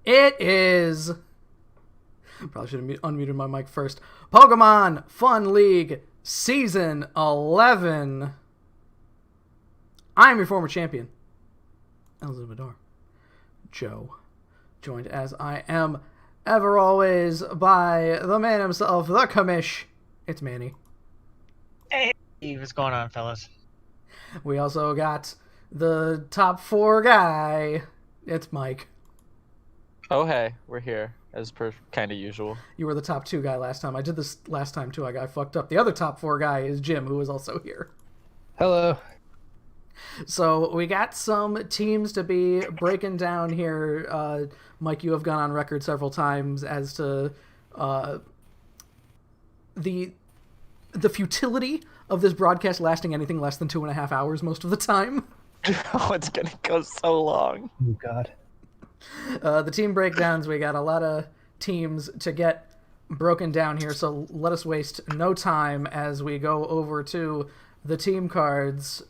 It is... Probably should have unmuted my mic first. Pokemon Fun League Season 11. I am your former champion, Elizabeth Joe. Joined as I am, ever always, by the man himself, the commish. It's Manny. Hey, what's going on, fellas? We also got the top 4 guy. It's Mike. Oh, hey, we're here, as per kind of usual. You were the top 2 guy last time. I did this last time, too. I got fucked up. The other top 4 guy is Jim, who is also here. Hello. So we got some teams to be breaking down here. Mike, you have gone on record several times as to the futility of this broadcast lasting anything less than 2.5 hours most of the time. Oh, it's gonna go so long. Oh, God. The team breakdowns, we got a lot of teams to get broken down here, so let us waste no time as we go over to the team cards.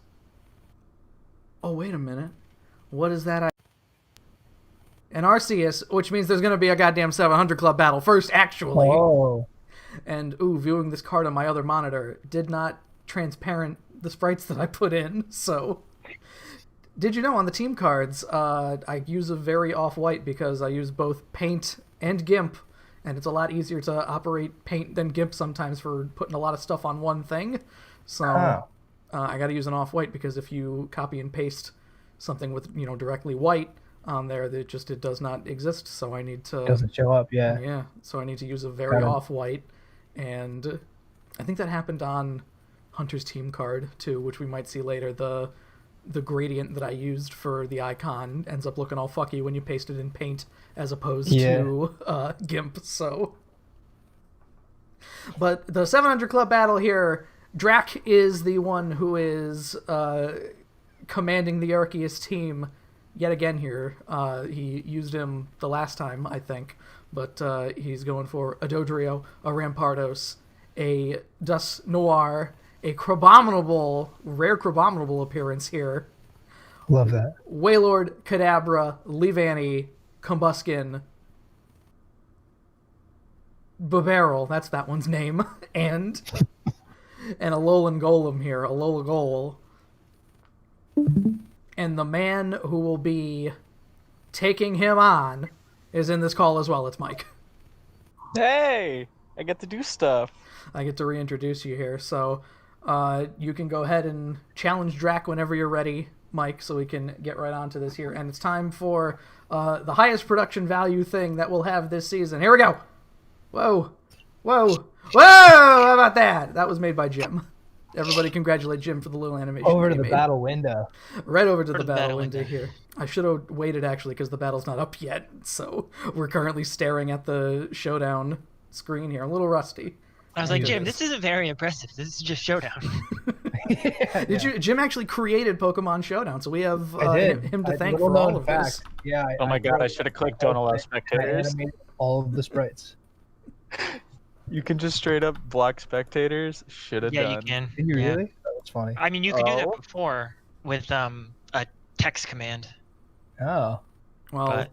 Oh, wait a minute. What is that? An Arceus, which means there's going to be a goddamn 700 Club battle first, actually. Oh. And, viewing this card on my other monitor did not transparent the sprites that I put in, so... Did you know on the team cards, I use a very off-white because I use both Paint and GIMP, and it's a lot easier to operate Paint than GIMP sometimes for putting a lot of stuff on one thing. So I got to use an off-white because if you copy and paste something with, directly white on there, it does not exist, so I need to... Doesn't show up, yeah. Yeah, so I need to use a very off-white, and I think that happened on Hunter's team card, too, which we might see later. The gradient that I used for the icon ends up looking all fucky when you paste it in Paint as opposed to GIMP, so... But the 700 Club battle here, Drac is the one who is commanding the Arceus team yet again here. He used him the last time, I think, but he's going for a Dodrio, a Rampardos, a Dusknoir, a rare Crabominable appearance here. Love that. Wailord, Kadabra, Leavanny, Combuskin, Babarrel, that's that one's name, and a Alolan Golem here, Alola Gol. And the man who will be taking him on is in this call as well. It's Mike. Hey, I get to do stuff. I get to reintroduce you here, so you can go ahead and challenge Drac whenever you're ready, Mike, so we can get right onto this here. And it's time for the highest production value thing that we'll have this season. Here we go. Whoa. How about that? That was made by Jim. Everybody congratulate Jim for the little animation. Over to the battle window. Right over to the battle window here. I should have waited, actually, because the battle's not up yet. So we're currently staring at the showdown screen here. A little rusty. I was like, Jim, this isn't very impressive. This is just Showdown. Jim actually created Pokemon Showdown, so we have him to thank for all of this. Yeah. Oh my God, I should have clicked don't allow spectators. I animated all of the sprites. You can just straight up block spectators. Should have done. Yeah, you can. Did you really? Oh, that's funny. I mean, you could do that before with a text command. Oh. Well,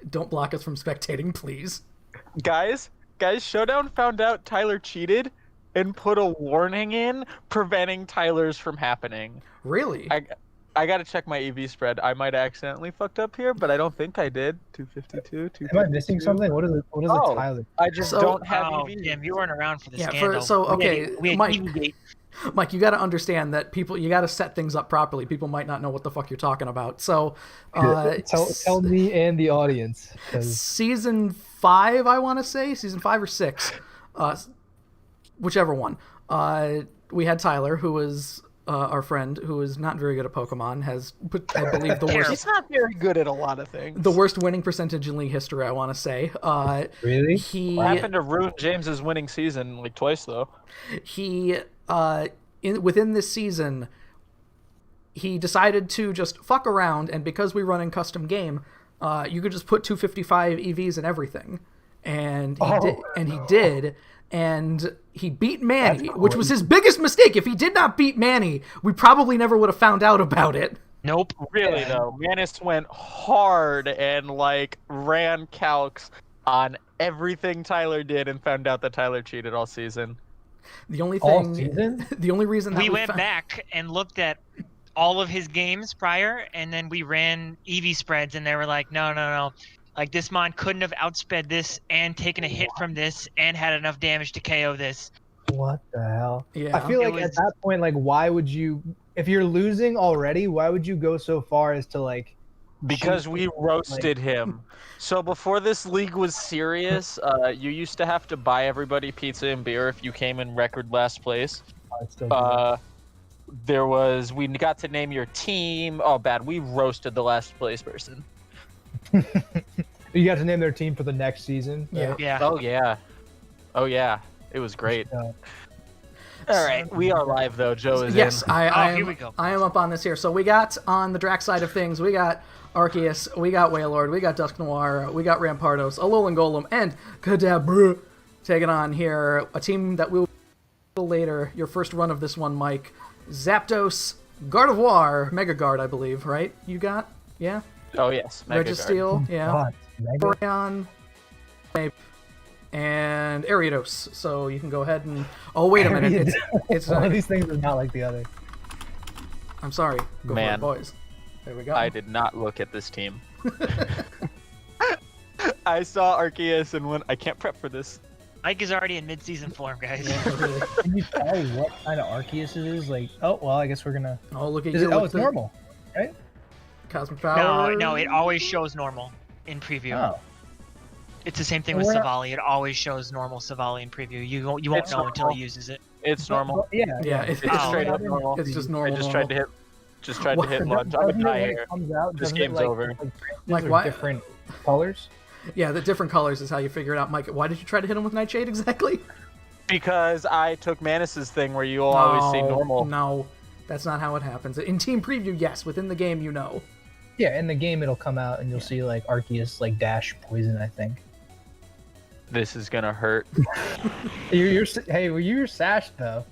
don't block us from spectating, please. Guys, Showdown found out Tyler cheated and put a warning in preventing Tyler's from happening. Really? I gotta check my EV spread. I might accidentally fucked up here, but I don't think I did. 252, 252. Am I missing something? What is it, Tyler? I just don't have EV. Jim, you weren't around for the scandal. Mike, you got to understand that you got to set things up properly. People might not know what the fuck you're talking about. So, tell me and the audience. Season 5, I want to say, season 5 or 6, whichever one. We had Tyler, who was our friend, who is not very good at Pokemon, has, I believe, the worst. He's not very good at a lot of things. The worst winning percentage in league history, I want to say. Really? What happened to ruin James's winning season like twice though? He within this season, he decided to just fuck around, and because we run in custom game, you could just put 255 EVs in everything, and he did. And he beat Manny, which was his biggest mistake. If he did not beat Manny, we probably never would have found out about it. Nope. Really Yeah. though, Manus went hard and like ran calcs on everything Tyler did and found out that Tyler cheated all season. The only All thing, season? the only reason that We went found, back and looked at all of his games prior, and then we ran EV spreads, and they were like, no. Like, this mon couldn't have outsped this and taken a hit from this and had enough damage to KO this. What the hell? Yeah. I feel It like was- at that point, like, why would you, if you're losing already, why would you go so far as to like? Because cheat? we roasted him. So before this league was serious, you used to have to buy everybody pizza and beer if you came in record last place. I'd still do that. We got to name your team. Oh, bad. We roasted the last place person. You got to name their team for the next season. Yeah. right? Yeah. Oh yeah. It was great. Uh, All right, we are live though. Joe is Yes, in. I here am. we go. I am up on this here. So we got on the Drax side of things. We got Arceus, we got Wailord, we got Dusk Noir, we got Rampardos, Alolan Golem, and Kadabra taking on here a team that will later. Your first run of this one, Mike. Zapdos, Gardevoir, Mega Guard, I believe, right? You got? Yeah? Oh yes, Mega Guard. Registeel, yeah. God, Mega? Orion, and Ariados. So you can go ahead and. Oh wait a minute! It's One of these things is not like the other. I'm sorry. Go for it, Man. boys. There we go. I did not look at this team. I saw Arceus and went, I can't prep for this. Mike is already in mid-season form, guys. Yeah, really. Can you tell what kind of Arceus it is? Like, oh well, I guess we're gonna. Oh look at Is you! it, oh, with it's the normal. Cosmic power. No, it always shows normal in preview. Oh, It's the same thing Well, with we're not- Savali. It always shows normal Savali in preview. You won't It's know until normal. he uses it. It's normal. Well, yeah, Yeah, it's It's Oh. straight up normal. It's just normal. I just tried to hit lunge. I'm Doesn't a it, when die it here. comes out, This doesn't it, game's like, over. Like, Like, are why- different colors? Yeah, the different colors is how you figure it out, Mike. Why did you try to hit him with Nightshade exactly? Because I took Manus's thing where you will always see normal. No, that's not how it happens. In team preview, yes. Within the game, you know. Yeah, in the game it'll come out and you'll see like Arceus like dash poison. I think. This is gonna hurt. Hey, well, you're sashed though.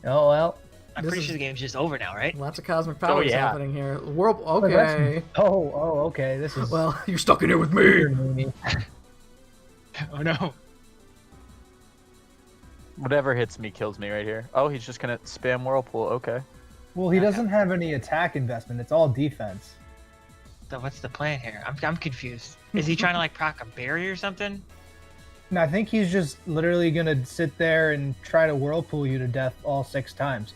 Oh well. I'm This pretty is- sure the game's just over now, right? Lots of cosmic powers yeah. happening here. World. Oh, that's- Okay. Oh, okay. This is Well, you're stuck in here with weird, me. Mooney. Oh no. Whatever hits me kills me right here. Oh, he's just gonna spam Whirlpool. Okay. Well, he doesn't have any attack investment. It's all defense. So what's the plan here? I'm confused. Is he trying to like proc a berry or something? And I think he's just literally gonna sit there and try to whirlpool you to death all 6 times.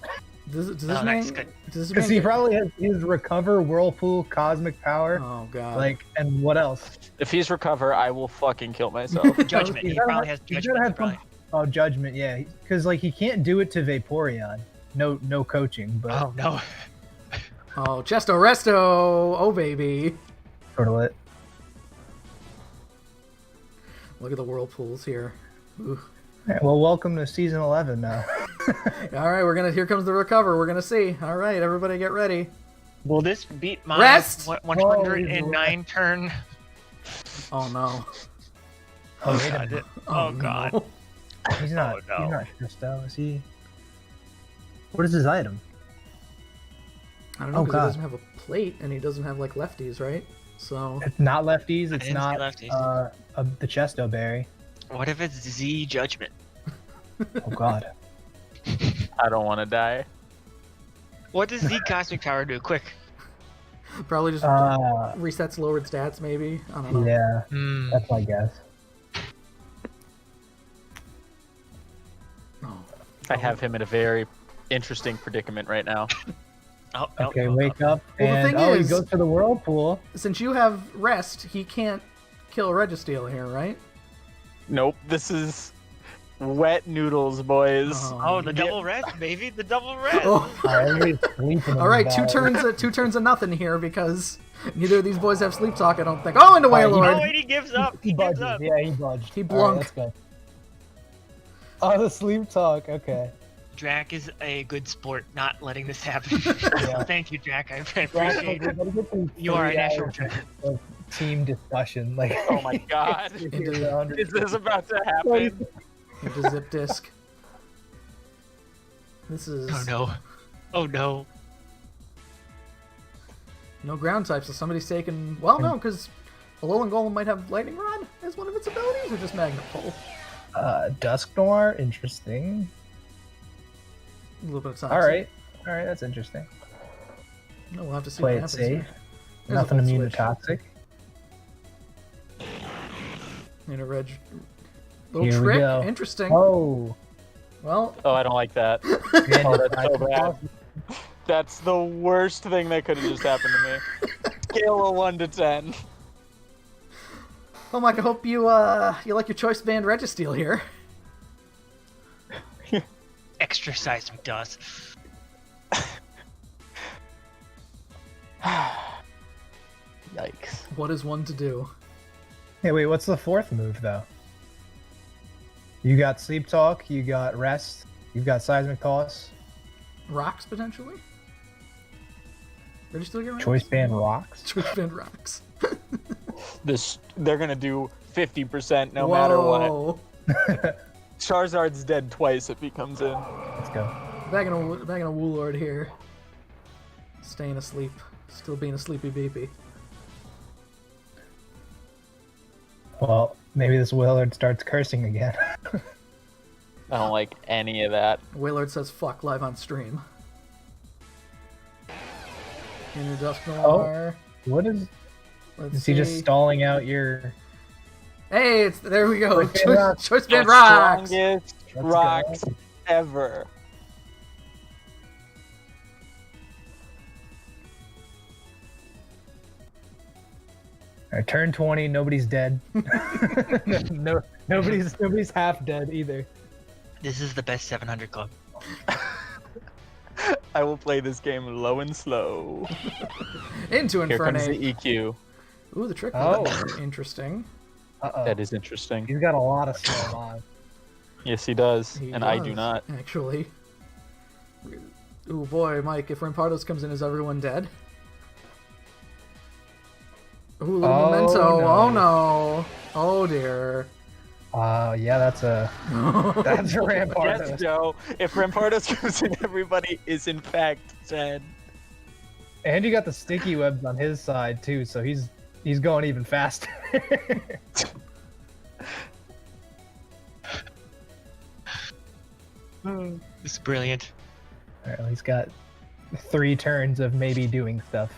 Does this Oh, mean? nice, good. Does this Because mean? he probably has his recover, whirlpool, cosmic power, Oh god. like, and what else? If he's recover, I will fucking kill myself. Judgment. He's He gotta probably have- has he's judgment. gotta He have probably- some- Oh, judgment, yeah. Because like he can't do it to Vaporeon. No coaching, but Oh no. Oh, Chesto Resto. Oh baby. sort of lit. Look at the whirlpools here. Ooh. Alright, well, welcome to season 11 now. All right, we're gonna. Here comes the recover. We're gonna see. All right, everybody, get ready. Will this beat my Rest! 109 turn? Oh no. Oh, wait a minute. Oh, God. no. He's not. Oh, no. He's not stressed out, is he? What is his item? I don't know Oh, because he God. doesn't have a plate and he doesn't have like lefties, right? So It's not lefties. I It's didn't not see lefties. the Chesto berry. What if it's Z judgment? Oh God. I don't want to die. What does Z cosmic power do? Quick. probably just Uh, resets lowered stats, maybe. I don't know. yeah, Hmm. that's my guess. Oh. I have him in a very interesting predicament right now. Oh, no, Okay, no, wake up Well, the and thing oh, is- he goes to the whirlpool. Since you have rest, he can't kill Registeel here, right? Nope, this is wet noodles, boys. Oh, the double red, baby, the double red. Oh. Everybody's sleeping. All right, two turns of nothing here because neither of these boys have sleep talk. I don't think. Oh, into Oh, he- Oh, Wailord. wait, he gives up. He He gives budged. up. Yeah, he budged. He All blunk. let's go. Oh, the sleep talk. Okay. Drac is a good sport, not letting this happen. Yeah. Thank you, Drac. I appreciate Right, it. we gotta get through You are a 3 national hours treasure. of team discussion. Like, Oh my god. Into Is this about to happen? into zip disk. This is. Oh no. Oh no. No ground type, so somebody's taking... Well, no, because Alolan Golem might have Lightning Rod as one of its abilities, or just Magnet Pull? Dusk Noir, interesting. A little bit of time. All right, that's interesting. No, we'll have to see Play what it happens safe. here. There's a Nothing Volt immune to Switch. toxic. And a Reg... Little Here we trick. go. Interesting. Oh, Well, Oh, I don't like that. Oh, that's so bad. That's the worst thing that could have just happened to me. Scale of 1 to 10. oh, Mike, I hope you you like your Choice Band Registeel here. Extra seismic dust. Yikes. What is one to do? hey, wait, what's the fourth move though? You got Sleep Talk, you got Rest, you've got Seismic Toss, Rocks, potentially? Registeel get Choice Band Rocks. Choice Band Rocks. They're gonna do 50% no matter what. Whoa. Charizard's dead twice if he comes in. Let's go. Back in a Woolord here. Staying asleep. Still being a sleepy beepy. Well, maybe this Willard starts cursing again. I don't like any of that. Wailord says fuck live on stream. Inner Dusk Oh. Noir. What is? Let's Is he just see. stalling out your? Hey, there we go. Choice Band Rocks. Choice The Band Rocks. strongest Let's rocks go. ever. All right, turn 20. Nobody's dead. No, nobody's half dead either. This is the best 700 club. I will play this game low and slow. Into Here comes the Infernape. EQ. Ooh, the trick. Oh. Interesting. Uh-oh. That is interesting. He's got a lot of stuff on. Yes, he does. He And I do does, not. Actually. Ooh, boy, Mike, if Rampardos comes in, is everyone dead? Ooh, little Oh, memento. no. Oh, no. Oh, dear. Yeah, that's a Rampart. Yes, Joe. If Rampardos comes in, everybody is in fact dead. And you got the sticky webs on his side too, so he's going even faster. This is brilliant. All right, well, he's got 3 turns of maybe doing stuff.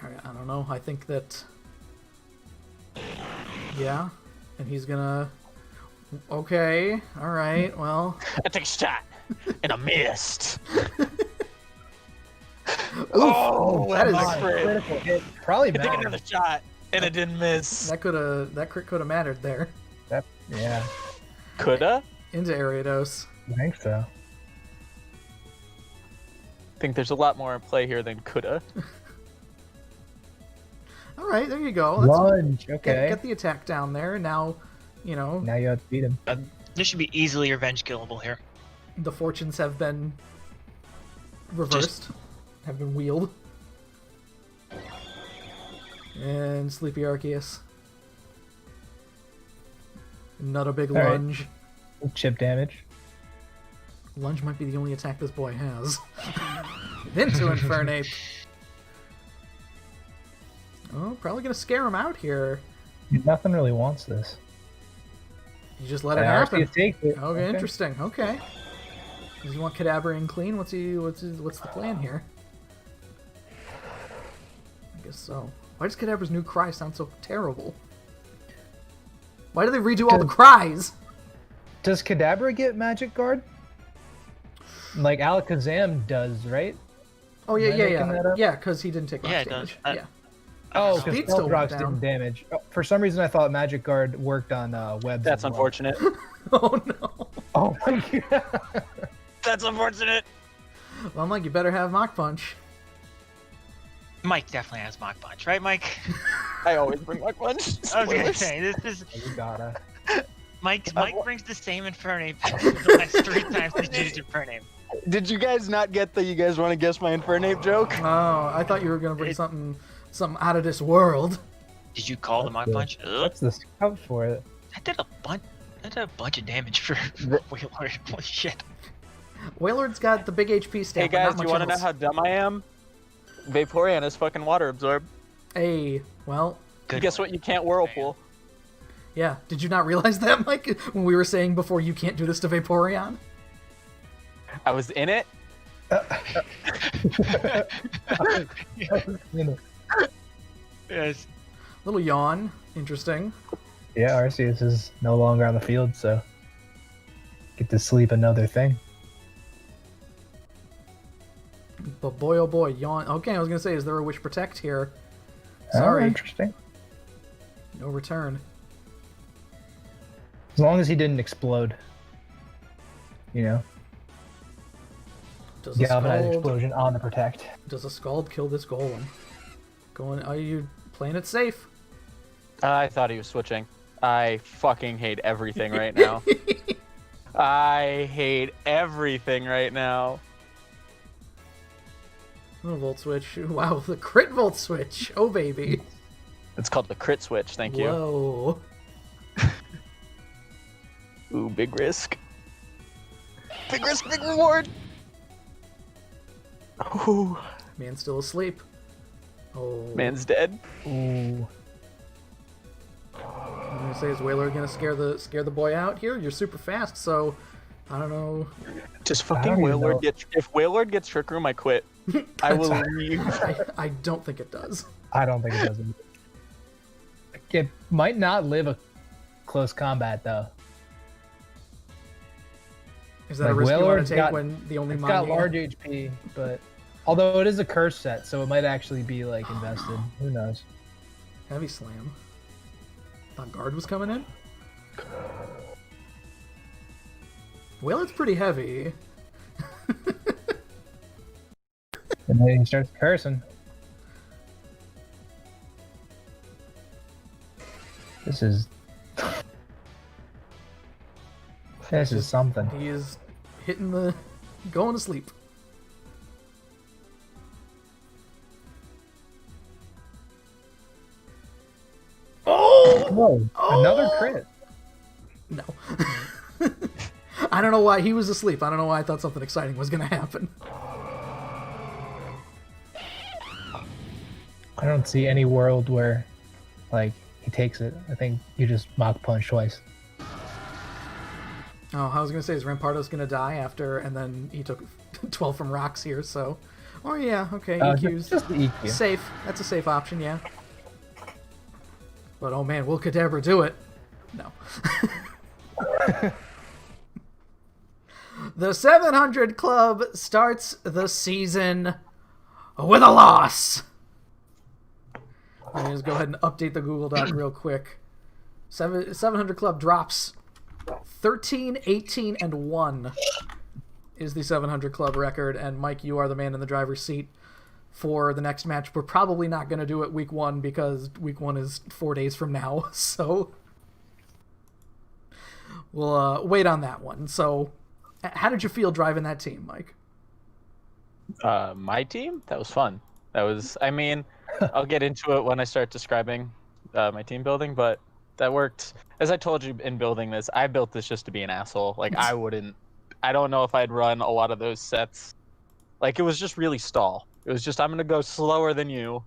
Alright, I don't know. I think that... Yeah. And he's gonna... Okay. Alright, well... I took a shot and I missed. Oh, that is... my crit. Critical hit. Probably I took mattered. another shot and it didn't miss. That crit could have mattered there. Yeah, Coulda? Into Ariados. I think so. I think there's a lot more in play here than coulda. Alright, there you go. Let's Lunge. Okay. get the attack down there. Now, you know, Now you have to beat him. This should be easily revenge killable here. the fortunes have been reversed. Have been wheeled. And Sleepy Arceus. Another big All right. lunge. Chip damage. Lunge might be the only attack this boy has. Into Infernape. Oh, probably gonna scare him out here. Nothing really wants this. You just let it happen. Arceus takes it. Okay, interesting. Okay. Does he want Cadabrian clean? What's the plan here? I guess so. Why does Cadabra's new cry sound so terrible? Why do they redo all the cries? Does Kadabra get Magic Guard? Like Alakazam does, right? Oh yeah, Am I making that yeah. up? Yeah, because he didn't take rocks Yeah, it does. damage. Yeah. Oh, Speed because still Stealth Rocks went down. didn't damage. Oh, for some reason, I thought Magic Guard worked on webs. That's as well. unfortunate. Oh no. Oh my god. That's unfortunate. Well, I'm like, you better have Mach Punch. Mike definitely has Mach Punch, right, Mike? I always bring my punch. I was gonna Spoilers. say this is You gotta. Mike brings the same Infernape the last 3 times he's used Infernape. Did you guys not get the you guys want to guess my Infernape joke? Oh, I thought you were gonna bring something out of this world. Did you call the Mach That's Punch? Ugh, What's the scout for it? that did a bunch of damage for Wailord. Holy shit. Wailord's got the big HP stat. Hey but not guys, do you much want to know else. how dumb I am? Vaporeon is fucking water absorb. Hey, well, Good Guess one. what? You can't whirlpool. yeah. Did you not realize that, Mike, when we were saying before you can't do this to Vaporeon? I was in it. Yes. Little yawn. Interesting. Yeah, Arceus is no longer on the field, so get to sleep another thing. But boy, oh boy, yawn. Okay, I was gonna say, is there a Wish Protect here? Oh, Sorry, interesting. no return. As long as he didn't explode. You know, Does a galvanized Scald, explosion on the protect. does a Scald kill this Golem? Are you playing it safe? I thought he was switching. I fucking hate everything right now. I hate everything right now. Oh, Volt Switch. Wow, the crit Volt Switch. Oh, baby. It's called the crit switch. Thank you. Whoa. Ooh, big risk. Big risk, big reward. Ooh, Man's still asleep. Oh. man's dead. Ooh. I'm gonna say, is Wailord gonna scare the boy out here? You're super fast, so I don't know. Just I fucking don't even know. Wailord get. If Wailord gets Trick Room, I quit. I will leave. I don't think it does. I don't think it does. It might not live a close combat though. Is that a Like, risk you want Wailord's to take got- when the only It's mon got you large HP, but although it is a curse set, so it might actually be like invested. Who knows? Heavy Slam. Thought Guard was coming in. Wailord's pretty heavy. And then he starts cursing. This is something. He is going to sleep. Oh! Whoa! Another crit. No. I don't know why he was asleep. I don't know why I thought something exciting was going to happen. I don't see any world where, like, he takes it. I think you just Mach Punch twice. Oh, I was going to say, is Rampardo's going to die after, and then he took 12 from rocks here, so... Oh, yeah, okay, EQ's just the EQ. safe. That's a safe option, yeah. But, oh man, will Kadabra do it? No. The 700 Club starts the season with a loss. Let me just go ahead and update the Google Doc real quick. 700 Club drops 13, 18, and 1 is the 700 Club record. And Mike, you are the man in the driver's seat for the next match. We're probably not going to do it week 1 because week 1 is 4 days from now. So we'll wait on that one. So how did you feel driving that team, Mike? My team? That was fun. That was. I mean, I'll get into it when I start describing my team building, but that worked. As I told you in building this, I built this just to be an asshole. Like, I don't know if I'd run a lot of those sets. Like, it was just really stall. It was just, I'm going to go slower than you.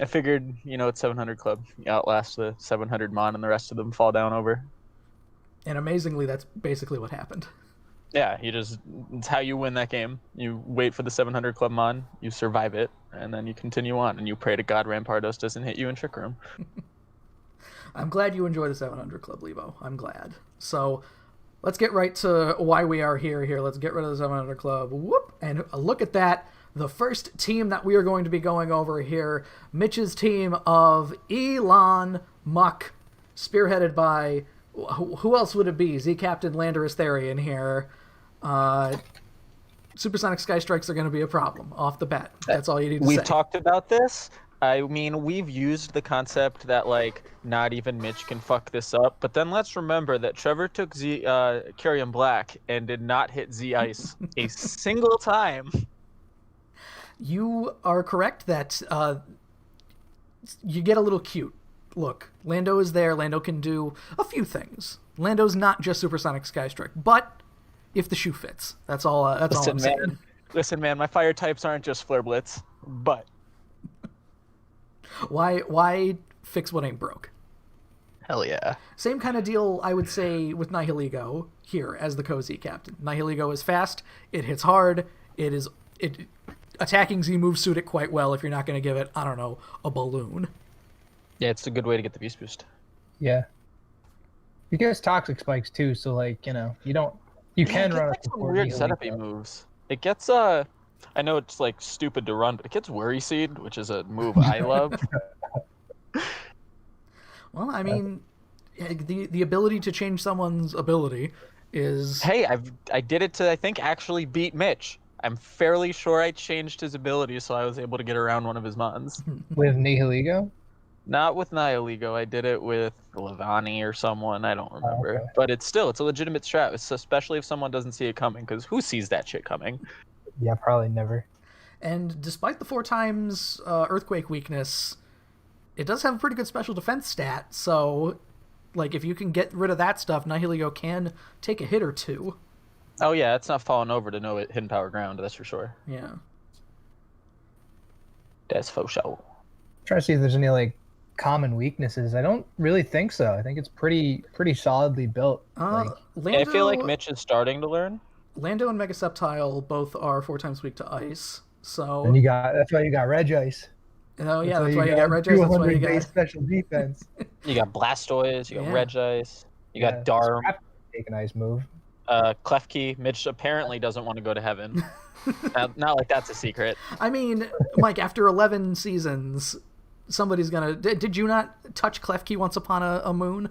I figured, it's 700 Club. You outlast the 700 Mon and the rest of them fall down over. And amazingly, that's basically what happened. Yeah, it's how you win that game. You wait for the 700 Club Mon, you survive it, and then you continue on, and you pray to God Rampardos doesn't hit you in Trick Room. I'm glad you enjoy the 700 Club, Levo. I'm glad. So let's get right to why we are here. Let's get rid of the 700 Club. Whoop! And look at that. The first team that we are going to be going over here, Mitch's team of Elon Muck, spearheaded by, who else would it be? Z-Captain Landorus Therian here. Supersonic Sky Strikes are going to be a problem off the bat. That's all you need to say. We've talked about this. I mean, we've used the concept that, like, not even Mitch can fuck this up. But then let's remember that Trevor took Carrion Black and did not hit Z-Ice a single time. You are correct that you get a little cute. Look, Lando is there. Lando can do a few things. Lando's not just Supersonic Sky Strike, but if the shoe fits. That's all. That's all I'm Listen, saying. man. Listen, man. My fire types aren't just Flare Blitz, but Why fix what ain't broke? hell yeah. Same kind of deal, I would say, with Nihiligo here as the Cozy captain. Nihiligo is fast. It hits hard. It attacking Z moves suit it quite well. If you're not going to give it, I don't know, a balloon. Yeah, it's a good way to get the beast boost. Yeah. You get toxic spikes too, so like you can It run gets, a like, some support weird easily, setup but- moves. It gets I know it's like stupid to run, but it gets Worry Seed, which is a move I love. Well, I mean, the ability to change someone's ability is. Hey, I did it to I think actually beat Mitch. I'm fairly sure I changed his ability so I was able to get around one of his mons. with Nihiligo. Not with Nihiligo. I did it with Levani or someone. I don't remember. okay. But it's a legitimate strat, especially if someone doesn't see it coming. Because who sees that shit coming? Yeah, probably never. And despite the 4 times earthquake weakness, it does have a pretty good special defense stat. So, like, if you can get rid of that stuff, Nihilio can take a hit or two. Oh yeah, it's not falling over to no hidden power ground. That's for sure. Yeah. That's for sure. Trying to see if there's any like common weaknesses. I don't really think so. I think it's pretty solidly built. Like, Lando, I feel like Mitch is starting to learn. Lando and Megaseptile both are 4 times weak to ice. So. and that's why you got Regice. Oh yeah, that's why you got Regice. That's why you 200 base got. special defense. You got Blastoise. You got Yeah. Regice. You Yeah, got Darm. Take a nice move. Klefki. Mitch apparently doesn't want to go to heaven. Not like that's a secret. I mean, Mike, after 11 seasons, somebody's gonna. Did you not touch Klefki once upon a moon?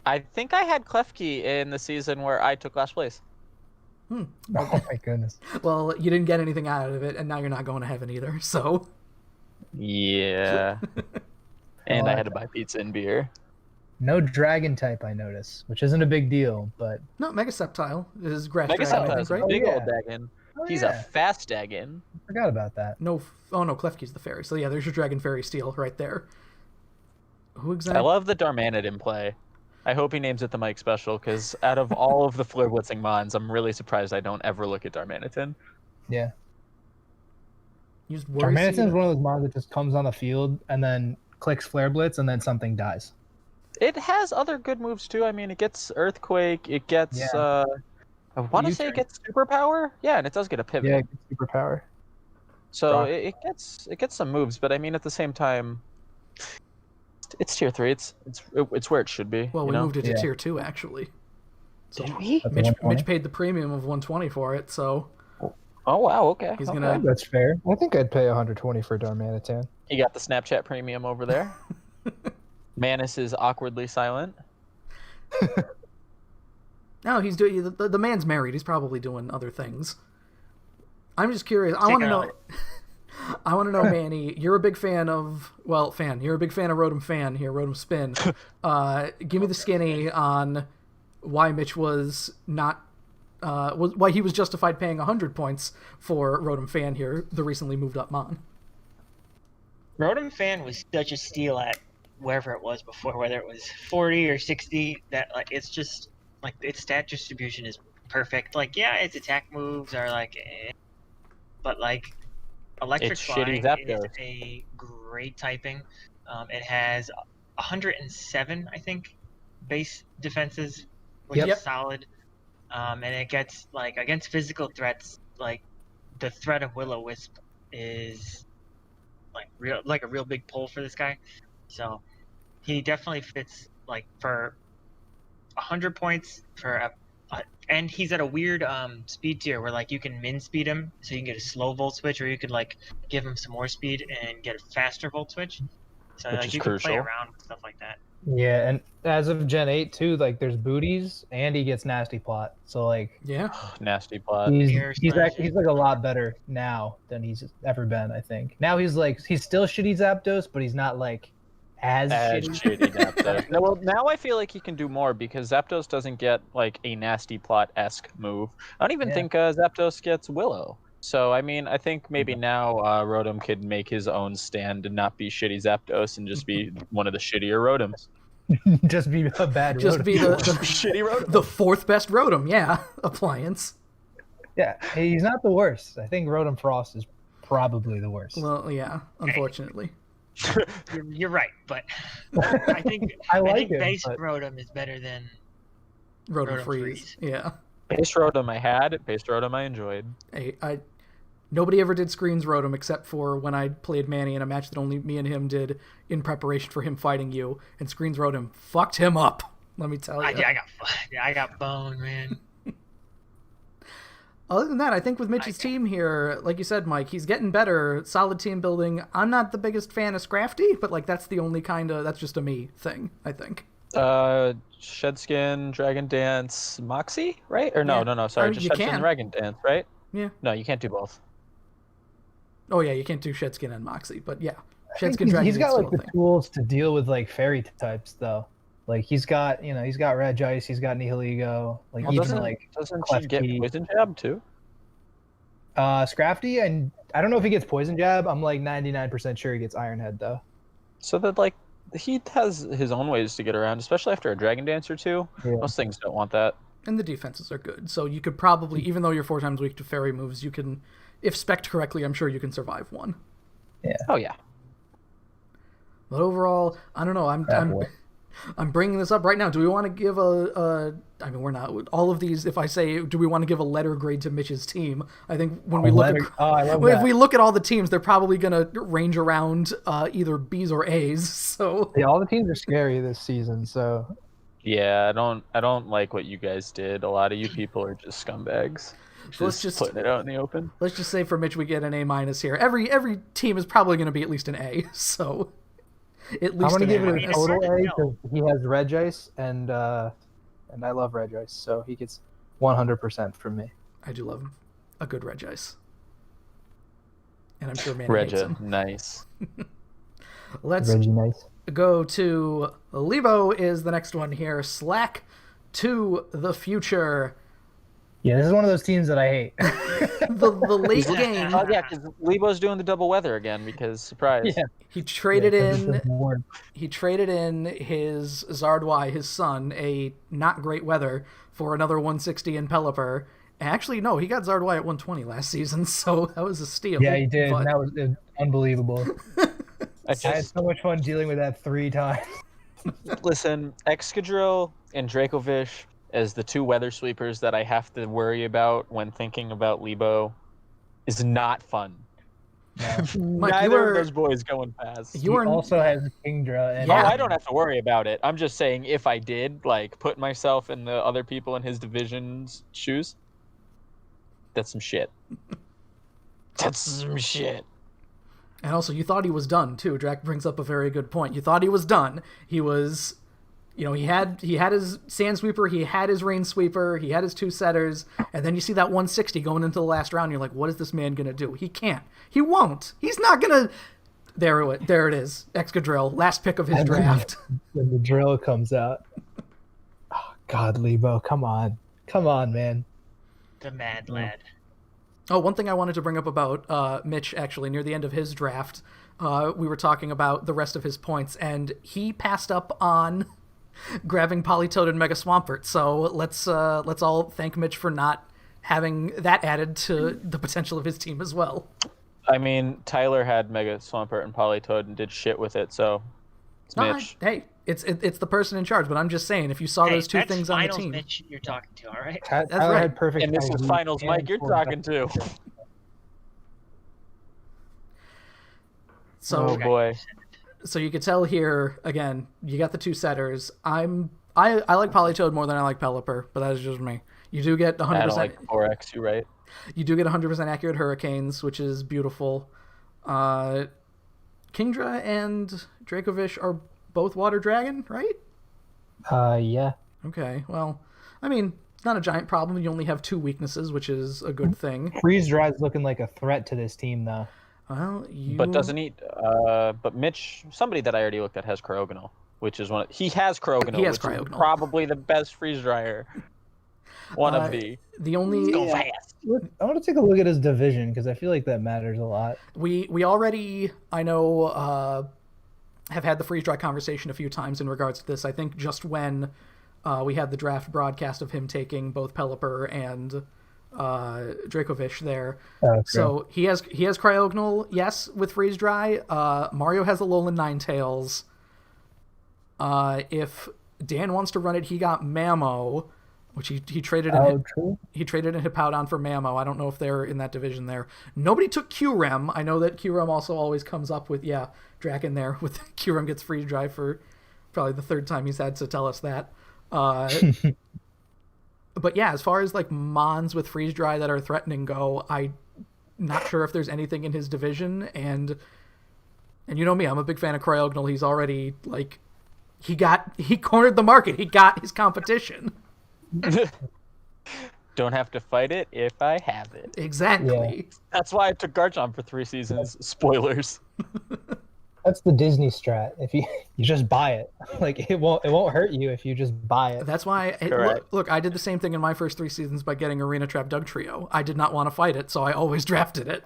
I think I had Klefki in the season where I took last place. Oh my goodness. Well, you didn't get anything out of it, and now you're not going to heaven either. So. Yeah. And I had to buy pizza and beer. No dragon type, I notice, which isn't a big deal, but No, Megaseptile is grass dragon, I Megaseptile think, is a right? big Oh, old yeah. dragon. oh, He's yeah, a fast dragon. I forgot about that. No, Klefki's the fairy. So yeah, there's your Dragon Fairy Steel right there. Who I exactly? love the Darmanid in play. I hope he names it the Mike Special, because out of all of the Flare Blitzing mons, I'm really surprised I don't ever look at Darmanitin. Yeah. Used Worry Darmanitan is Seed. one of those mons that just comes on the field and then clicks Flare Blitz and then something dies. It has other good moves too. I mean, it gets Earthquake. It gets. Yeah. I want to say it U-turn. gets Superpower. Yeah, and it does get a pivot. Yeah, it gets superpower. So Rock. it gets some moves, but I mean, at the same time, it's tier 3. It's where it should be. Well, you we know? moved it to Yeah. tier 2 actually. So Did we? That's Mitch 120. paid the premium of 120 for it, so Oh wow. Okay. he's okay. gonna. That's fair. I think I'd pay 120 for Darmanitan. You got the Snapchat premium over there. Manus is awkwardly silent. No, he's doing. The man's married. He's probably doing other things. I'm just curious. I want to Taking know. out- I want to know, Manny. You're a big fan of You're a big fan of Rotom Fan here. Rotom Spin. Give me the skinny on why Mitch was not. Why he was justified paying 100 points for Rotom Fan here, the recently moved up Mon. Rotom Fan was such a steal at wherever it was before, whether it was 40 or 60. That like it's just like its stat distribution is perfect. Like yeah, its attack moves are like, but like Electric It's shitty Flying is Zapdos. a great typing. It has 107, I think, base defenses, which Yep. is solid. And it gets like against physical threats, like the threat of Will-O-Wisp is like a real big pull for this guy. So he definitely fits like for 100 points for and he's at a weird speed tier where like you can min speed him so you can get a slow volt switch, or you could like give him some more speed and get a faster volt switch. So Which like is you can play crucial. around with stuff like that. Yeah, and as of Gen 8 too, like there's booties and he gets nasty plot. So like Yeah. Nasty plot. Mirror he's Smash. like a lot better now than he's ever been, I think. Now he's still shitty Zapdos, but he's not like as shitty. Shitty Zapdos. No, well, now I feel like he can do more because Zapdos doesn't get like a nasty plot-esque move. I don't even Yeah. think Zapdos gets Willow. So I mean, I think maybe now Rotom could make his own stand and not be shitty Zapdos and just be one of the shittier Rotoms. Just be a bad Just Rotom. be the Shitty Rotom. the fourth best Rotom, yeah, appliance. Yeah, he's not the worst. I think Rotom Frost is probably the worst. Well, yeah, unfortunately. You're right, but I think I I like think him, base but- Rotom is better than Rotom Rotom freeze. Freeze. Yeah. Base Rotom I had, base Rotom I enjoyed. Hey, nobody ever did screens Rotom except for when I played Manny in a match that only me and him did in preparation for him fighting you, and screens Rotom fucked him up. Let me tell you. I got bone, man. Other than that, I think with Mitch's team here, like you said, Mike, he's getting better. Solid team building. I'm not the biggest fan of Scrafty, but like that's the only that's just a me thing, I think. Shedskin, Dragon Dance, Moxie, right? Or no, Yeah. sorry, You just Shedskin, can. Dragon Dance, right? Yeah. No, you can't do both. Oh yeah, you can't do Shedskin and Moxie, but yeah, I think Shedskin Dragon he's got is like still the a thing. tools to deal with like fairy types though. Like he's got Regice, he's got Nihilego, like Well, even doesn't like she get Klefki. Poison Jab too? Scrafty, and I don't know if he gets Poison Jab. I'm like 99% sure he gets Iron Head though. So that like he has his own ways to get around, especially after a Dragon Dance or two. Yeah. Most things don't want that. And the defenses are good, so you could probably, even though you're 4 times weak to fairy moves, you can, if spec'd correctly, I'm sure you can survive one. Oh yeah. But overall, I don't know. I'm bringing this up right now. Do we want to give I mean, we're not all of these. If I say, do we want to give a letter grade to Mitch's team? I think when we look, I love if that. we look at all the teams, they're probably gonna range around either B's or A's. So Yeah, all the teams are scary this season, so Yeah, I don't like what you guys did. A lot of you people are just scumbags. let's just putting it out in the open. let's just say for Mitch, we get an A- here. Every team is probably going to be at least an A. So at I'm least gonna an give A-. it mean, a it's total hard to A know. because he has Regice and I love Regice, so he gets 100% from me. I do love a good Regice. And I'm sure Manny hates him. Regia, nice. Let's Reggie nice. go to Lebo is the next one here. Slack to the future. Yeah, this is one of those teams that I hate. The late game, Oh yeah, because Lebo's doing the double weather again because surprise. Yeah. he traded Yeah, 'cause it in doesn't work. his Zardwai, his son, a not great weather, for another 160 in Pelipper. Actually, no, he got Zardwai at 120 last season, so that was a steal. Yeah, he did. But And that was unbelievable. I I had just so much fun dealing with that 3 times. listen, Excadrill and Dracovish as the 2 weather sweepers that I have to worry about when thinking about Lebo is not fun. Mike, Neither of those boys going fast. you He are also has Kingdra. And Oh, Yeah. I don't have to worry about it. I'm just saying if I did, like, put myself in the other people in his division's shoes, that's some shit. That's some shit. And also, you thought he was done too. Drac brings up a very good point. You thought he was done. He was, he had his sand sweeper, he had his rain sweeper, he had his 2 setters, and then you see that 160 going into the last round. You're like, what is this man gonna do? He can't. He won't. He's not gonna. There it is. Excadrill, last pick of his draft. when the drill comes out. Oh, God, Lebo, come on, man. The mad lad. Oh, one thing I wanted to bring up about Mitch, actually, near the end of his draft, we were talking about the rest of his points, and he passed up on grabbing Politoed and Mega Swampert. So let's all thank Mitch for not having that added to the potential of his team as well. I mean, Tyler had Mega Swampert and Politoed and did shit with it, so it's No, Mitch. hey, it's the person in charge, but I'm just saying, if you saw those 2 that's things on the finals team. Mitch you're talking to, all right? That's Tyler right. had perfect. And this is ID finals, and Mike, you're 4 talking to. So Oh boy. So you could tell here again. You got the 2 setters. I like Politoed more than I like Pelipper, but that is just me. You do get 100%. I don't like 4x, you right? You do get 100% accurate Hurricanes, which is beautiful. Kingdra and Dracovish are both Water Dragon, right? Yeah. Okay. Well, I mean, it's not a giant problem. You only have 2 weaknesses, which is a good thing. Freeze Dry's looking like a threat to this team, though. Well, you. But doesn't he? But Mitch, somebody that I already looked at has Cryogonal, which is he has Cryogonal, He has which is Cryogonal. probably the best freeze dryer. One of the. The only Go fast. Look, I want to take a look at his division because I feel like that matters a lot. we already, I know, have had the freeze dry conversation a few times in regards to this. I think just when we had the draft broadcast of him taking both Pelipper and Dracovish there. So he has Cryogonal, yes, with freeze dry. Mario has Alolan Ninetales. If Dan wants to run it, he got Mammo, which he traded in. He traded in Hippowdon for Mammo. I don't know if they're in that division there. Nobody took Qrem. I know that Qrem also always comes up with Drac in there with Qrem gets freeze dry for probably the third time he's had to tell us that. But yeah, as far as like Mons with freeze dry that are threatening go, I'm not sure if there's anything in his division. And you know me, I'm a big fan of Cryogonal. He's already like he cornered the market. He got his competition. Don't have to fight it if I have it. Exactly. Yeah. That's why I took Garchomp for 3 seasons. Spoilers. That's the Disney strat. If you just buy it, like it won't hurt you if you just buy it. That's why. Look, I did the same thing in my first 3 seasons by getting Arena Trap Dugtrio. I did not want to fight it, so I always drafted it.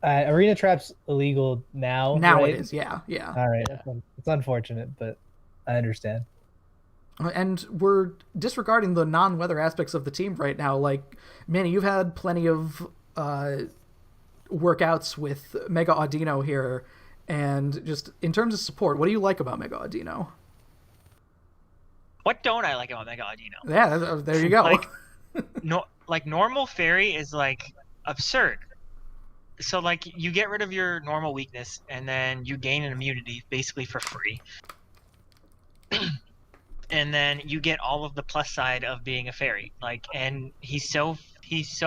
Arena Trap's illegal now. Now right? it is, yeah. All right, it's unfortunate, but I understand. And we're disregarding the non-weather aspects of the team right now. Like, Manny, you've had plenty of workouts with Mega Audino here, and just in terms of support, what do you like about Mega Audino? What don't I like about Mega Audino? Yeah, there you go. Like normal fairy is like absurd. So like you get rid of your normal weakness and then you gain an immunity basically for free. And then you get all of the plus side of being a fairy. Like, and he's so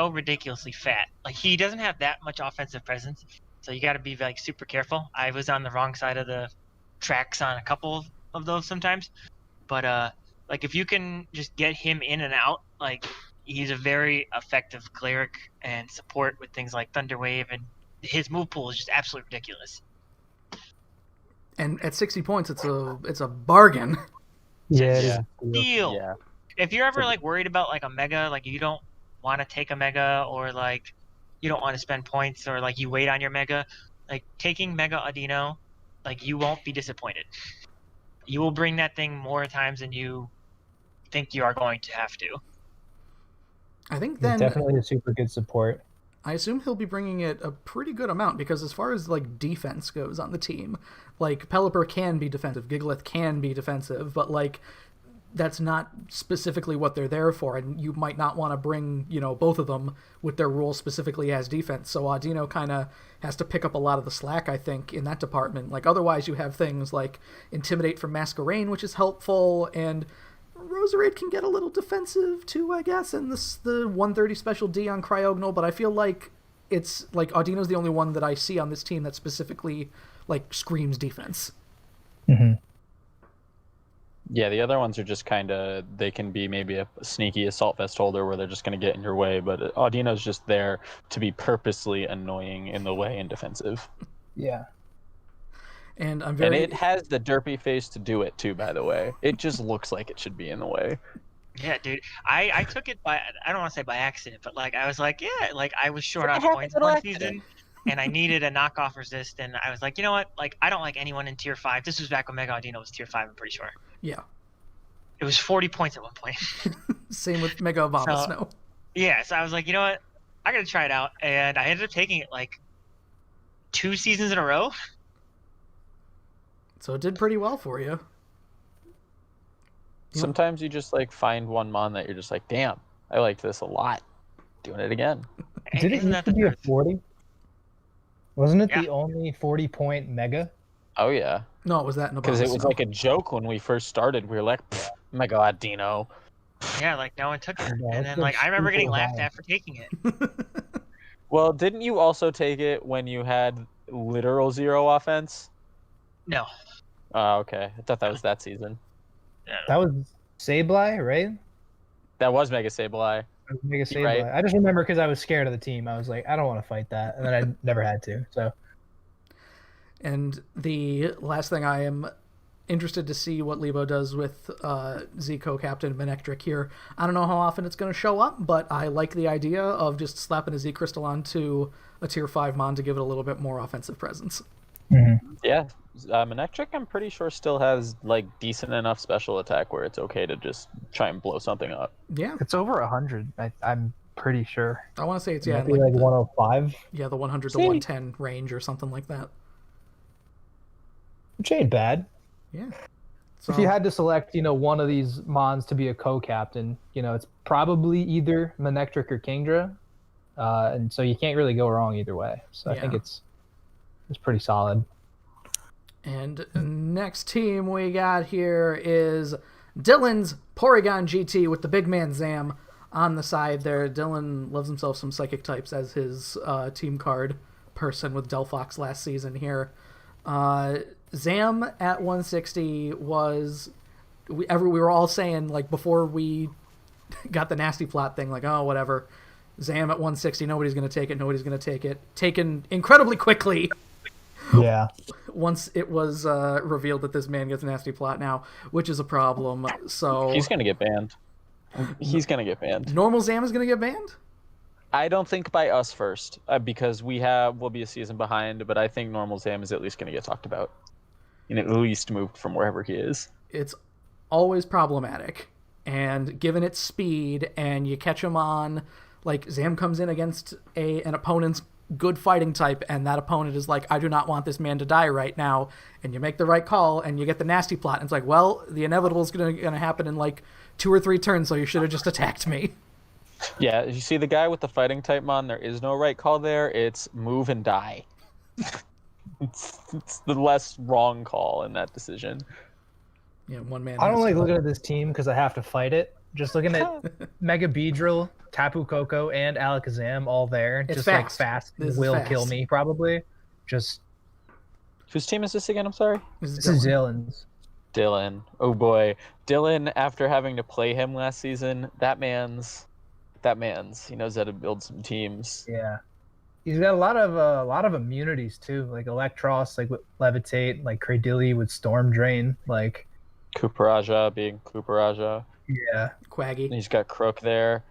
ridiculously fat. Like, he doesn't have that much offensive presence, so you got to be like super careful. I was on the wrong side of the tracks on a couple of those sometimes, but like if you can just get him in and out, like he's a very effective cleric and support with things like Thunder Wave, and his move pool is just absolutely ridiculous. And at 60 points, it's a bargain. Yeah. Deal. Yeah. If you're ever like worried about like a mega, like you don't want to take a mega, or like you don't want to spend points, or like you wait on your mega, like taking Mega Audino, like you won't be disappointed. You will bring that thing more times than you think you are going to have to. I think then definitely a super good support. I assume he'll be bringing it a pretty good amount, because as far as like defense goes on the team, like Pelipper can be defensive, Gigalith can be defensive, but like that's not specifically what they're there for, and you might not want to bring, both of them with their role specifically as defense. So Audino kind of has to pick up a lot of the slack, I think, in that department. Like otherwise you have things like Intimidate from Masquerain, which is helpful, and Roserade can get a little defensive too, I guess, and the 130 special D on Cryogonal, but I feel like it's like Audino's the only one that I see on this team that specifically like screams defense. Mm-hmm. Yeah, the other ones are just kind of, they can be maybe a sneaky assault vest holder where they're just going to get in your way, but Audino's just there to be purposely annoying in the way and defensive. Yeah. And it has the derpy face to do it too, by the way. It just looks like it should be in the way. Yeah, dude. I took it by, I don't want to say by accident, but like I was like, yeah, like I was short on points one season and I needed a knockoff resist, and I was like, you know what? Like I don't like anyone in tier 5. This was back when Mega Audino was tier 5, I'm pretty sure. Yeah. It was 40 points at one point. Same with Mega Abomasnow. Yeah, so I was like, you know what? I gotta try it out, and I ended up taking it like 2 seasons in a row. So it did pretty well for you. Sometimes you just like find one mon that you're just like, damn, I liked this a lot. Doing it again. Did it used to be a 40? Wasn't it the only 40-point mega? Oh yeah. No, it was that in because it was like a joke when we first started. We were like, Mega Audino. Yeah, like no one took it, and then like I remember getting laughed at for taking it. Well, didn't you also take it when you had literal 0 offense? No. Oh, okay. I thought that was that season. That was Sableye, right? That was Mega Sableye. Mega Sableye. Right. I just remember because I was scared of the team. I was like, I don't want to fight that, and then I never had to. So. And the last thing, I am interested to see what Lebo does with Zico Captain Manectric here. I don't know how often it's going to show up, but I like the idea of just slapping a Z Crystal onto a tier 5 mon to give it a little bit more offensive presence. Yeah, Manectric, I'm pretty sure still has like decent enough special attack where it's okay to just try and blow something up. Yeah, It's over 100. I'm pretty sure. I want to say it's It yeah, might in be like like the, 105. yeah, the 100 to See? 110 range or something like that. Which ain't bad. Yeah. If you had to select, one of these mons to be a co-captain, it's probably either Manectric or Kingdra, and so you can't really go wrong either way. So I think Yeah. it's pretty solid. And next team we got here is Dylan's Porygon GT with the big man Zam on the side there. Dylan loves himself some psychic types as his team card person with Delphox last season here. Zam at 160 was... We were all saying, like, before we got the nasty plot thing, like, oh, whatever. Zam at 160, nobody's going to take it, nobody's going to take it. Taken incredibly quickly. Yeah. Once it was revealed that this man gets a nasty plot now, which is a problem. So He's gonna get banned. He's gonna get banned. normal Zam is going to get banned? I don't think by us first, because we'll be a season behind. But I think normal Zam is at least gonna get talked about, and at least moved from wherever he is. It's always problematic. And given its speed, and you catch him on, like, Zam comes in against an opponent's good fighting type, and that opponent is like, I do not want this man to die right now, and you make the right call, and you get the nasty plot, and it's like, well, the inevitable is gonna happen in like 2 or 3 turns, so you should have just attacked me. Yeah, you see the guy with the fighting type mon. There is no right call there. It's move and die. it's the less wrong call in that decision. Yeah, one man. I don't has- like looking at this team because I have to fight it. Just looking at Mega Beedrill, Tapu Koko, and Alakazam all there. It's just fast. like fast This is will fast. kill me probably. Just Whose team is this again? I'm sorry. This this is Dylan. Dylan's. Dylan. Oh boy, Dylan. After having to play him last season, that man's. He knows how to build some teams. Yeah. He's got a lot of immunities too, like Electros, like with Levitate, like Cradilly with Storm Drain, like Kuparaja being Kuparaja. yeah. Quaggy. And he's got Crook there.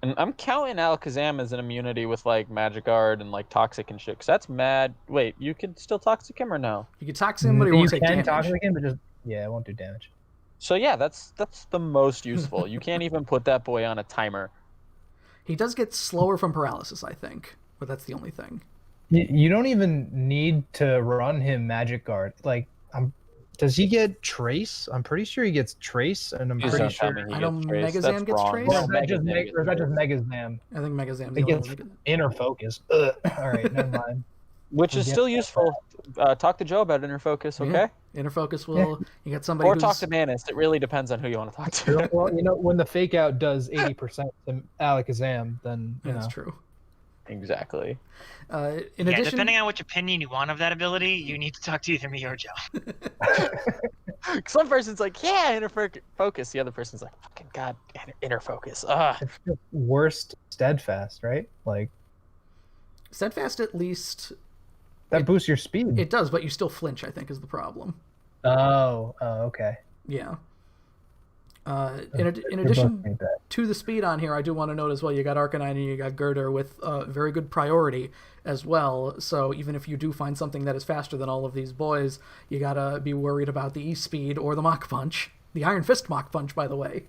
And I'm counting Alakazam as an immunity with like Magic Guard and like Toxic and shit. 'Cause that's mad. Wait, you can still Toxic him or no? You can toxic him, but he won't take damage. talk like him, but just it won't do damage. So yeah, that's the most useful. You can't even put that boy on a timer. He does get slower from paralysis, I think, but that's the only thing. You don't even need to run him Magic Guard. Like, does he get Trace? I'm pretty sure he gets Trace, and I'm Please pretty don't tell sure. me he I know gets Trace. Megazam That's gets wrong. Trace. Or No, is that just Megazam gets Megazam? I think Megazam's It the only gets one. Inner Focus. Ugh. All right, never mind. Which is Yeah. still useful. Talk to Joe about Inner Focus, okay? Yeah. Inner Focus will... You got somebody Or who's... talk to Manus. It really depends on who you want to talk to. Well, when the fake out does 80% to Alakazam, then That's true. Exactly. In Yeah, addition... depending on which opinion you want of that ability, you need to talk to either me or Joe. Some person's like, yeah, Inner Focus. The other person's like, fucking god, Inner Focus. Ugh. it's just worst Steadfast, right? Like Steadfast, at least, that boosts your speed. it does, but you still flinch, I think, is the problem. Oh, okay. Yeah. In They're addition both like that. to the speed on here, I do want to note as well, you got Arcanine and you got Girder with very good priority as well. So even if you do find something that is faster than all of these boys, you gotta be worried about the E-Speed or the Mach Punch. The Iron Fist Mach Punch, by the way.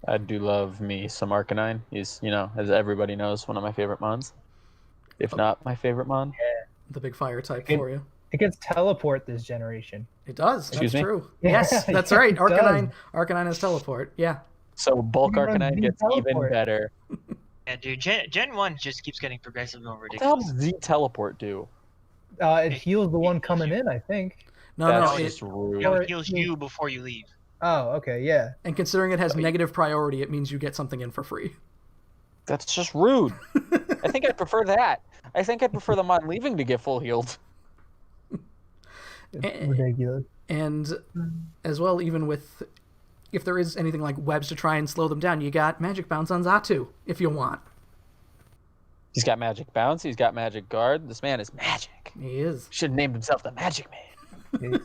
I do love me some Arcanine. He's, as everybody knows, one of my favorite mons. If not my favorite mon. The big fire type It- for you. It gets teleport this generation. It does. Excuse That's me? true. Yeah, Yes, that's yeah, right. it does. Arcanine has teleport. Yeah. So bulk You can run Arcanine Z gets even teleport. better. Yeah, dude, Gen 1 just keeps getting progressively more What the hell ridiculous. does Z teleport do? It heals the one coming in, I think. No, That's no. just rude. It Or- heals you before you leave. Oh, okay, yeah. And considering it has negative priority, it means you get something in for free. That's just rude. I think I'd prefer that. I think I'd prefer the mon leaving to get full healed. It's Eh, ridiculous. And as well, even with... If there is anything like webs to try and slow them down, you got Magic Bounce on Xatu, if you want. He's got Magic Bounce. He's got Magic Guard. This man is magic. He is. Should have named himself the Magic Man.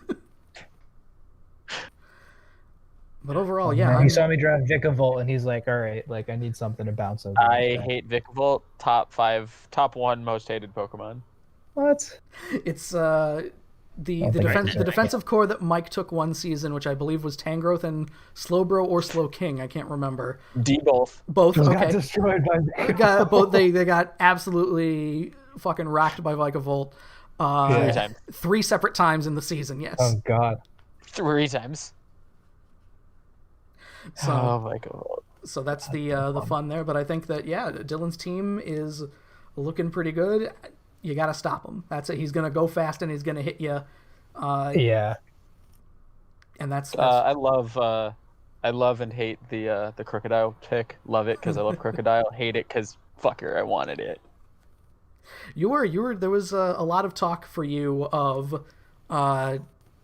But overall, And yeah, then he I'm, saw me draft Vikavolt, and he's like, "All right, like I need something to bounce over." I hate Vikavolt. Top 1 most hated Pokemon. What? it's the don't think defense so. the defensive core that Mike took one season, which I believe was Tangrowth and Slowbro or Slowking. I can't remember. D both. Both. Just got Okay. destroyed by Got both. They got absolutely fucking racked by Vikavolt. 3 times. 3 separate times in the season. Yes. Oh God. 3 times. So Oh my god. so that's the fun there. But I think that Dylan's team is looking pretty good. You got to stop him. That's it. He's gonna go fast and he's gonna hit you. Yeah. And that's I love and hate the Crocodile pick. Love it because I love Crocodile. Hate it because fucker, I wanted it. you were. There was a lot of talk for you of,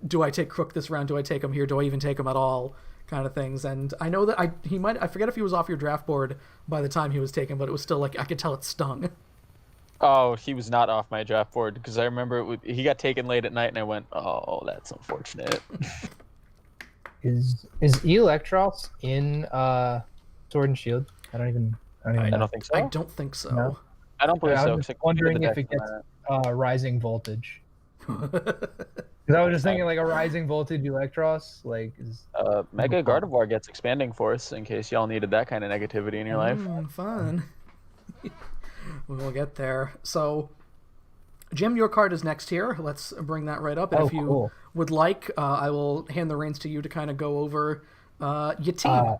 do I take Crook this round? Do I take him here? Do I even take him at all? Kind of things. And I know that I forget if he was off your draft board by the time he was taken, but it was still like I could tell it stung. Oh, he was not off my draft board because I remember he got taken late at night, and I went, "Oh, that's unfortunate." Is Electros in Sword and Shield? I don't even I know. don't think so. I don't think so. No? I don't believe I so. was 'cause just I wondering completed if the it deck gets on Rising Voltage. Because I was just thinking like a Rising Voltage Electros, like is that. Mega Gardevoir gets Expanding Force in case y'all needed that kind of negativity in your life. Fun. We'll get there. So, Jim, your card is next here. Let's bring that right up. And if you cool. would like, I will hand the reins to you to kind of go over your team.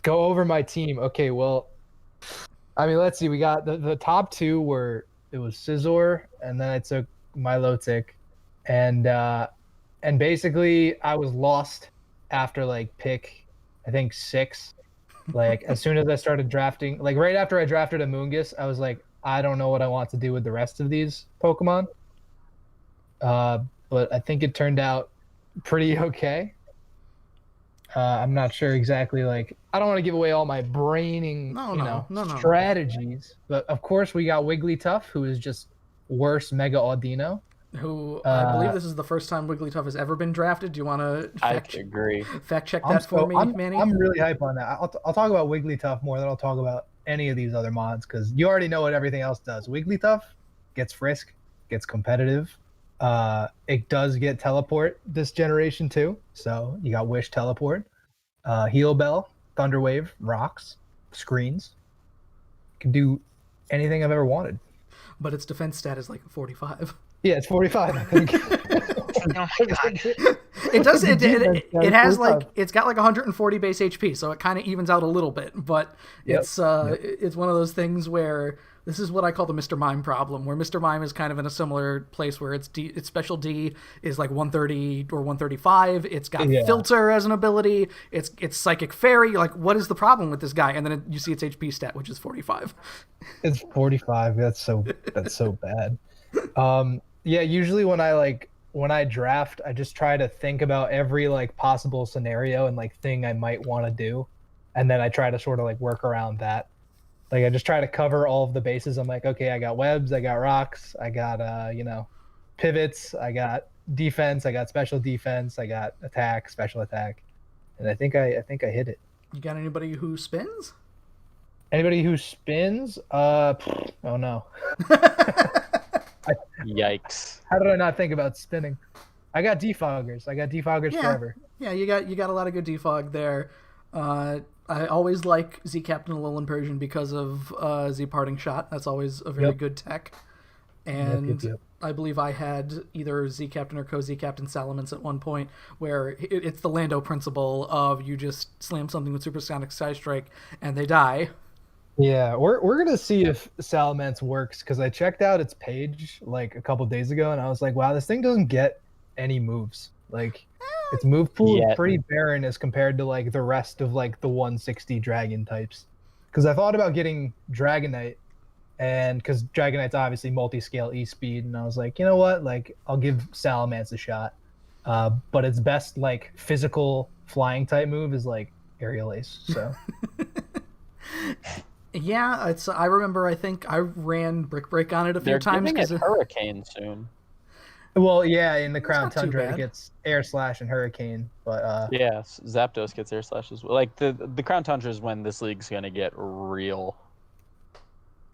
Go over my team. Okay, well, I mean, let's see. We got the top 2 were it was Scizor, and then I took Milotic, and basically I was lost after like pick, I think 6. Like as soon as I started drafting, like right after I drafted a Moongus, I was like, I don't know what I want to do with the rest of these Pokemon. But I think it turned out pretty okay. I'm not sure exactly. Like, I don't want to give away all my braining, No. strategies. But of course, we got Wigglytuff, who is just worse Mega Audino. Who I believe this is the first time Wigglytuff has ever been drafted. Do you want to I agree. fact check that for me, Manny? I'm really hype on that. I'll talk about Wigglytuff more than I'll talk about any of these other mods because you already know what everything else does. Wigglytuff gets Frisk, gets competitive. It does get Teleport this generation too. So you got Wish Teleport, Heal Bell, Thunder Wave, Rocks, Screens. Can do anything I've ever wanted. But its defense stat is like 45. Yeah, it's 45, I think. Oh my god. It does. It has 45. like it's got like 140 base HP, so it kind of evens out a little bit. But Yep. it's one of those things where this is what I call the Mr. Mime problem, where Mr. Mime is kind of in a similar place where its special D is like 130 or 135. It's got Filter as an ability. It's Psychic Fairy. Like, what is the problem with this guy? And then you see its HP stat, which is 45. It's 45. That's so bad. Yeah, usually when I draft, I just try to think about every like possible scenario and like thing I might want to do, and then I try to sort of like work around that. Like I just try to cover all of the bases. I'm like, okay, I got webs, I got rocks, I got pivots, I got defense, I got special defense, I got attack, special attack, and I think I hit it. You got anybody who spins? Anybody who spins? Oh no. Yikes. How did I not think about spinning? I got defoggers. Forever. Yeah, you got a lot of good defog there. I always like Z Captain Alolan Persian because of Z Parting Shot. That's always a very good tech. And Yep. I believe I had either Z Captain or Co-Z Captain Salamence at one point, where it's the Lando principle of you just slam something with Supersonic Sky Strike and they die. Yeah, we're gonna see if Salamence works because I checked out its page like a couple days ago and I was like, wow, this thing doesn't get any moves. Like its move pool is pretty barren as compared to like the rest of like the 160 dragon types. Because I thought about getting Dragonite, and because Dragonite's obviously multi-scale E-speed, and I was like, you know what? Like I'll give Salamence a shot. But its best like physical flying type move is like Aerial Ace. So. Yeah, I remember. I think I ran Brick Break on it a few times. They're giving it Hurricane soon. Well, yeah, in the It's Crown not too Tundra, bad. it gets Air Slash and Hurricane, but Yeah, Zapdos gets air slash as well. Like the Crown Tundra is when this league's gonna get real,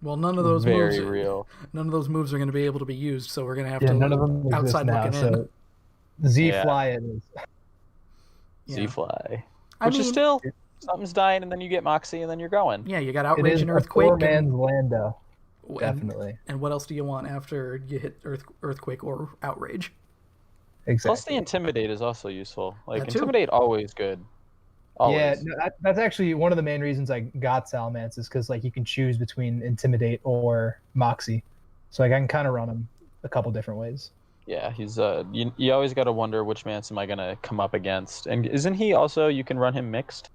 Well, none of those very moves, real. none of those moves are going to be able to be used, so we're going to have yeah, to none of them exist outside now. looking in. So Z Yeah. Fly it is. Yeah. Z-Fly, I which mean, is still something's dying, and then you get Moxie, and then you're going. yeah, you got It outrage is and a earthquake, poor man's and, Lando, and definitely. and what else do you want after you hit earthquake or outrage? Exactly. Plus, the Intimidate is also useful. Like That too. Intimidate, always good. Yeah, Always. no, that's actually one of the main reasons I got Salamence is because like you can choose between Intimidate or Moxie, so like I can kind of run him a couple different ways. Yeah, he's you always got to wonder which Mance am I gonna come up against, and isn't he also you can run him mixed?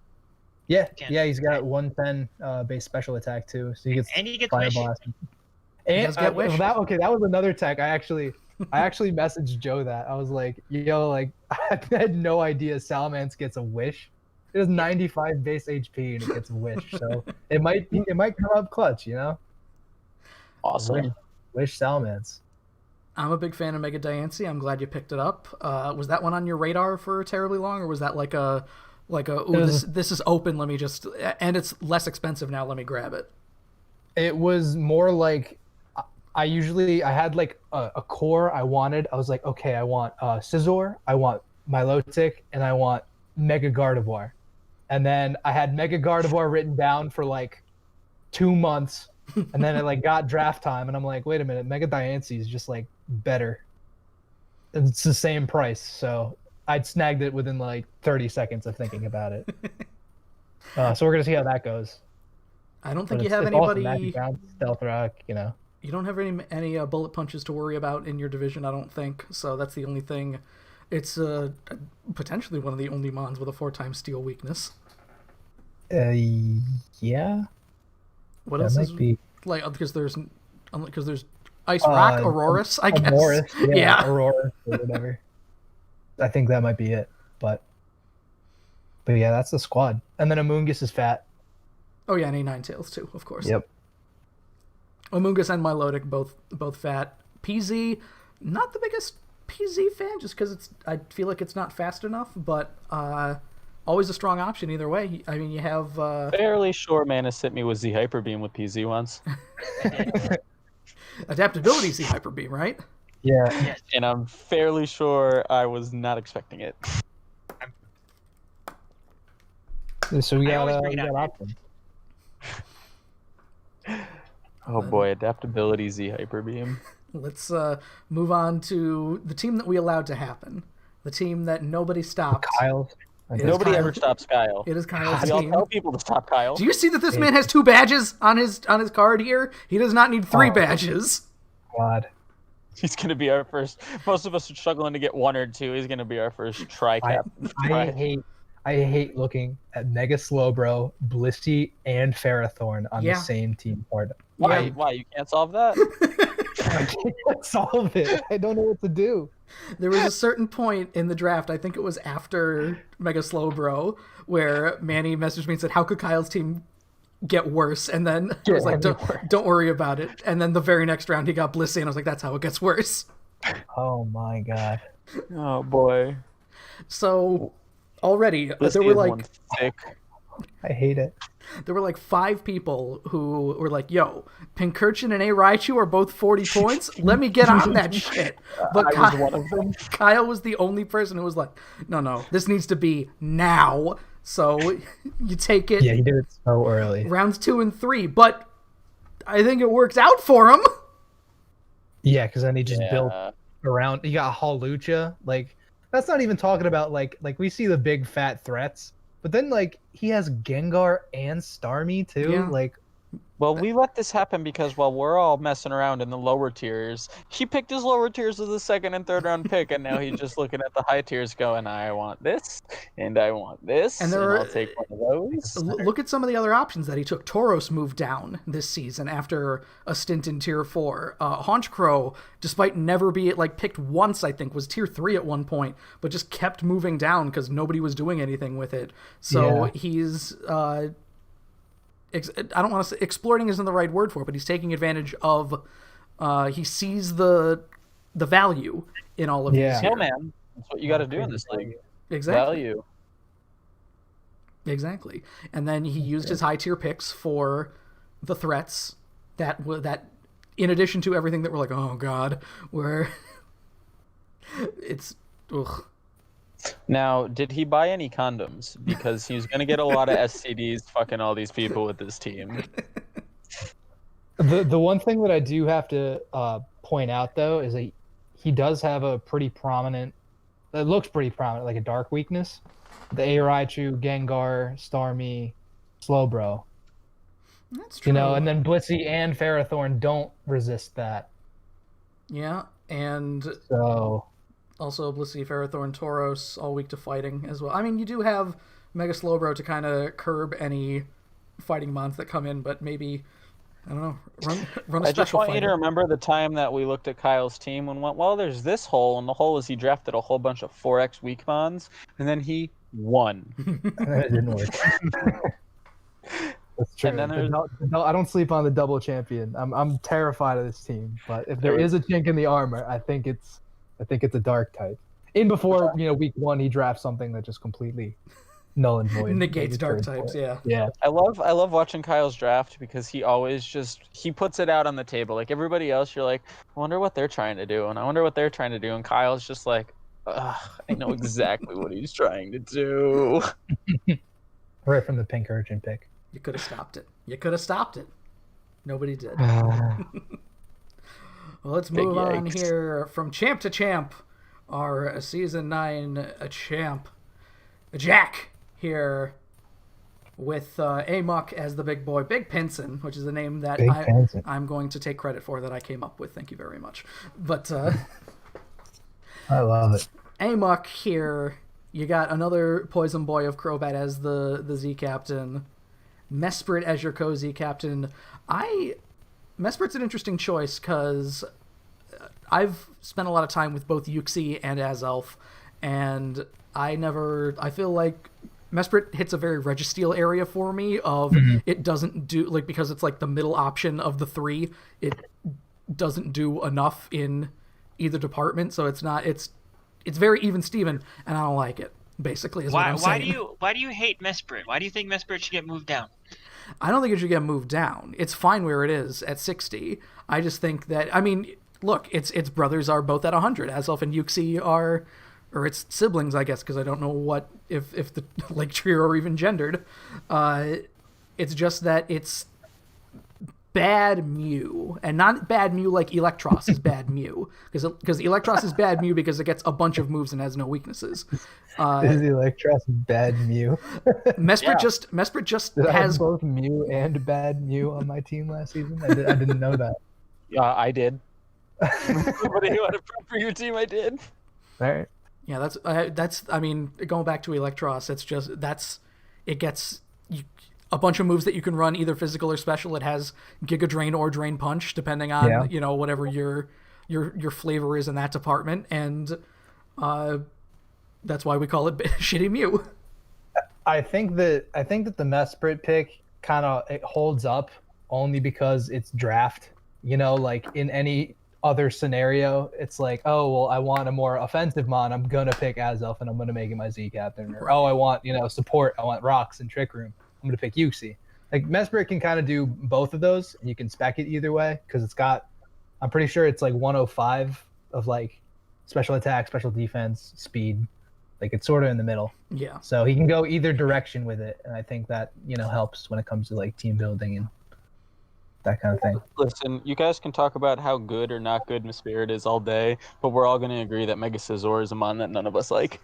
Yeah, Can- yeah, he's got 110 base special attack too, so he gets And he gets Fire Wish. Blast. He And does get Wish. that was another tech. I actually messaged Joe that I was like, yo, like I had no idea Salamence gets a Wish. It has 95 base HP and it gets a Wish, so it might come up clutch, you know. Awesome. Wish Salamence. I'm a big fan of Mega Diancie. I'm glad you picked it up. Was that one on your radar for terribly long, or was that like a ooh, this is open, let me just, and it's less expensive now, let me grab it? It was more like I had like a core I wanted. I was like, okay, I want Scizor, I want Milotic, and I want Mega Gardevoir. And then I had Mega Gardevoir written down for like 2 months, and then it like got draft time, and I'm like, wait a minute, Mega Diancie is just like better. It's the same price, so I'd snagged it within like 30 seconds of thinking about it. So we're gonna see how that goes. I don't But think you have it's awesome. anybody. Magic Bounce, Stealth Rock, you know. You don't have any bullet punches to worry about in your division, I don't think. So that's the only thing. It's potentially one of the only mons with a 4x steel weakness. Yeah. What That else might is be like because there's Ice Rock, Auroras, I guess. Auroras, Yeah. Aurora or whatever. I think that might be it, but yeah, that's the squad. And then Amoonguss is fat. Oh yeah, and A9tails too, of course. Yep. Amoonguss and Milotic both fat. PZ, not the biggest PZ fan, just because I feel like it's not fast enough, but always a strong option either way. I mean, you have Fairly sure Manus hit me with Z Hyper Beam with PZ once, adaptability Z Hyper Beam, right? Yeah. Yes. and I'm fairly sure I was not expecting it. So we I always got bring it up. options. Oh boy, adaptability Z Hyper Beam. Let's move on to the team that we allowed to happen. The team that nobody stopped. Kyle's. It is Nobody Kyle. ever stops Kyle. It is Kyle's We all team. tell people to stop Kyle. Do you see that this man has 2 badges on his card here? He does not need 3 Oh. badges. God. He's gonna be our first. Most of us are struggling to get 1 or 2. He's gonna be our first tri-cap. I hate looking at Mega Slowbro, Blissey, and Ferrothorn on Yeah. the same team card. Why? Yeah. Why you can't solve that? I can't solve it. I don't know what to do. There was a certain point in the draft, I think it was after Mega Slowbro, where Manny messaged me and said, how could Kyle's team get worse? And then I was like, don't worry about it. And then the very next round he got Blissey, and I was like, that's how it gets worse. Oh my god. Oh boy. So already This there were is like one thick. I hate it. there were like 5 people who were like, yo, Pincurchin and A Raichu are both 40 points. Let me get on that shit. But I was one of them. Kyle was the only person who was like, no, this needs to be now. So you take it. Yeah, he did it so early. Rounds 2 and 3, but I think it works out for him. Yeah, because then he just built Yeah. around. You got Hawlucha. Like, that's not even talking about like we see the big fat threats, but then like he has Gengar and Starmie too. Yeah. Like, Well, we let this happen because while we're all messing around in the lower tiers, he picked his lower tiers as the 2nd and 3rd round pick, and now he's just looking at the high tiers going, I want this, and I want this, And and, there are- I'll take one of those. Look at some of the other options that he took. Tauros moved down this season after a stint in Tier 4. Honchkrow, despite never be like picked once, I think, was Tier 3 at one point, but just kept moving down because nobody was doing anything with it. So Yeah. he's... I don't want to say exploiting isn't the right word for it, but he's taking advantage of. He sees the the value in all of these. Yeah. Here. No, man. That's what you got to do in this league. Exactly. Value. Exactly. And then he used his high tier picks for the threats that in addition to everything that we're like, oh god, where it's ugh. Now, did he buy any condoms? Because he's going to get a lot of STDs fucking all these people with this team. The one thing that I do have to point out though is that he does have a pretty prominent. It looks pretty prominent, like a dark weakness. The Airaichu, Gengar, Starmie, Slowbro. That's true. You know, and then Blissey and Ferrothorn don't resist that. Yeah, and So also Blissey, Ferrothorn, Tauros, all weak to fighting as well. I mean, you do have Mega Slowbro to kind of curb any fighting mons that come in, but maybe, I don't know, run a I special just want fighter. you to remember the time that we looked at Kyle's team and went, well, there's this hole, and the hole is he drafted a whole bunch of 4x weak mons, and then he won. it didn't work. That's true. And then I don't sleep on the double champion. I'm terrified of this team. But if there is a chink in the armor, I think it's a dark type. In before week 1, he drafts something that just completely null and void. Negates dark types. Yeah. Yeah. I love watching Kyle's draft because he always he puts it out on the table. Like everybody else, you're like, I wonder what they're trying to do, and I wonder what they're trying to do, and Kyle's just like, I know exactly what he's trying to do. Right from the pink urchin pick. You could have stopped it. Nobody did. Well, let's move on here from champ to champ. Our season 9 champ, Jack, here with Amok as the big boy, Big Pinson, which is a name that I'm going to take credit for that I came up with. Thank you very much. But I love it. Amok here. You got another Poison Boy of Crobat as the Z captain. Mesprit as your co-Z captain. Mesprit's an interesting choice because I've spent a lot of time with both Yuxi and Azelf, and I feel like Mesprit hits a very Registeel area for me of it doesn't do, like, because it's like the middle option of the 3, it doesn't do enough in either department, so it's very even Steven, and I don't like it, basically, is what I'm saying. Why do you hate Mesprit? Why do you think Mesprit should get moved down? I don't think it should get moved down. It's fine where it is at 60. I just think that, I mean, look, its brothers are both at 100. Azelf and Yuxi are, or its siblings, I guess, because I don't know what, if the Lake Trio are even gendered. It's just that it's bad Mew, and not bad Mew like Electros is bad Mew, because Electros is bad Mew because it gets a bunch of moves and has no weaknesses. Is Electros bad Mew? Mesprit just Did has I have both Mew and bad Mew on my team last season. I didn't know that. I did. What do you want to prep for your team? I did. All right. Yeah, that's. I mean, going back to Electros, it's just it gets a bunch of moves that you can run either physical or special. It has Giga Drain or Drain Punch, depending on whatever your flavor is in that department, and that's why we call it Shitty Mew. I think that the Mesprit pick kind of holds up only because it's draft. Like in any other scenario, it's like, oh well, I want a more offensive mon, I'm gonna pick Azelf and I'm gonna make it my Z captain. Or oh, I want support, I want Rocks and Trick Room, I'm gonna pick Yuxi. Like Mesprit can kind of do both of those, and you can spec it either way because it's got, I'm pretty sure it's like 105 of like special attack, special defense, speed. Like it's sort of in the middle. Yeah. So he can go either direction with it, and I think that helps when it comes to like team building and that kind of thing. Listen, you guys can talk about how good or not good Mesprit is all day, but we're all going to agree that Mega Scizor is a mon that none of us like.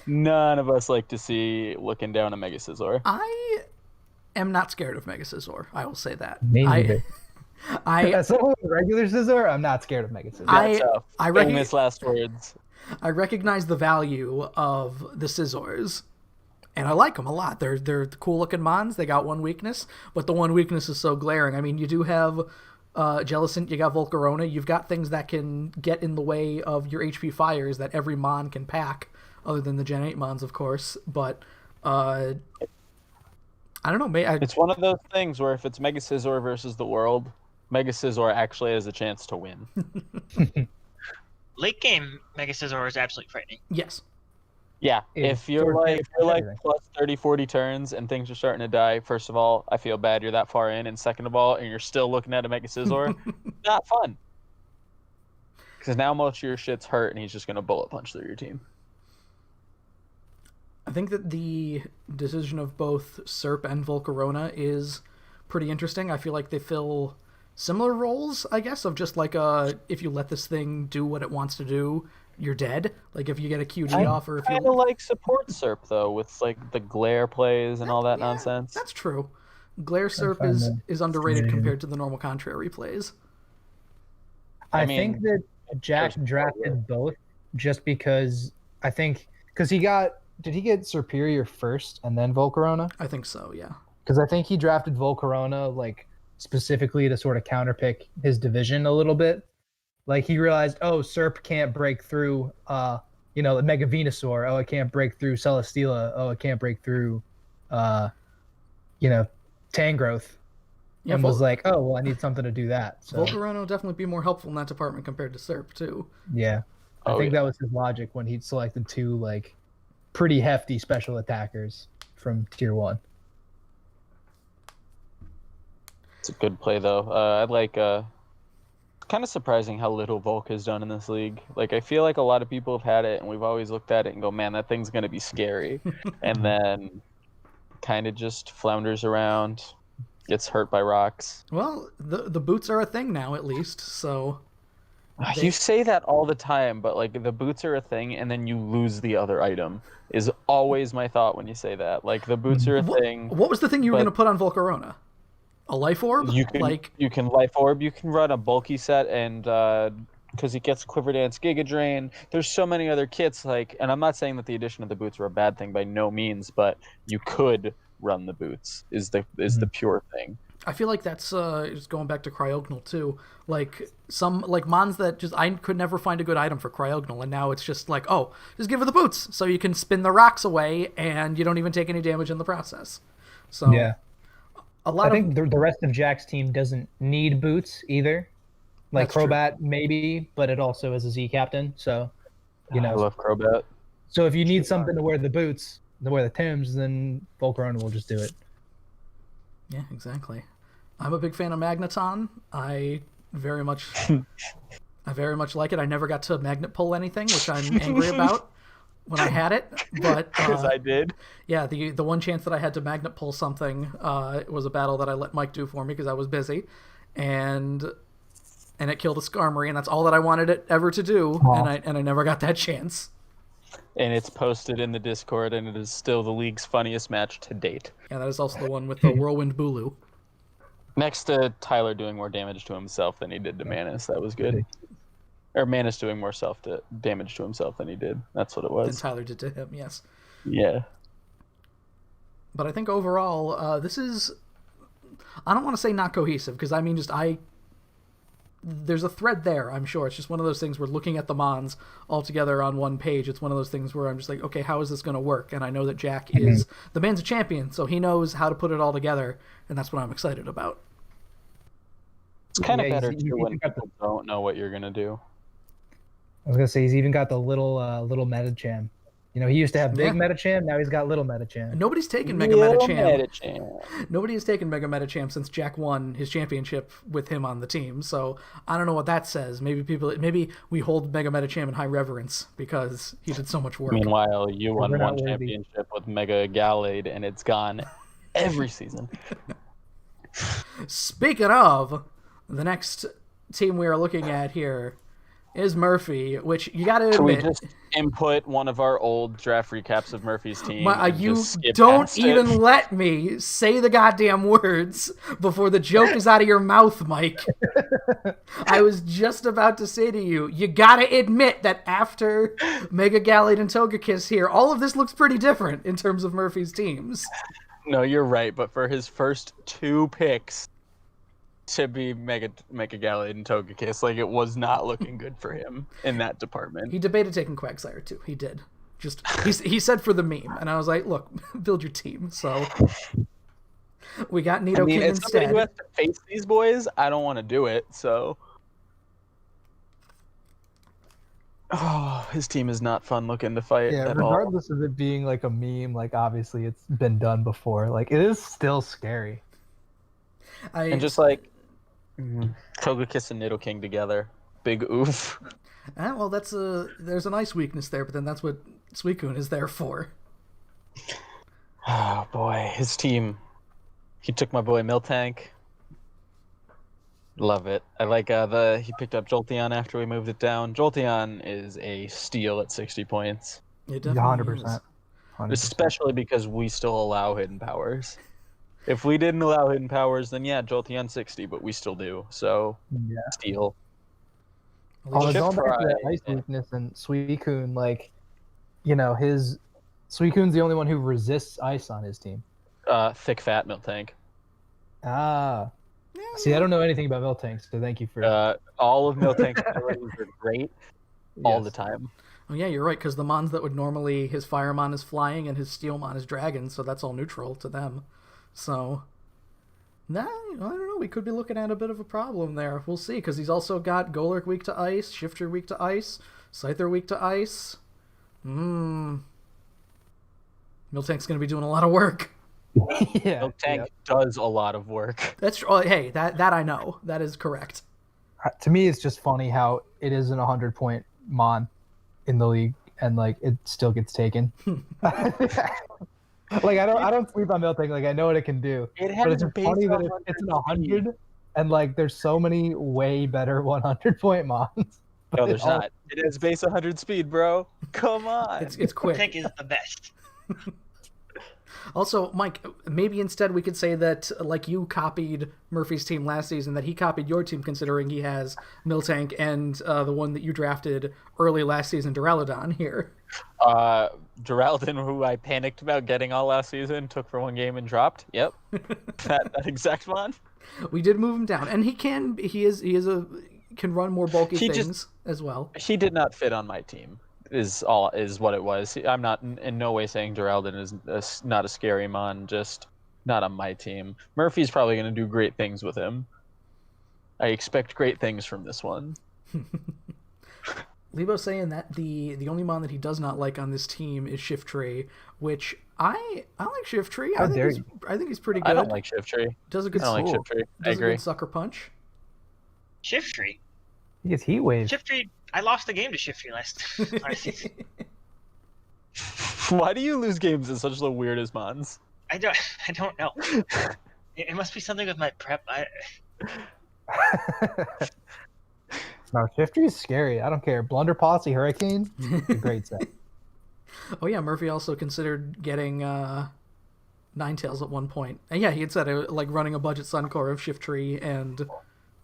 None of us like to see looking down a Mega Scizor. I am not scared of Mega Scizor. I will say that. Me neither. As someone with regular Scizor, I'm not scared of Mega Scizor. I famous last words. I recognize the value of the Scizors, and I like them a lot. They're cool looking mons. They got one weakness, but the one weakness is so glaring. I mean, you do have Jellicent, you got Volcarona, you've got things that can get in the way of your HP fires that every mon can pack, other than the Gen 8 mons, of course. But I don't know. It's one of those things where if it's Mega Scizor versus the world, Mega Scizor actually has a chance to win. late game Mega Scizor is absolutely frightening. Yes. Yeah, Yeah, if you're sword like pit, everything. plus 30, 40 turns and things are starting to die, first of all, I feel bad you're that far in, and second of all, and you're still looking at a Mega Scizor, not fun. Because now most of your shit's hurt, and he's just gonna bullet punch through your team. I think that the decision of both Serp and Volcarona is pretty interesting. I feel like they fill similar roles, I guess, of just like if you let this thing do what it wants to do, you're dead. Like if you get a QD off, or if you kind of like support Serp though, with like the glare plays and all that Yeah, nonsense. That's true. Glare Serp find is that underrated fascinating. compared to the normal contrary plays. I mean, think that Jack there's- drafted both just because because he got did he get Superior first and then Volcarona? I think so, yeah. Because I think he drafted Volcarona like specifically to sort of counterpick his division a little bit. Like he realized, oh, Serp can't break through the Mega Venusaur. Oh, it can't break through Celesteela. Oh, it can't break through Tangrowth. Yeah, And was like, oh well, I need something to do that. So Volcarona will definitely be more helpful in that department compared to Serp, too. yeah. I Oh, think yeah. that was his logic when he selected two like pretty hefty special attackers from tier 1. It's a good play though. I like. Kind of surprising how little Volk has done in this league. Like I feel like a lot of people have had it, and we've always looked at it and go, "Man, that thing's gonna be scary," and then kind of just flounders around, gets hurt by rocks. Well, the boots are a thing now, at least, so... You say that all the time, but like the boots are a thing, and then you lose the other item. Is always my thought when you say that. Like the boots are a thing. What was the thing you were but- going to put on Volcarona? A life orb? You can life orb. You can run a bulky set, and because he gets Quiver Dance, Giga Drain. There's so many other kits. Like, and I'm not saying that the addition of the boots are a bad thing by no means, but you could run the boots. Is the pure thing. I feel like that's just going back to Cryogonal too. Like some mons that just I could never find a good item for Cryogonal, and now it's just like, oh, just give her the boots, so you can spin the rocks away, and you don't even take any damage in the process. So Yeah. a lot I of think the rest of Jack's team doesn't need boots either. Like That's true. Crobat maybe, but it also is a Z captain. So, I love Crobat. so if you need something to wear the boots, to wear the Tims, then Volcarona will just do it. yeah, exactly. I'm a big fan of Magneton. I very much like it. I never got to magnet pull anything, which I'm angry about when I had it. But Because I did. yeah, the one chance that I had to magnet pull something was a battle that I let Mike do for me because I was busy, and it killed a Skarmory, and that's all that I wanted it ever to do, and I never got that chance. And it's posted in the Discord, and it is still the league's funniest match to date. Yeah, that is also the one with the Whirlwind Bulu. Next to Tyler doing more damage to himself than he did to Manus. That was good. Or Manus doing more damage to himself than he did. That's what it Than was. Tyler did to him, yes. Yeah. But I think overall, this is... I don't want to say not cohesive, because I mean there's a thread there, I'm sure. It's just one of those things where looking at the Mons all together on one page, it's one of those things where I'm just like, okay, how is this going to work? And I know that Jack is... The man's a champion, so he knows how to put it all together, and that's what I'm excited about. It's kind of Yeah, better, he's too, when even got people don't know what you're going to do. I was gonna say he's even got the little Metacham. You know, he used to have big Yeah. Metacham, now he's got little Metacham. Nobody's taken Mega Metacham. Nobody has taken Mega Metacham since Jack won his championship with him on the team. So I don't know what that says. Maybe we hold Mega Metacham in high reverence because he did so much work. Meanwhile, you won We're not one worthy. championship with Mega Gallade, and it's gone every season. Speaking of, the next team we are looking at here is Murphy, which you got to Can we admit. just input one of our old draft recaps of Murphy's team? and You just skip don't past it? even let me say the goddamn words before the joke is out of your mouth, Mike. I was just about to say to you, you gotta admit that after Mega Gallade and Togekiss here, all of this looks pretty different in terms of Murphy's teams. No, you're right. But for his first two picks to be Mega Gallade and Togekiss, like it was not looking good for him in that department. He debated taking Quagsire too. He did. He said for the meme, and I was like, look, build your team. So we got Nidoking as somebody instead. who has to face these boys, I don't want to do it. So Oh, his team is not fun looking to fight Yeah, at all. regardless of it being like a meme, like obviously it's been done before. Like it is still scary. And just like Togekiss and Nidoking together. Big oof. Well, there's an ice weakness there, but then that's what Suicune is there for. Oh boy, his team. He took my boy Miltank. Love it. I like he picked up Jolteon after we moved it down. Jolteon is a steal at 60 points. It definitely 100%. is. 100%. Especially because we still allow hidden powers. If we didn't allow hidden powers, then yeah, Jolteon 60, but we still do. So Yeah. steal. Although Shift going back to Fry, that ice yeah. weakness and Suicune, like, you know, his Suicune's the only one who resists ice on his team. Thick fat Miltank. Ah. Yeah, See, I don't know anything about Miltank, so thank you for All of Miltank's abilities are great all the Yes. time. Oh yeah, you're right, because the mons that would normally his Firemon is flying and his Steelmon is dragon, so that's all neutral to them. So, I don't know. We could be looking at a bit of a problem there. We'll see, because he's also got Golurk weak to ice, Shifter weak to ice, Scyther weak to ice. Miltank's gonna be doing a lot of work. yeah. Miltank does a lot of work. That's oh, hey, that I know. That is correct. To me, it's just funny how it isn't 100-point mon in the league, and like it still gets taken. Like I don't sleep on Miltank. Like I know what it can do, It but has it's just base funny that 100 it's in 100, and like there's so many way better 100-point mons. No, But there's it all- not. It has base 100 speed, bro. Come on. It's quick. Tank is the best. Also, Mike, maybe instead we could say that, like you copied Murphy's team last season, that he copied your team, considering he has Miltank and the one that you drafted early last season, Duraludon, here. Geraldine, who I panicked about getting all last season, took for one game and dropped. Yep. that exact one. We did move him down, and he can run more bulky He things just- as well. He did not fit on my team. Is what it was. I'm not in no way saying Geraldine is not a scary mon, just not on my team. Murphy's probably going to do great things with him. I expect great things from this one. Lebo saying that the only mon that he does not like on this team is Shiftry, which I like Shiftry. How dare you. I think he's pretty good. I don't like Shiftry. Does a I good don't like Cool. Shiftry. I does a agree. good sucker punch. Shiftry. He gets heat wave. Shiftry. I lost the game to Shiftry last season. Why do you lose games in such the weirdest mons? I don't know. It must be something with my prep. No, Shiftry is scary. I don't care. Blunder Posse Hurricane, a great set. Oh yeah, Murphy also considered getting Ninetales at one point. And yeah, he had said like running a budget Suncore of Shiftry and That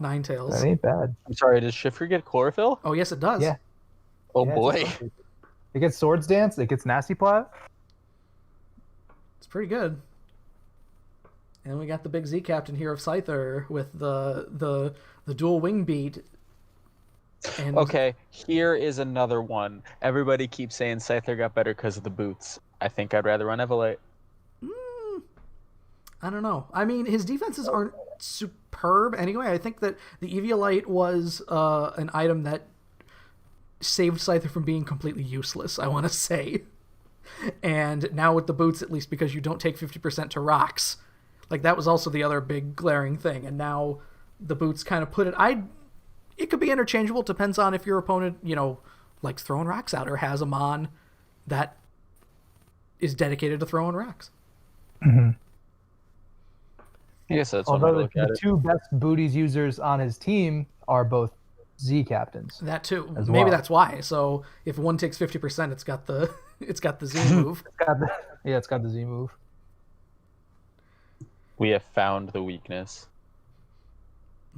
Ninetales. ain't bad. I'm sorry, does Shiftry get chlorophyll? Oh yes, it does. Yeah. Oh Yeah, boy. it's a- It gets Swords Dance. It gets Nasty Plot. It's pretty good. And we got the big Z captain here of Scyther with the dual wing beat. And Okay, here is another one. Everybody keeps saying Scyther got better because of the boots. I think I'd rather run Evolite. I don't know. I mean, his defenses aren't superb anyway. I think that the Eviolite was an item that saved Scyther from being completely useless, I want to say. And now with the boots, at least because you don't take 50% to rocks, like that was also the other big glaring thing. And now the boots kind of put it. It could be interchangeable. Depends on if your opponent, likes throwing rocks out or has a mon that is dedicated to throwing rocks. I guess that's one way to Although look at the it. two best booties users on his team are both Z captains. That too. As Maybe well. that's why. So if one takes 50%, it's got the Z move. It's got the Z move. We have found the weakness.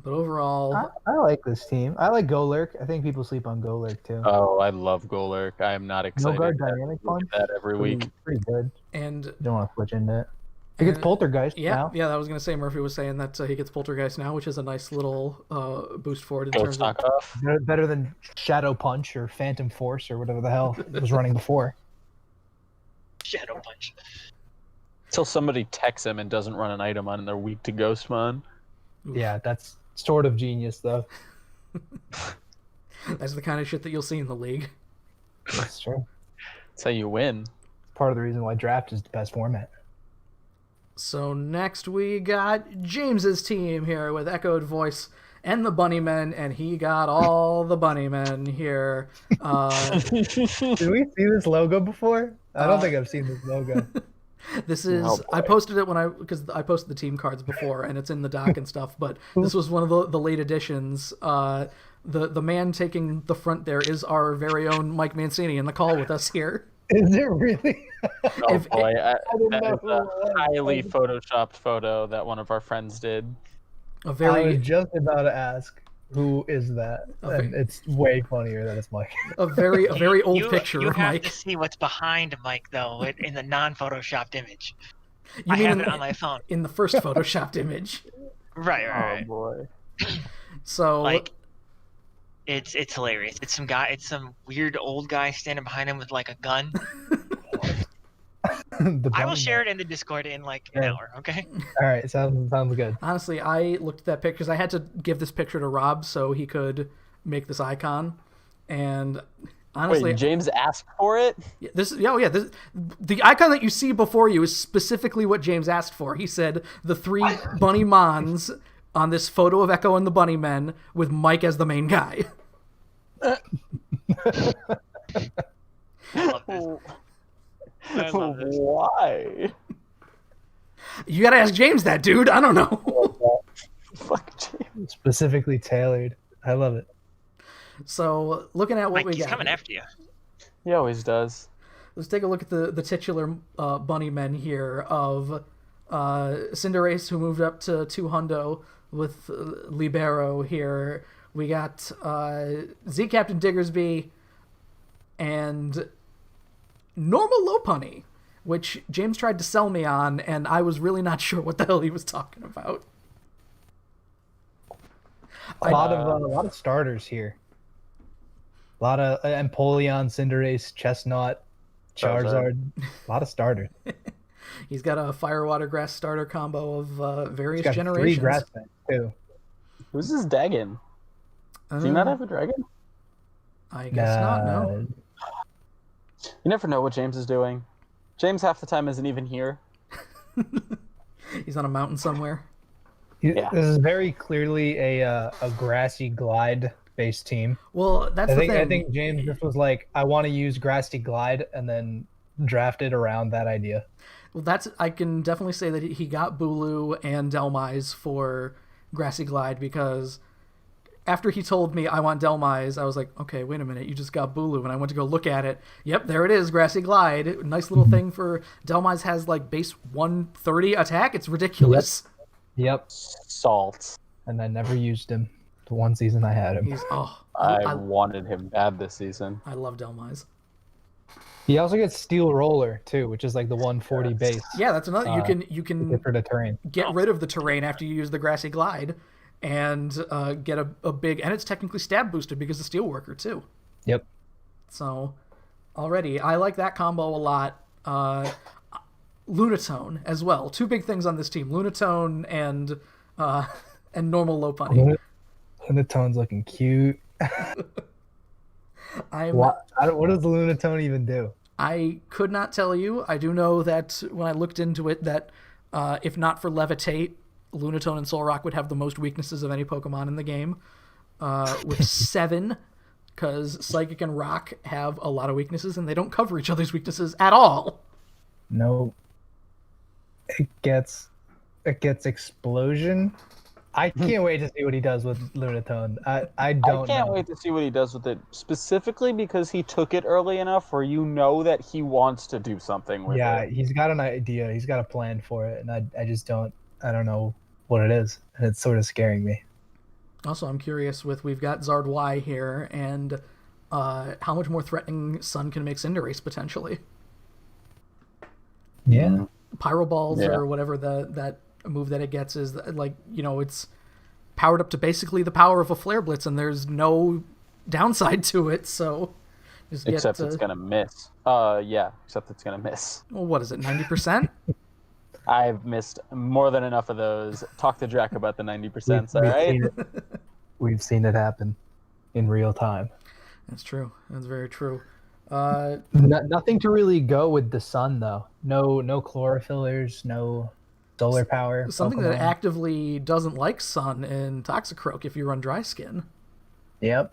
But overall, I like this team. I like Golurk. I think people sleep on Golurk too. Oh, I love Golurk. I am not No excited guard to dynamic look punch. at that every week. Pretty good. and You don't want to switch into it. It gets And- Poltergeist yeah, now. I was gonna say Murphy was saying that he gets Poltergeist now, which is a nice little boost forward in Ghost terms of. knockoff. Better than Shadow Punch or Phantom Force or whatever the hell it was running before. Shadow Punch. Until somebody texts him and doesn't run an item on and they're weak to Ghostmon. Yeah, that's sort of genius though. That's the kind of shit that you'll see in the league. That's true. That's how you win. Part of the reason why draft is the best format. So next we got James's team here with echoed voice and the Bunnymen, and he got all the Bunnymen here. Did we see this logo before? I don't think I've seen this logo. This is Oh, I boy. posted it because I posted the team cards before, and it's in the doc and stuff. But this was one of the late additions. The man taking the front there is our very own Mike Mancini in the call with us here. Is it really? Oh If- boy, didn't that know is who a it was. highly photoshopped photo that one of our friends did. A I was very just about to ask, who is that? Okay. And it's way funnier that it's Mike. a very old picture you of have Mike. to see what's behind Mike though in the non-photoshopped image. You I mean have in, it on my phone. in the first photoshopped image? Right, Oh right. boy. So Like, it's hilarious. It's some weird old guy standing behind him with like a gun. I will share it in the Discord in like an Yeah. hour. Okay. All right, sounds good. honestly, I looked at that picture because I had to give this picture to Rob so he could make this icon. And honestly, Wait, James asked for it? the icon that you see before you is specifically what James asked for. He said the 3 bunny mons on this photo of Echo and the Bunnymen with Mike as the main guy. I love this. I love this. Why? You gotta ask James that, dude. I don't know. Fuck James. Specifically tailored. I love it. So looking at what Mike, we he's got, coming after you. He always does. let's take a look at the titular Bunnymen here of Cinderace, who moved up to 2 hundo with Libero here. We got Z Captain Diggersby and Normal Lopunny, which James tried to sell me on, and I was really not sure what the hell he was talking about. A lot of starters here. A lot of Empoleon, Cinderace, Chestnut, Charizard. A lot of starters. He's got a Fire Water Grass starter combo of various He's got generations. 3 grass types too. Who's this Dagon? Does he not have a dragon? I guess not, no. You never know what James is doing. James half the time isn't even here. He's on a mountain somewhere. Yeah. This is very clearly a grassy glide based team. Well, that's the thing. I think James just was like, I want to use grassy glide, and then drafted around that idea. Well, I can definitely say that he got Bulu and Delmise for Grassy Glide, because after he told me I want Delmise, I was like, okay, wait a minute, you just got Bulu, and I went to go look at it. Yep, there it is, Grassy Glide. Nice little thing for Delmise. Has like base 130 attack. It's ridiculous. Yep. Salt. And I never used him. The one season I had him. He's I wanted him bad this season. I love Delmise. He also gets Steel Roller too, which is like the 140 base. Yeah, that's another. You can Good for the terrain. get rid of the terrain after you use the Grassy Glide, and get a big, and it's technically stab boosted because of Steelworker too. Yep. So already I like that combo a lot. Lunatone as well. 2 big things on this team: Lunatone and normal Lopunny. And the tone's looking cute. What does the Lunatone even do? I could not tell you. I do know that when I looked into it, that if not for Levitate, Lunatone and Solrock would have the most weaknesses of any Pokemon in the game, with 7, because Psychic and Rock have a lot of weaknesses, and they don't cover each other's weaknesses at all. No. It gets Explosion. I can't wait to see what he does with Lunatone. I don't I can't know. wait to see what he does with it, specifically because he took it early enough where you know that he wants to do something with Yeah, it. he's got an idea. He's got a plan for it, and I just don't know what it is, and it's sort of scaring me. Also, I'm curious we've got Zard Y here, and how much more threatening Sun can make Cinderace potentially. Yeah. Pyro Balls Yeah. or whatever that move that it gets is, like, it's powered up to basically the power of a Flare Blitz, and there's no downside to it, so just get Except it's gonna miss. Except it's gonna miss. well, what is it, 90%? I've missed more than enough of those. Talk to Jack about the 90%, all right? We've seen it happen in real time. That's true. That's very true. Nothing to really go with the sun though. No chlorophyllers, no solar power. Something that Pokemon. actively doesn't like sun in Toxicroak if you run dry skin. Yep.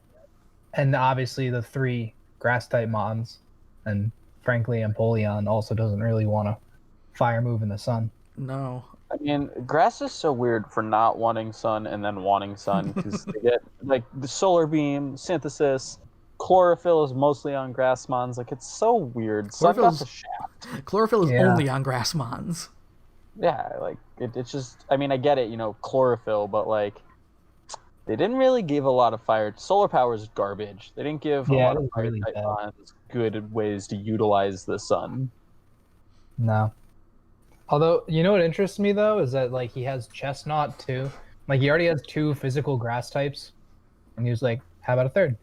And obviously the 3 grass type mons, and frankly Empoleon also doesn't really want to fire move in the sun. No. I mean, grass is so weird for not wanting sun and then wanting sun because they get like the solar beam, synthesis, chlorophyll is mostly on grass mons. Like it's so weird. Sun got the shaft. Chlorophyll is Yeah. only on grass mons. Yeah, like it's just. I mean, I get it, chlorophyll, but like they didn't really give a lot of fire. Solar power is garbage. They didn't give a lot of fire really type bad. mons good ways to utilize the sun. No. Although, you know what interests me though is that like he has Chestnut too. Like he already has 2 physical grass types, and he was like, "How about a third?"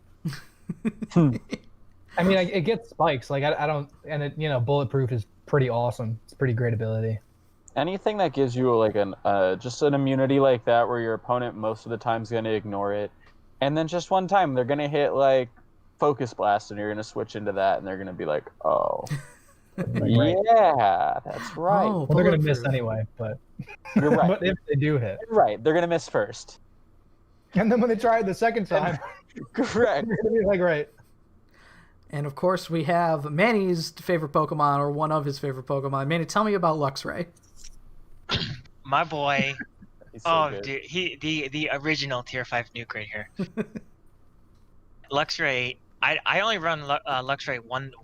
I mean, it gets spikes. Like I don't, and it bulletproof is pretty awesome. It's a pretty great ability. Anything that gives you like just an immunity like that, where your opponent most of the time is going to ignore it, and then just one time they're going to hit like Focus Blast, and you're going to switch into that, and they're going to be like, "Oh, Right. yeah, that's right." Oh, Well, they're gonna miss bulletproof. anyway, but You're right. but if they do hit, You're right. They're going to miss first. and then when they try it the second time, Correct. they're gonna be like, right. And of course, we have Manny's favorite Pokemon, or one of his favorite Pokemon. Manny, tell me about Luxray. My boy. He's so Oh, good. dude, the original tier 5 nuke right here. Luxray. I only run Luxray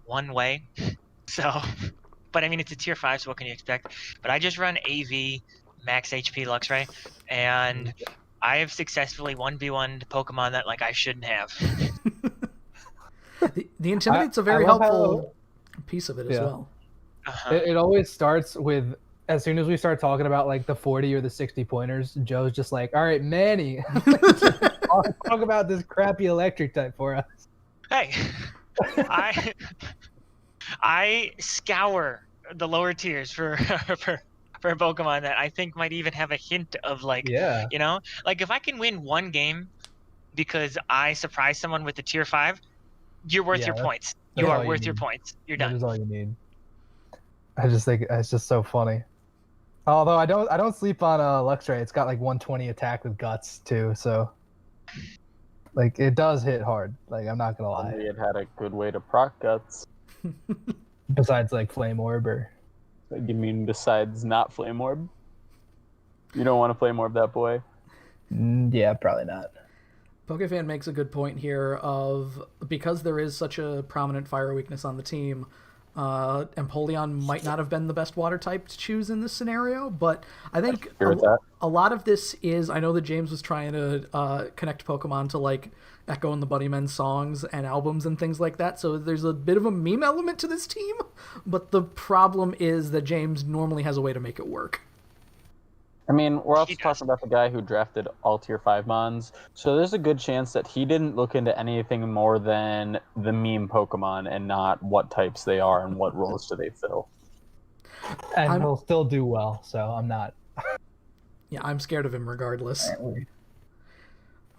one way, so. But I mean, it's a tier 5, so what can you expect? But I just run AV max HP Luxray, and I have successfully 1v1'd Pokemon that like I shouldn't have. The Intimidate's a very I love helpful piece of it as Yeah. well. Uh-huh. It always starts with, as soon as we start talking about like the 40 or the 60 pointers, Joe's just like, "All right, Manny, talk about this crappy electric type for us." Hey, I scour the lower tiers for for Pokemon that I think might even have a hint of like, Yeah. like if I can win one game because I surprise someone with the tier 5, you're worth Yeah, your that's- points. that's You are all you worth your need. points. You're That done. is all you need. I just think it's just so funny. Although I don't sleep on Luxray. It's got like 120 attack with guts too, so like it does hit hard. Like I'm not gonna lie. Only it had a good way to proc guts. Besides like Flame Orb or You mean besides not Flame Orb? You don't want to Flame Orb that boy? yeah, probably not. Pokefan makes a good point here of, because there is such a prominent fire weakness on the team, Empoleon might not have been the best water type to choose in this scenario, but I think Agree with that. a lot of this is, I know that James was trying to connect Pokemon to like Echo and the Bunnymen songs and albums and things like that, so there's a bit of a meme element to this team, but the problem is that James normally has a way to make it work. I mean, we're also He does. talking about the guy who drafted all tier 5 mons, so there's a good chance that he didn't look into anything more than the meme Pokemon and not what types they are and what roles do they fill. And I'm- he'll still do well, so I'm not. Yeah, I'm scared of him regardless.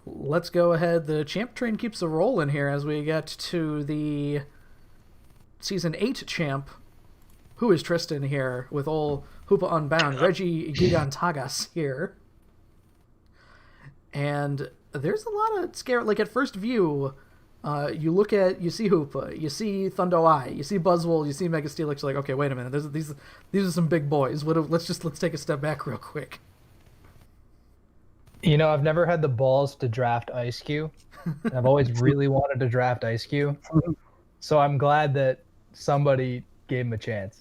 Let's go ahead. The champ train keeps a rolling here as we get to the Season 8 champ. Who is Tristan here with old Hoopa Unbound? Reggie Gigantagas here. And there's a lot of scare. Like at first view, you see Hoopa, you see Thundo Eye, you see Buzzwole, you see Mega Steelix. You're like, okay, wait a minute. These are some big boys. Let's take a step back real quick. I've never had the balls to draft Ice Cube. I've always really wanted to draft Ice Cube. So I'm glad that somebody gave him a chance.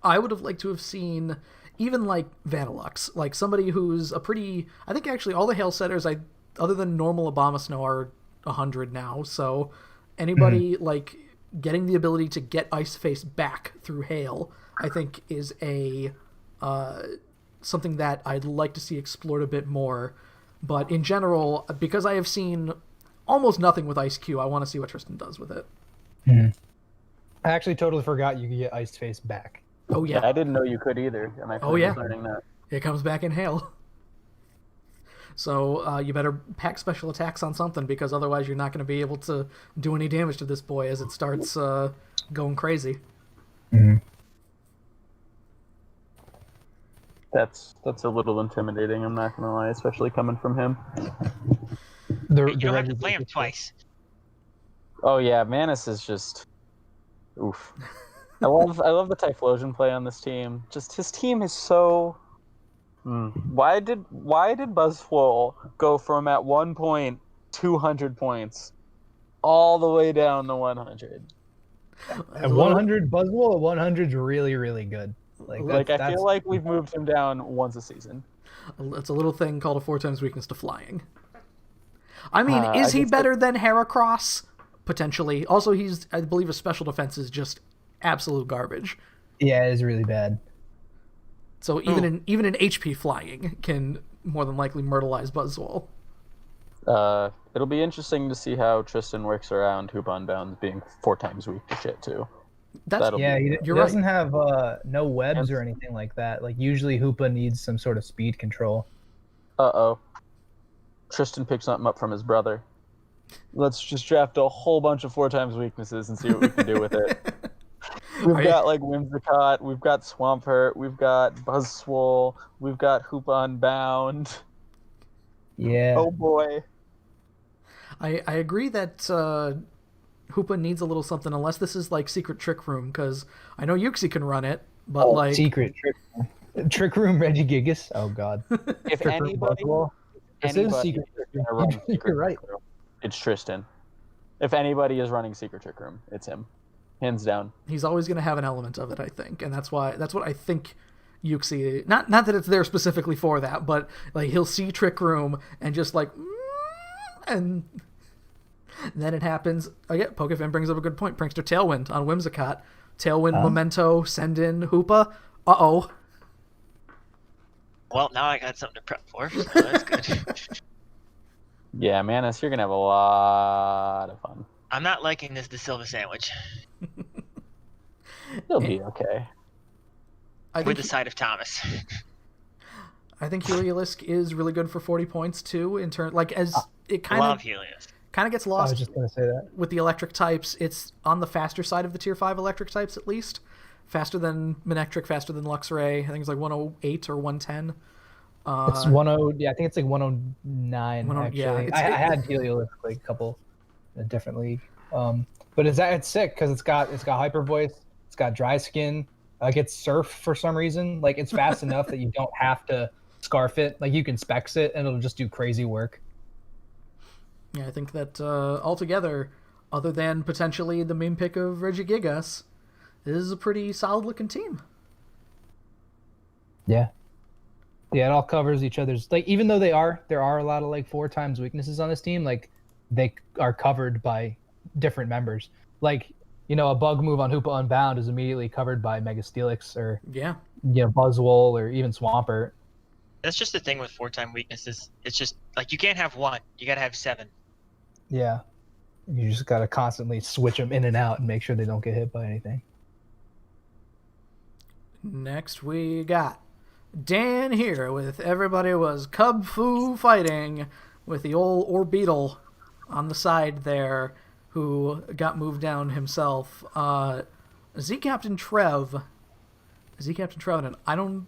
I would have liked to have seen even like Vanillux, like somebody who's a pretty. I think actually all the Hail Setters, other than normal Abomasnow, are 100 now. So anybody like getting the ability to get Ice Face back through Hail, I think is a something that I'd like to see explored a bit more. But in general, because I have seen almost nothing with Ice Q, I want to see what Tristan does with it. I actually totally forgot you could get Ice Face back. Oh yeah, I didn't know you could either. And I Oh, yeah. learning that. it comes back in Hail. So you better pack special attacks on something, because otherwise you're not going to be able to do any damage to this boy as it starts going crazy. Mhm. That's a little intimidating. I'm not gonna lie, especially coming from him. You don't have to play him twice. Oh yeah, Manus is just oof. I love the Typhlosion play on this team. Just his team is so. Why did Buzzwole go from at one point 200 points all the way down to 100? At 100, Buzzwole at 100 is really, really good. Like I feel like we've moved him down once a season. It's a little thing called a 4x weakness to flying. I mean, is he better than Heracross? Potentially. Also, I believe his special defense is just absolute garbage. Yeah, it is really bad. So even in HP flying can more than likely myrtleize Buzzwole. It'll be interesting to see how Tristan works around Hoop Unbound being 4 times weak to shit too. He doesn't have no webs or anything like that. Like usually Hoopa needs some sort of speed control. Uh-oh. Tristan picked something up from his brother. Let's just draft a whole bunch of 4 times weaknesses and see what we can do with it. We've got like Whimsicott, we've got Swampert, we've got Buzzswole, we've got Hoopa Unbound. Yeah. Oh boy. I agree that Hoopa needs a little something, unless this is like Secret Trick Room, because I know Yuxi can run it, but Secret Trick Room Regigigas. Oh god. If anybody this is Secret Trick Room. You're right. It's Tristan. If anybody is running Secret Trick Room, it's him. Hands down. He's always going to have an element of it, I think, and that's what I think Yuxi. Not that it's there specifically for that, but like he'll see Trick Room and just like, and then it happens. Again, Pokefan brings up a good point. Prankster Tailwind on Whimsicott. Tailwind, Memento, send in Hoopa. Uh-oh. Well, now I got something to prep for, so that's good. Yeah, Manus, you're going to have a lot of fun. I'm not liking this De Silva sandwich. He'll be okay. With the side of Thomas. I think Heliolisk is really good for 40 points too. In turn, like as it kind Love Helios. Kind of gets I lost. was just gonna say that. With the electric types, it's on the faster side of the tier 5 electric types at least. Faster than Manectric, faster than Luxray. I think it's like 108 or 110. It's 10. Yeah, I think it's like 109. Actually, yeah, I had Heliolisk like a couple in a different league. But it's sick because it's got Hyper Voice, it's got Dry Skin. Like it's Surf for some reason. Like it's fast enough that you don't have to Scarf it. Like you can Specs it and it'll just do crazy work. Yeah, I think that altogether, other than potentially the main pick of Regigigas, this is a pretty solid looking team. Yeah. Yeah, it all covers each other's, like, even though there are a lot of like 4 times weaknesses on this team, like they are covered by different members. Like, you know, a bug move on Hoopa Unbound is immediately covered by Mega Steelix or Buzzwole or even Swampert. That's just the thing with 4-time weaknesses. It's just like you can't have 1, you gotta have 7. Yeah. You just gotta constantly switch them in and out and make sure they don't get hit by anything. Next we got Dan here with Everybody Was Cub Fu Fighting with the old Orbeetle on the side there who got moved down himself. Z Captain Trev. And I don't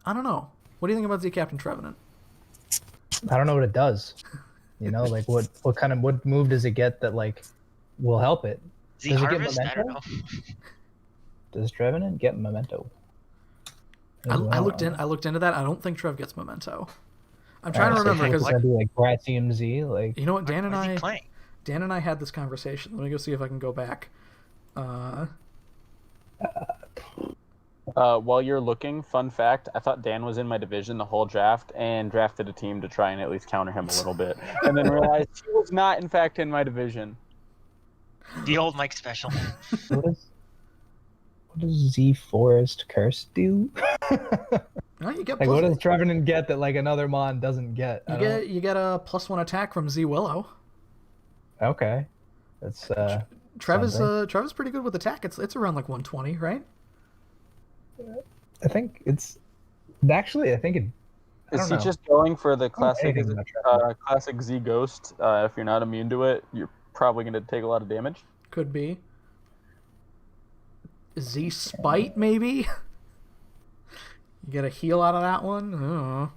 know. What do you think about Z Captain Trevenant? I don't know what it does. You know, like what move does it get that like will help it? Z Does Harvest? it get I don't know. Does Trevenant get Memento? I looked into that. I don't think Trev gets Memento. I'm trying to remember because it's like Gratium Z. Like, you know what, Dan Dan and I had this conversation. Let me go see if I can go back. While you're looking, fun fact, I thought Dan was in my division the whole draft and drafted a team to try and at least counter him a little bit. And then realized he was not, in fact, in my division. The old Mike special. What does Z Forest Curse do? Well, you get like, what does Trevenant get that like another Mon doesn't get? You get a +1 attack from Z Willow. Okay. That's Trev is pretty good with attack. It's around like 120, right? I think it's actually. I think Is he know. just going for the I don't know classic anything about Trapple. classic Z Ghost? If you're not immune to it, you're probably going to take a lot of damage. Could be. Z Spite, maybe? You get a heal out of that one? I don't know.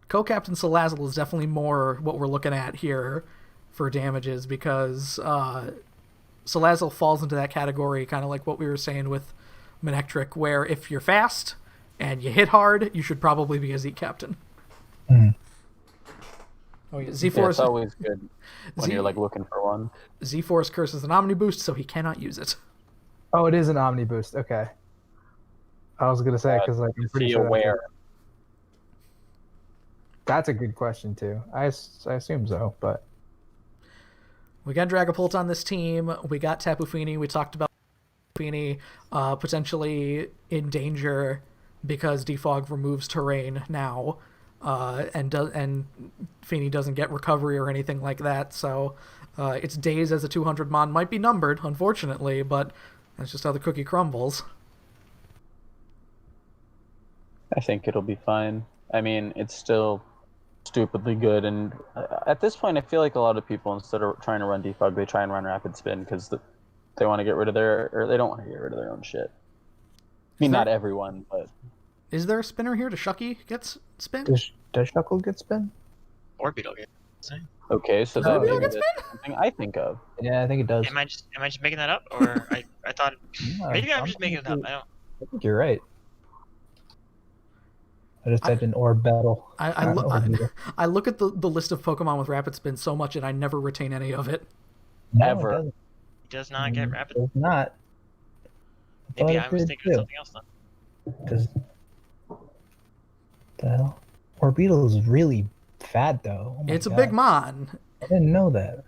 Co-Captain Salazzle is definitely more what we're looking at here for damages because Salazzle falls into that category, kind of like what we were saying with Manectric, where if you're fast and you hit hard, you should probably be a Z Captain. Mhm. Oh yeah, Yeah, Z-Force. it's always good when you're like looking for one. Z-Force curses an Omni Boost, so he cannot use it. Oh, it is an Omni Boost. Okay. I was gonna say because like I'm Is pretty he sure aware? that's a good question too. I assume so, but We got Dragapult on this team. We got Tapu Fini. We talked about Fini potentially in danger because Defog removes terrain now, and Fini doesn't get recovery or anything like that. So its days as a 200 mon might be numbered, unfortunately, but that's just how the cookie crumbles. I think it'll be fine. I mean, it's still stupidly good, and at this point, I feel like a lot of people, instead of trying to run defog, they try and run rapid spin because they want to get rid of or they don't want to get rid of their own shit. I mean, not everyone, but Is there a spinner here? Does Shucky get spin? does Shuckle get spin? Orbital. okay. So Oh, maybe yeah. that's something I think of. Yeah, I think it does. Am I just making that up, or I thought No, maybe I'm just making it up. I think you're right. I just typed in orb battle. I look at the list of Pokemon with rapid spin so much, and I never retain any of it. Ever. It doesn't. It does not get rapid. It does not. Maybe I was thinking of something else then. Because the hell, Orbeetle is really fat though. Oh my It's a God. big mon. I didn't know that.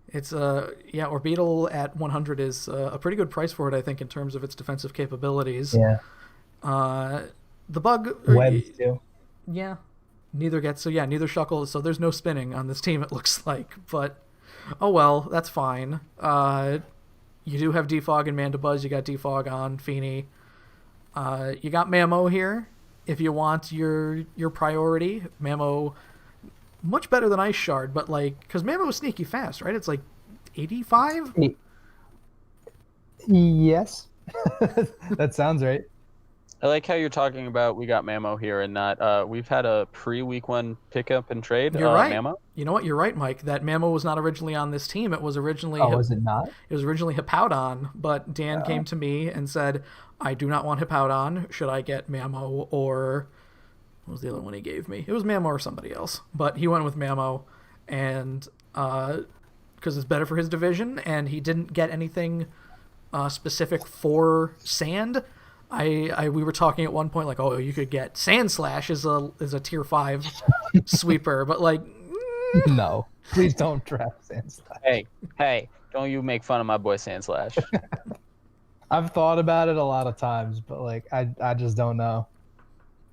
It's Orbeetle at 100 is a pretty good price for it, I think, in terms of its defensive capabilities. Yeah. The bug Webs too. Yeah, neither Shuckle. So there's no spinning on this team. It looks like, but oh well, that's fine. You do have Defog and Mandibuzz. You got Defog on Fini. You got Mamo here. If you want your priority, Mamo, much better than Ice Shard, but like, because Mamo is sneaky fast, right? It's like 85. Yes. That sounds right. I like how you're talking about we got Mamo here and not we've had a pre-week 1 pickup and trade. You're right. Mamo. You know what? You're right, Mike. That Mamo was not originally on this team. It was originally Was it not? It was originally Hippowdon, but Dan came to me and said, "I do not want Hippowdon. Should I get Mamo or what was the other one he gave me? It was Mamo or somebody else, but he went with Mamo, and because it's better for his division, and he didn't get anything specific for Sand." We were talking at one point like, oh, you could get Sand Slash is a tier 5 sweeper, but like No. Please don't draft Sandslash. Hey, don't you make fun of my boy Sandslash. I've thought about it a lot of times, but like I just don't know.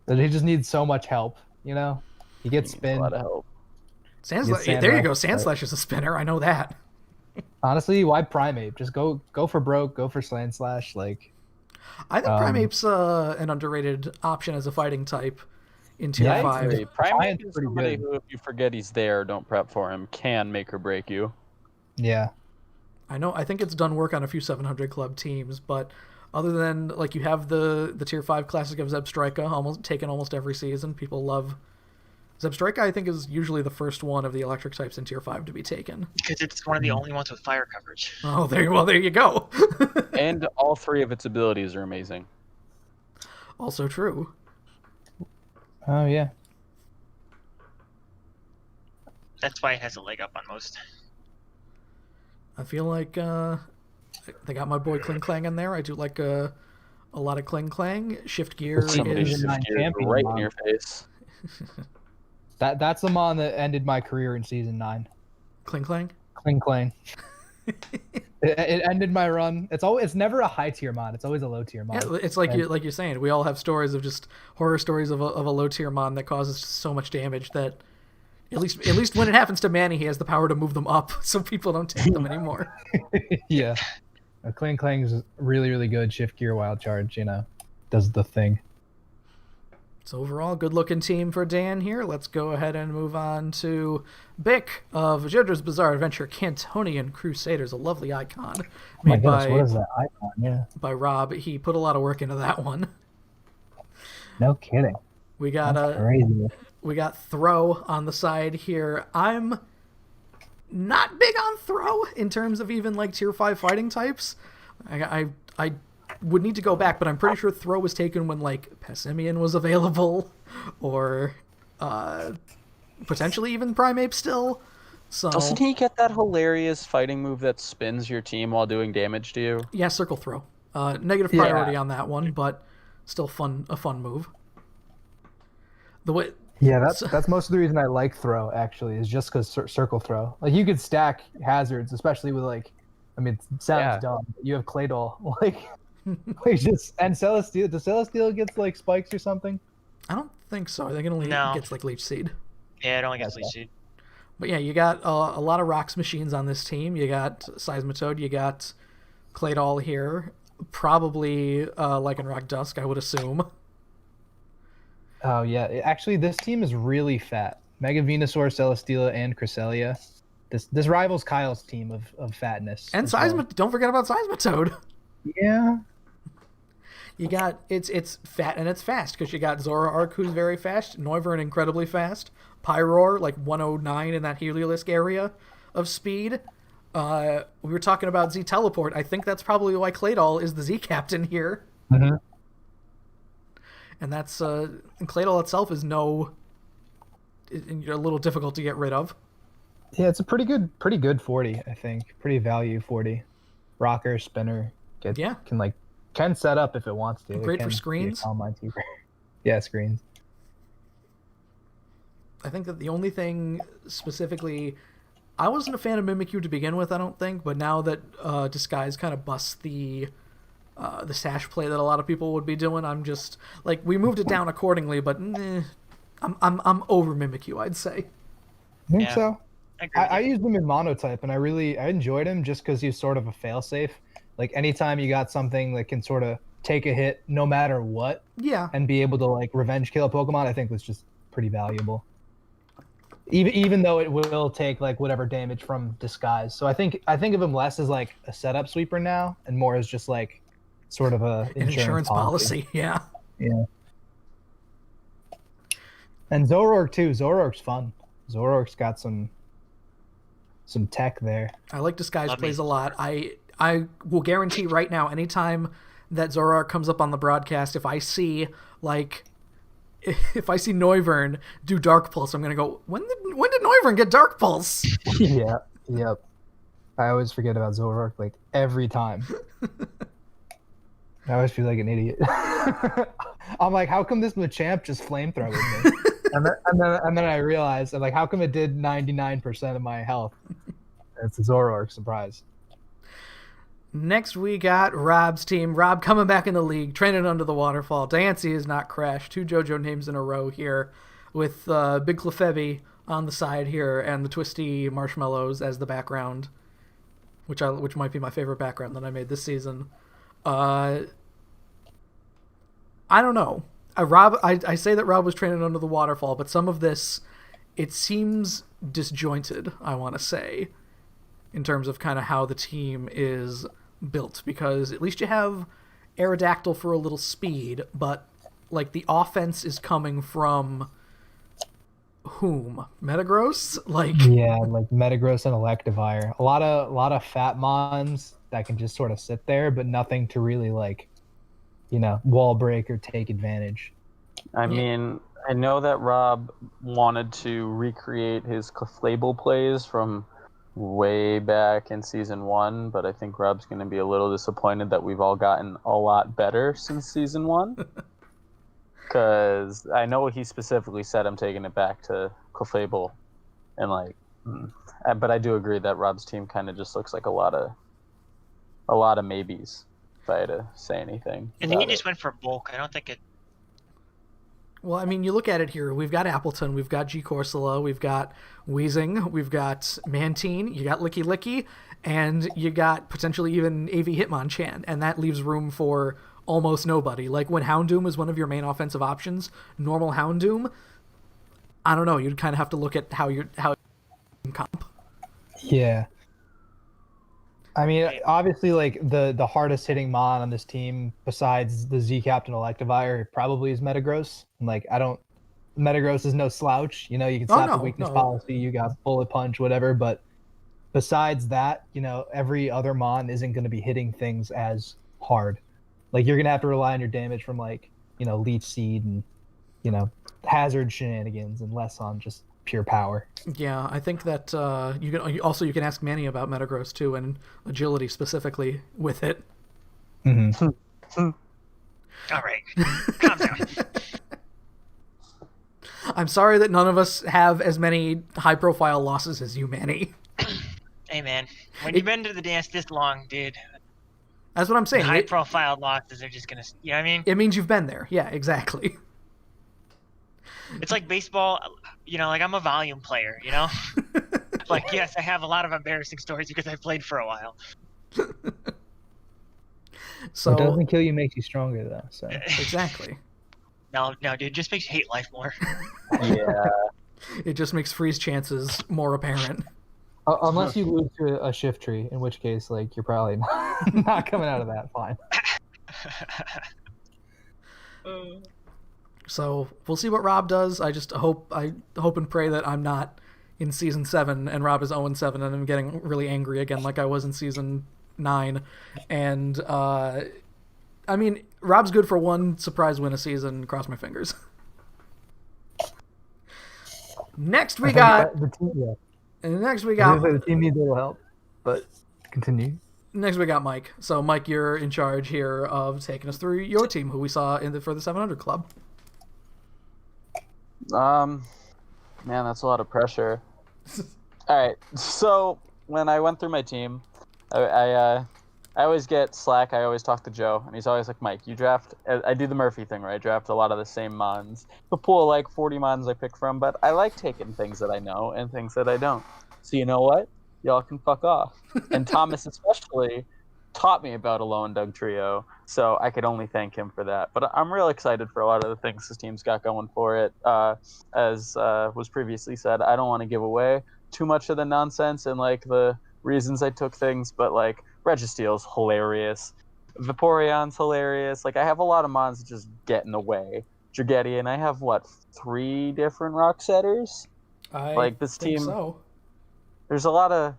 That he just needs so much help, you know? He gets A spin. lot of help. Sandslash. There you go. Sandslash is a spinner. I know that. Honestly, why Primeape? Just go for broke, go for Sandslash, like I think Primeape's an underrated option as a fighting type in tier Yeah, 5. Primate is pretty somebody good. who, if you forget he's there, don't prep for him, can make or break you. yeah. I think it's done work on a few 700 club teams, but other than like you have the tier 5 classic of Zebstrika taken almost every season. People love Zebstrika. I think is usually the first one of the electric types in tier 5 to be taken. Because it's one of the only ones with fire coverage. Oh, there you go. And all 3 of its abilities are amazing. Also true. Oh yeah. That's why it has a leg up on most. I feel like they got my boy Kling Klang in there. I do like a lot of Kling Klang. Shift Gear Somebody is Season 9 shift gears champion, right Mom. in your face. That's the mon that ended my career in season 9. Kling Klang. Kling Klang. It ended my run. It's never a high tier mon. It's always a low tier mon. Yeah, it's like you're saying. We all have stories of just horror stories of a low tier mon that causes so much damage that at least when it happens to Manny, he has the power to move them up, so people don't take them anymore. Yeah. Kling Klang is really, really good. Shift gear, wild charge, does the thing. So overall, good-looking team for Dan here. Let's go ahead and move on to Bick of JoJo's Bizarre Adventure Cantonian Crusaders, a lovely icon made what is that icon? Yeah. by Rob. He put a lot of work into that one. No kidding. We got That's crazy. We got Throw on the side here. I'm not big on Throw in terms of even like tier 5 fighting types. I would need to go back, but I'm pretty sure Throw was taken when like Passimian was available, or potentially even Primeape still. So doesn't he get that hilarious fighting move that spins your team while doing damage to you? yeah, Circle Throw. Negative priority on that one, but still a fun move. The way. Yeah, that's most of the reason I like Throw, actually, is just because Circle Throw. Like, you could stack hazards, especially with, like, I mean, it sounds dumb, but you have Claydol. Like just, and Celesteela. Does Celesteela get, like, spikes or something? I don't think so. I think it only gets, like, Leech Seed. Yeah, it only gets Leech Seed. But yeah, you got a lot of Rocks machines on this team. You got Seismitoad, you got Claydol here. Probably Lycanroc Dusk, I would assume. Oh, yeah. Actually, this team is really fat. Mega Venusaur, Celesteela, and Cresselia. This rivals Kyle's team of fatness. And don't forget about Seismitoad. Yeah. You got it's fat and it's fast because you got Zoroark, who's very fast, Noivern incredibly fast, Pyroar like 109 in that Heliolisk area of speed. We were talking about Z Teleport. I think that's probably why Claydol is the Z captain here. Mm-hmm. And that's and Claydol itself is a little difficult to get rid of. Yeah, it's a pretty good 40, I think. Pretty value 40. Rocker, spinner, can set up if it wants to. Great for screens. Yeah, screens. I think that the only thing specifically, I wasn't a fan of Mimikyu to begin with, I don't think, but now that Disguise kind of busts the sash play that a lot of people would be doing, I'm just like, we moved it down accordingly, but I'm over Mimikyu, I'd say. I think so. I used him in monotype, and I enjoyed him just because he's sort of a failsafe. Like, anytime you got something that can sort of take a hit no matter what, and be able to like revenge kill a Pokemon, I think was just pretty valuable. Even though it will take like whatever damage from Disguise, so I think of him less as like a setup sweeper now, and more as just like sort of an insurance policy. Yeah. And Zoroark too. Zoroark's fun. Zoroark's got some tech there. I like Disguise plays a lot. I will guarantee right now, anytime that Zoroark comes up on the broadcast, if I see Noivern do Dark Pulse, I'm gonna go, when did Noivern get Dark Pulse? Yeah, yep. I always forget about Zoroark like every time. I always feel like an idiot. I'm like, how come this Machamp just flamethrowered me? and then I realized, I'm like, how come it did 99% of my health? It's a Zoroark, surprise. Next, we got Rob's team. Rob coming back in the league, training under the waterfall. Diancie has not crashed. 2 JoJo names in a row here, with Big Clefairy on the side here, and the twisty marshmallows as the background, which might be my favorite background that I made this season. I don't know. I say that Rob was training under the waterfall, but some of this, it seems disjointed, I want to say, in terms of kind of how the team is built, because at least you have Aerodactyl for a little speed, but like the offense is coming from whom? Metagross? Like Metagross and Electivire. A lot of fat mons that can just sort of sit there, but nothing to really wall break or take advantage. I mean, I know that Rob wanted to recreate his Clefable plays from way back in season 1, but I think Rob's going to be a little disappointed that we've all gotten a lot better since season 1. Because I know he specifically said I'm taking it back to Clefable, and but I do agree that Rob's team kind of just looks like a lot of maybes, if I had to say anything. I think he just went for bulk. I don't think it. Well, I mean, you look at it here. We've got Appleton, we've got G Corsola, we've got Weezing, we've got Mantine, you got Licky Licky, and you got potentially even AV Hitmonchan, and that leaves room for almost nobody. Like when Houndoom is one of your main offensive options, normal Houndoom, I don't know. You'd kind of have to look at how you comp. Yeah. I mean, obviously, like the hardest hitting mon on this team, besides the Z Captain Electivire, probably is Metagross. Like, Metagross is no slouch. You know, you can slap the weakness policy, you got bullet punch, whatever. But besides that, you know, every other mon isn't going to be hitting things as hard. Like, you're going to have to rely on your damage from, like, you know, Leech Seed and, you know, hazard shenanigans and less on just pure power. Yeah, I think that you can ask Manny about Metagross too, and agility specifically with it. Mm-hmm. All right, calm down. I'm sorry that none of us have as many high-profile losses as you, Manny. Hey, man, when you've been to the dance this long, dude, that's what I'm saying. High-profile losses are just gonna, you know what I mean? It means you've been there. Yeah, exactly. It's like baseball, you know, like I'm a volume player, you know? Like, yes, I have a lot of embarrassing stories because I played for a while. So what doesn't kill you makes you stronger, though. So exactly. No, dude, it just makes you hate life more. Yeah. It just makes freeze chances more apparent. Unless you lose to a shift tree, in which case, like, you're probably not coming out of that fine. So we'll see what Rob does. I hope and pray that I'm not in season 7 and Rob is 0-7 and I'm getting really angry again like I was in season 9. And I mean, Rob's good for one surprise win a season. Cross my fingers. Next we got the team. Yeah. And next we got the team needs a little help, but continue. Next we got Mike. So Mike, you're in charge here of taking us through your team, who we saw for the 700 Club. Man, that's a lot of pressure. All right, so when I went through my team, I always get slack. I always talk to Joe, and he's always like, Mike, you draft. I do the Murphy thing, right? I draft a lot of the same mons. The pool of like 40 mons I pick from, but I like taking things that I know and things that I don't. So you know what? Y'all can fuck off. And Thomas especially taught me about a Low and Doug trio, so I could only thank him for that. But I'm real excited for a lot of the things this team's got going for it. As was previously said, I don't want to give away too much of the nonsense and like the reasons I took things, but like Registeel's hilarious, Vaporeon's hilarious. Like I have a lot of mons that just get in the way. Drageti, and I have 3 different rock setters. Like this team. So. There's a lot of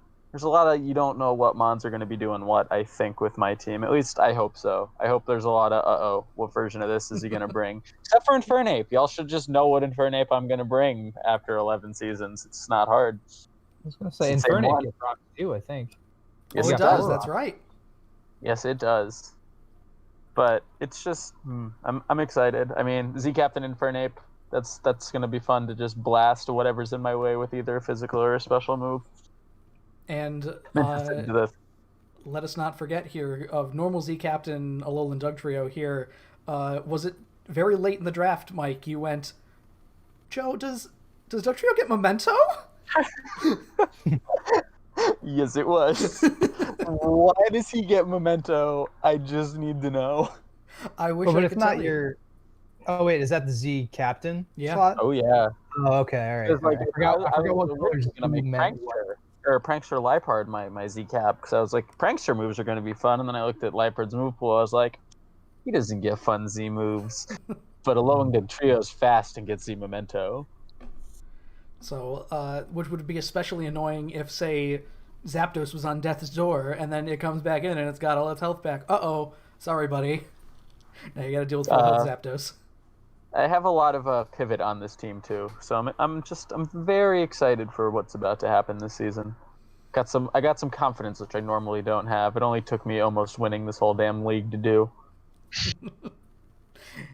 you don't know what mons are going to be doing what, I think, with my team. At least I hope so. I hope there's a lot of what version of this is he going to bring? Except for Infernape. Y'all should just know what Infernape I'm going to bring after 11 seasons. It's not hard. I was going to say Infernape gets rocked too, I think. Yes, it does. That's right. Yes, it does. But it's just I'm excited. I mean, Z Captain Infernape, that's going to be fun to just blast whatever's in my way with either a physical or a special move. And let us not forget here of normal Z Captain Alolan Doug trio here. Was it very late in the draft, Mike? You went, Joe, does Doug trio get Memento? Yes, it was. Why does he get Memento? I just need to know. I wish I could tell you. Oh wait, is that the Z Captain? Yeah. Slot? Oh yeah. Oh okay, all right. Like, I forgot what was gonna make Prankster Liepard my Z Cap, because I was like, Prankster moves are gonna be fun, and then I looked at Liepard's move pool. I was like, he doesn't get fun Z moves, but Alolan Trio's fast and gets Z Memento. So, which would be especially annoying if, say, Zapdos was on death's door, and then it comes back in and it's got all its health back. Uh-oh. Sorry, buddy. Now you gotta deal with full health Zapdos. I have a lot of pivot on this team too, so I'm very excited for what's about to happen this season. I got some confidence, which I normally don't have. It only took me almost winning this whole damn league to do.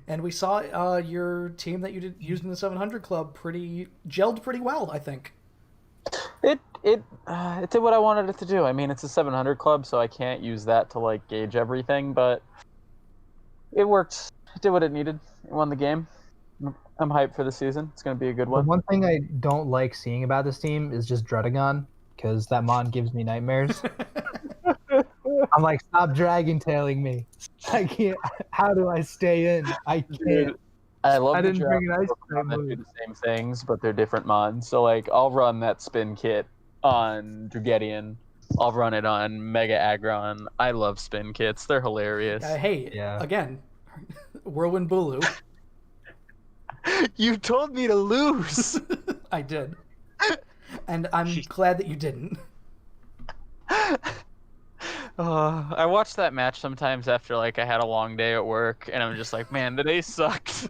And we saw your team that you used in the 700 Club gelled pretty well, I think. It did what I wanted it to do. I mean, it's a 700 Club, so I can't use that to like gauge everything, but it worked. It did what it needed. It won the game. I'm hyped for the season. It's going to be a good one. The one thing I don't like seeing about this team is just Dredagon, because that mon gives me nightmares. I'm like, stop dragon tailing me. I can't. How do I stay in? I can't. Dude, I love I the didn't bring an ice Pokemon type that do move. the same things, but they're different mods. So like, I'll run that spin kit on Drugedian. I'll run it on Mega Aggron. I love spin kits. They're hilarious. Hey, Yeah. again, Whirlwind Bulu. You told me to lose. I did. And I'm glad that you didn't. I watch that match sometimes after like I had a long day at work, and I'm just like, man, the day sucked.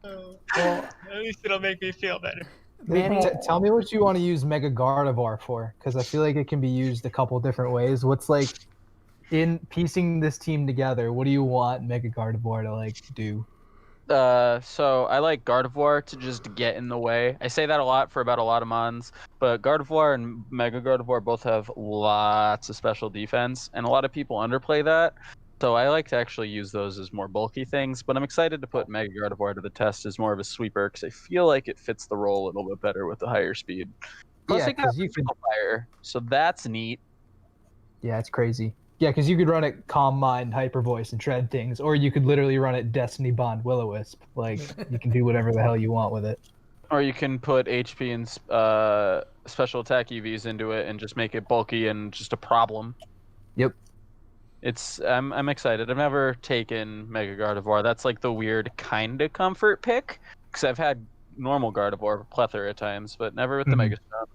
Well, at least it'll make me feel better. Manny, Tell me what you want to use Mega Gardevoir for, because I feel like it can be used a couple different ways. What's like in piecing this team together? What do you want Mega Gardevoir to like do? So I like Gardevoir to just get in the way. I say that a lot for about a lot of mons, but Gardevoir and Mega Gardevoir both have lots of special defense, and a lot of people underplay that. So I like to actually use those as more bulky things, but I'm excited to put Mega Gardevoir to the test as more of a sweeper because I feel like it fits the role a little bit better with the higher speed. Plus, Yeah, it got 'cause you could- physical fire, so that's neat. Yeah, it's crazy. Yeah, because you could run it Calm Mind, Hyper Voice, and Shred things, or you could literally run it Destiny Bond, Will-O-Wisp. Like you can do whatever the hell you want with it. Or you can put HP and special attack EVs into it and just make it bulky and just a problem. Yep. I'm excited. I've never taken Mega Gardevoir. That's like the weird kind of comfort pick because I've had normal Gardevoir a plethora of times, but never with the Mega stuff.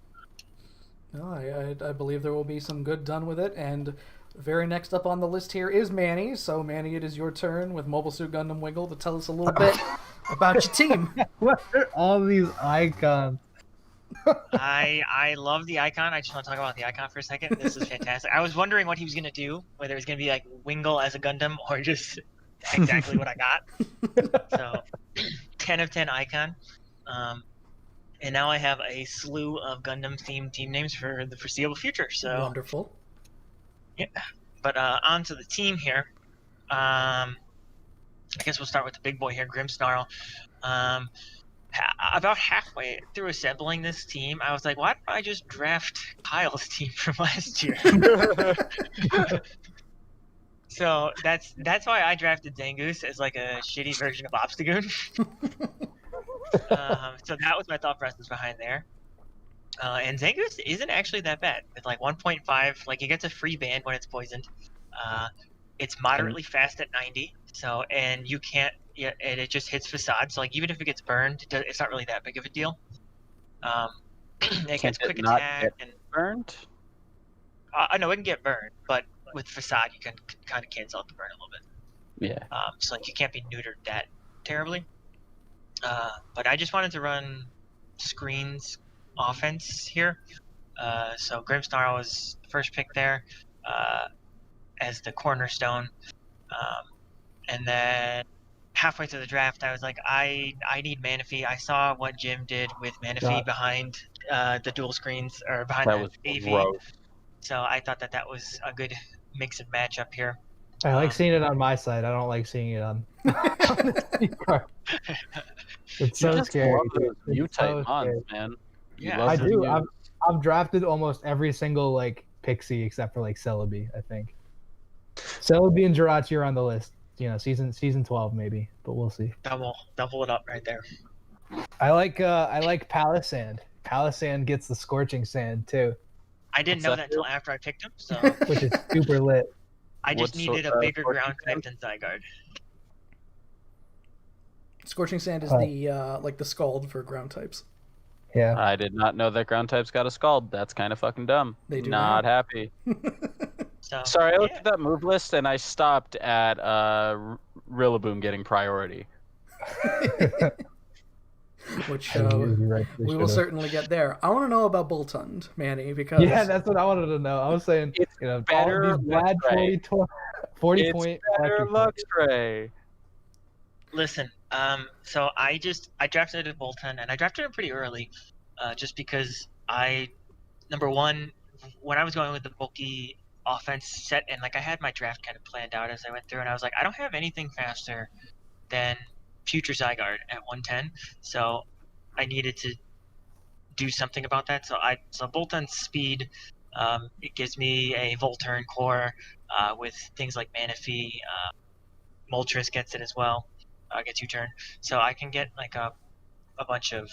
no, I believe there will be some good done with it. And very next up on the list here is Manny. So, Manny, it is your turn with Mobile Suit Gundam Wiggle to tell us a little bit about your team. What are all these icons? I love the icon. I just want to talk about the icon for a second. This is fantastic. I was wondering what he was gonna do, whether it was gonna be like Wingle as a Gundam or just exactly what I got. So 10 of 10 icon. And now I have a slew of Gundam themed team names for the foreseeable future. So Wonderful. but on to the team here. I guess we'll start with the big boy here, Grimmsnarl. About halfway through assembling this team, I was like, why don't I just draft Kyle's team from last year? So that's why I drafted Zangoose as like a shitty version of Obstagoon. So that was my thought process behind there. And Zangoose isn't actually that bad. With like 1.5, like it gets a free band when it's poisoned. It's moderately fast at 90. So, and you can't, yeah, and it just hits facade. So like even if it gets burned, it's not really that big of a deal. It gets quick not attack get and burned? I know it can get burned, but with facade you can kind of cancel out the burn a little bit. Yeah. So like you can't be neutered that terribly. But I just wanted to run screens offense here. So Grimmsnarl was the first pick there as the cornerstone. And then halfway through the draft, I was like, I need Manaphy. I saw what Jim did with Manaphy behind the dual screens or behind That the was AV. gross. So I thought that was a good mix and match up here. I like seeing it on my side. I don't like seeing it on. It's so just scary. love those It's U-type so mons, scary. man. You Yeah, love I the do. Us. I've drafted almost every single like pixie except for like Celebi, I think. Celebi and Jirachi are on the list. You know, season 12 maybe, but we'll see. double it up right there. I like Palisand. Palisand gets the scorching sand too, I didn't What's know that that until after I picked him, so which is super lit. I just What sort- needed a bigger scorching ground sand? type than Zygarde. Scorching Sand is Oh. the like the scald for ground types. Yeah. I did not know that ground types got a scald. That's kind of fucking dumb. They do Not now. happy. So Sorry, I looked yeah. at that move list and I stopped at Rillaboom getting priority. Which You right, we will should've. certainly get there. I want to know about Boltund, Manny, because Yeah, that's what I wanted to know. I was saying, It's you know, better all these bad Luxray. 40 It's point better electric points. Luxray. Listen, so I drafted a Bolton and I drafted him pretty early, just because number one, when I was going with the bulky offense set and like I had my draft kind of planned out as I went through and I was like, I don't have anything faster than Future Zygarde at 110, so I needed to do something about that. So Bolton's speed, it gives me a Volturn core with things like Manaphy. Moltres gets it as well. Gets U-turn. So I can get like a bunch of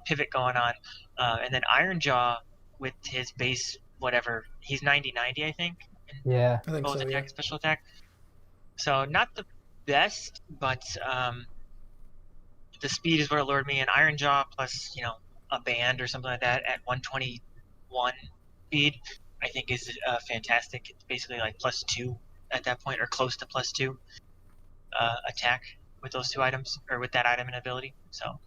pivot going on. And then Ironjaw with his base, whatever, he's 90-90, I think. Yeah. I think Both so. attack Yeah. and special attack. So not the best, but the speed is what allured me. And Ironjaw plus, a band or something like that at 121 speed, I think is fantastic. It's basically like +2 at that point, or close to +2 attack with those two items, or with that item and ability. So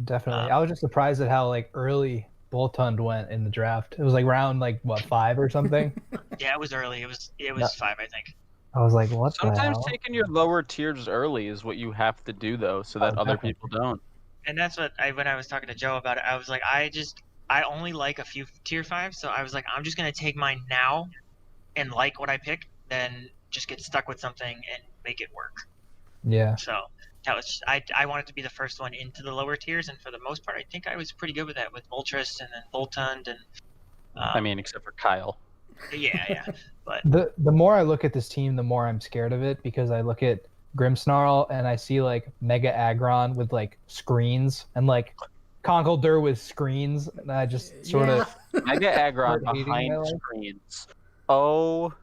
Definitely. I was just surprised at how like early Boltund went in the draft. It was like round like what 5 or something. yeah, it was early. It was Yeah. 5, I think. I was like, what the Sometimes hell? taking your lower tiers early is what you have to do, though, so that other Definitely. people don't. And that's what when I was talking to Joe about it, I was like, I only like a few tier 5s, so I was like, I'm just gonna take mine now and like what I pick, then just get stuck with something and make it work. Yeah. So that was I wanted to be the first one into the lower tiers, and for the most part, I think I was pretty good with that, with Moltres and then Voltund and I mean, except for Kyle. yeah. But The more I look at this team, the more I'm scared of it, because I look at Grimmsnarl and I see like Mega Aggron with like screens and like Conkeldurr with screens, and I just sort of Mega Aggron Start hating behind my life. screens. Oh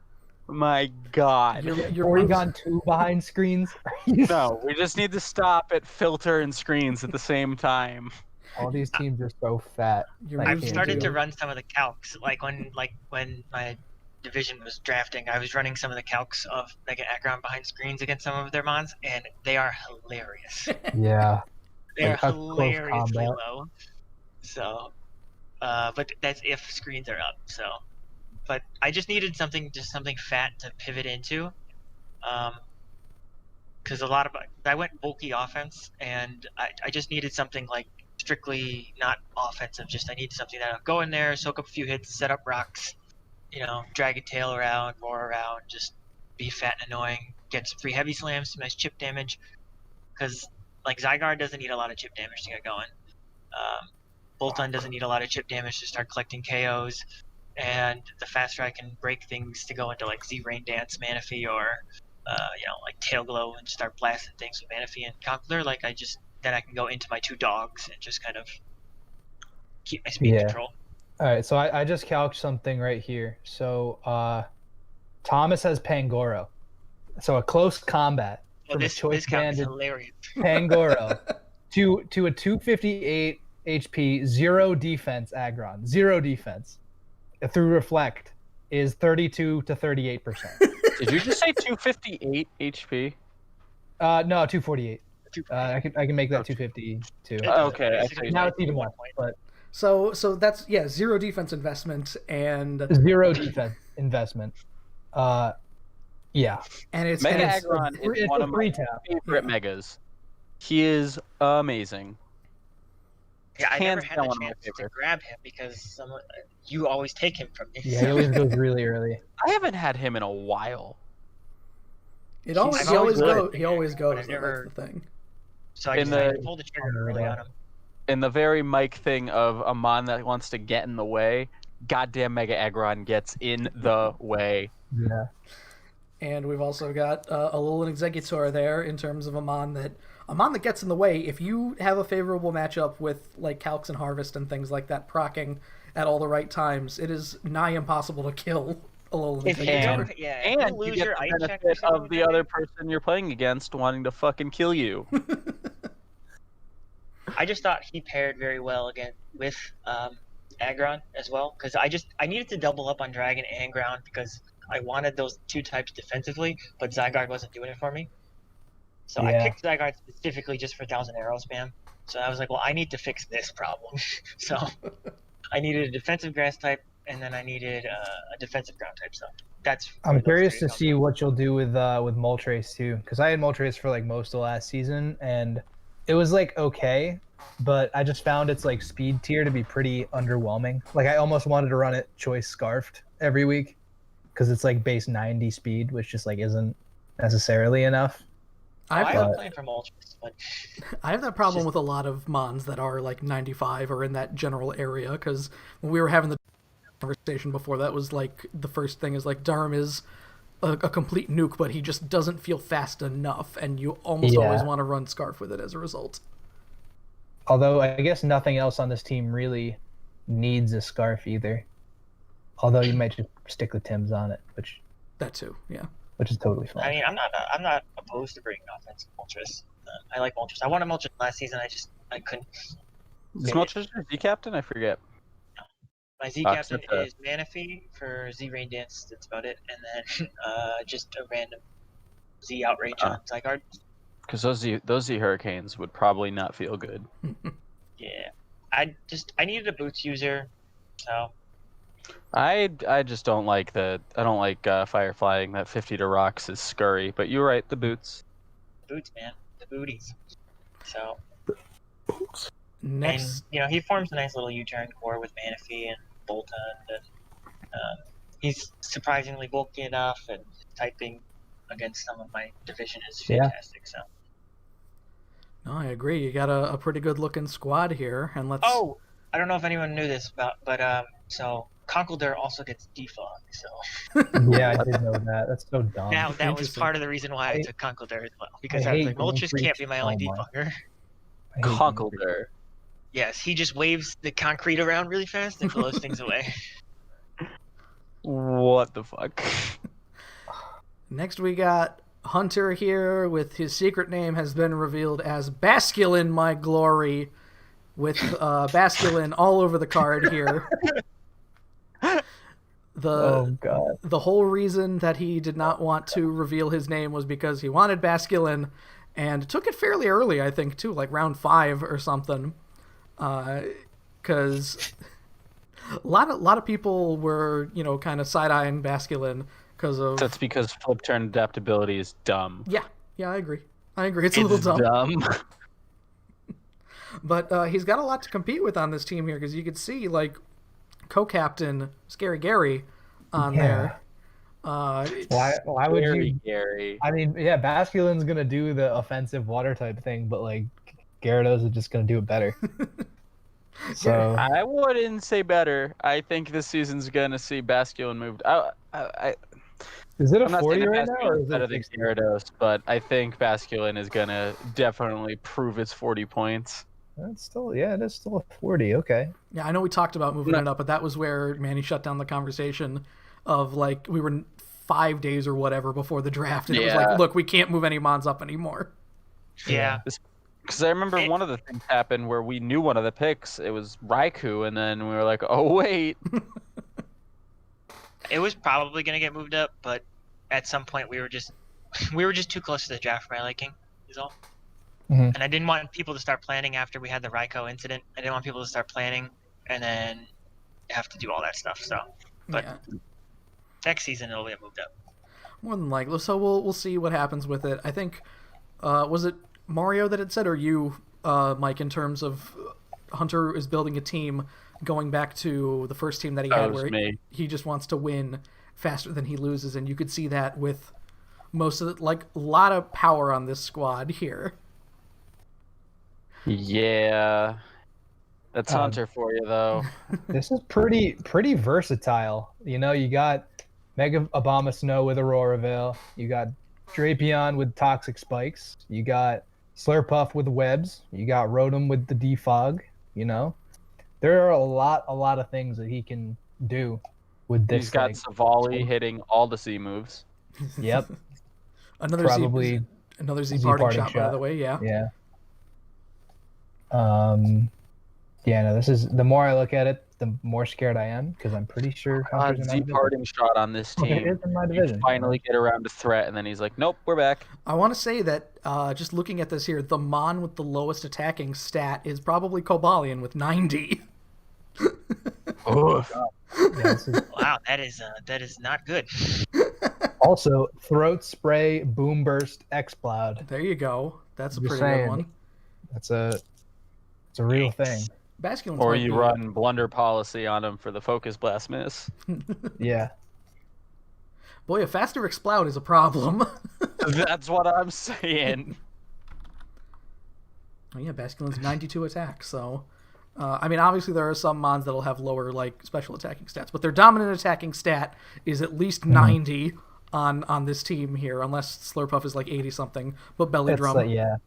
my god. Your Porygon 2 behind screens. No, we just need to stop at filter and screens at the same time. All these teams are so fat. Your I I've moves can't started do to it. run some of the calcs, like when my division was drafting, I was running some of the calcs of Mega Aggron behind screens against some of their mons, and they are hilarious. Yeah. They're Like, up close hilariously combat. low. So, but that's if screens are up. So, but I just needed something fat to pivot into, because I went bulky offense, and I just needed something like strictly not offensive. Just I need something that'll go in there, soak up a few hits, set up rocks, drag a tail around, roar around, just be fat and annoying, get some free heavy slams, some nice chip damage, because like Zygarde doesn't need a lot of chip damage to get going. Boltund doesn't need a lot of chip damage to start collecting KOs, and the faster I can break things to go into like Z-Rain Dance, Manaphy, or like Tail Glow and start blasting things with Manaphy and Conkeldurr, like then I can go into my 2 dogs and just kind of keep my speed control. All right, so I just calced something right here. So Thomas has Pangoro. So a close combat Well, from a this choice calc is banded hilarious. Pangoro to a 258 HP, 0 defense Aggron. 0 defense through Reflect is 32 to 38%. Did you just say 258 HP? No, 248. I can make that 252. Okay, I see. Now it's even less, but So that's 0 defense investment and 0 defense investment. Yeah. and it's Mega and it's, Aggron is It's one a of my 3-tap. favorite megas. He is amazing. Yeah, I never Hands had down the one of my chance to favorites. grab him because you always take him from me. Yeah, he always goes really early. I haven't had him in a while. it always I've he always always goes wanted he always to, but goes. I've never- That's the thing. So I In just the- I pulled the trigger early on him. In the very Mike thing of a mon that wants to get in the way, goddamn Mega Aggron gets in the way. Yeah. And we've also got a little Executor there in terms of a mon that gets in the way. If you have a favorable matchup with like Calcs and Harvest and things like that procking at all the right times, it is nigh impossible to kill a little If you Executor. don't, yeah, And if you lose get your the ice check or benefit something of with the that other thing, person you're playing against wanting to fucking kill you. I just thought he paired very well again with Aggron as well, because I needed to double up on Dragon and Ground because I wanted those 2 types defensively, but Zygarde wasn't doing it for me. So I Yeah. picked Zygarde specifically just for 1,000 Arrow spam. So I was like, well, I need to fix this problem. So I needed a defensive grass type, and then I needed a defensive ground type. So that's. where I'm those curious 3 to come see from. what you'll do with Moltres too, because I had Moltres for like most of last season, and it was like okay, but I just found its like speed tier to be pretty underwhelming. Like I almost wanted to run it choice scarfed every week, because it's like base 90 speed, which just like isn't necessarily enough. I have I that, am playing from Ultras, but I have that problem just- with a lot of mons that are like 95 or in that general area, because when we were having the conversation before, that was like the first thing is like Darm is a complete nuke, but he just doesn't feel fast enough, and you almost always want to run Scarf with it as a result. Although I guess nothing else on this team really needs a Scarf either. Although you might just stick with Tim's on it, which too, yeah. Which is totally fine. I mean, I'm not opposed to bringing offensive Ultras. I like Ultras. I wanted Ultras last season. I couldn't. Is Moltres your Z captain? I forget. My Z captain is Manaphy for Z Rain Dance. That's about it. And then just a random Z Outrage on Zygarde. Because those Z Hurricanes would probably not feel good. Yeah, I needed a boots user, so. I just don't like fire flying. That 50 to rocks is scurry. But you're right, the boots. Boots, man, the booties. So. Next, and he forms a nice little U-turn core with Manaphy and Bolton, and he's surprisingly bulky enough, and typing against some of my division is fantastic. So. No, I agree. You got a pretty good looking squad here, and let's. Oh, I don't know if anyone knew this but so Conkeldurr also gets defog. So. Yeah, I did know that. That's so dumb. Now that was part of the reason why I took Conkeldurr as well, because I was like, Moltres can't be my only defogger. Conkeldurr. Yes, he just waves the concrete around really fast and blows things away. What the fuck? Next we got Hunter here with his secret name has been revealed as Basculin My Glory, with Basculin all over the card here. Oh god. The whole reason that he did not want to reveal his name was because he wanted Basculin, and took it fairly early, I think, too, like round 5 or something. Because a lot of people were, kind of side-eyeing Basculin because of... That's because flip turn adaptability is dumb. Yeah, I agree. It's a little dumb. But he's got a lot to compete with on this team here, because you could see, like, co-captain Scary Gary on there. Why would you? Gary. I mean, yeah, Basculin's gonna do the offensive water type thing, but like Gyarados is just gonna do it better. So I wouldn't say better. I think this season's gonna see Basculin moved. Is it a I'm not 40 saying right that now, or Basculin's is better it than 60? Gyarados, but I think Basculin is gonna definitely prove its 40 points. That's still, it is still a 40. Okay. Yeah, I know we talked about moving it up, but that was where Manny shut down the conversation of, like, we were 5 days or whatever before the draft, and it was like, look, we can't move any mons up anymore. Yeah. Because I remember one of the things happened where we knew one of the picks, it was Raikou, and then we were like, oh, wait. It was probably going to get moved up, but at some point we were just too close to the draft for my liking, is all. Mm-hmm. And I didn't want people to start planning after we had the Raikou incident. I didn't want people to start planning and then have to do all that stuff. So, but next season it'll get moved up. More than likely. So we'll see what happens with it. I think was it Mario that had said, or you, Mike, in terms of Hunter is building a team going back to the first team that he had, where he just wants to win faster than he loses, and you could see that with most of it, like a lot of power on this squad here. Yeah, that's Hunter for you, though. This is pretty versatile. You got Mega Abomasnow with Aurora Veil. You got Drapion with Toxic Spikes. You got Slurpuff with Webs. You got Rotom with the Defog. There are a lot of things that he can do with this. He's got Savali hitting all the C moves. Yep. another Z parting shot, by the way. Yeah. Yeah. This is, the more I look at it, the more scared I am, because I'm pretty sure Z parting shot on this team. It is in my division. You finally get around to threat, and then he's like, nope, we're back. I want to say that just looking at this here, the Mon with the lowest attacking stat is probably Cobalion with 90. Oh. Wow, that is not good. Also, Throat Spray, Boom Burst, X-Cloud. There you go. That's a pretty saying. good one. It's a real thing. Basculin's or you run Blunder Policy on him for the Focus Blast miss. Yeah. Boy, a faster Exploud is a problem. That's what I'm saying. Oh yeah, Basculin's 92 attack, so... I mean, obviously there are some mons that'll have lower, like, special attacking stats, but their dominant attacking stat is at least 90 on this team here, unless Slurpuff is, like, 80-something, but Belly Drum... yeah.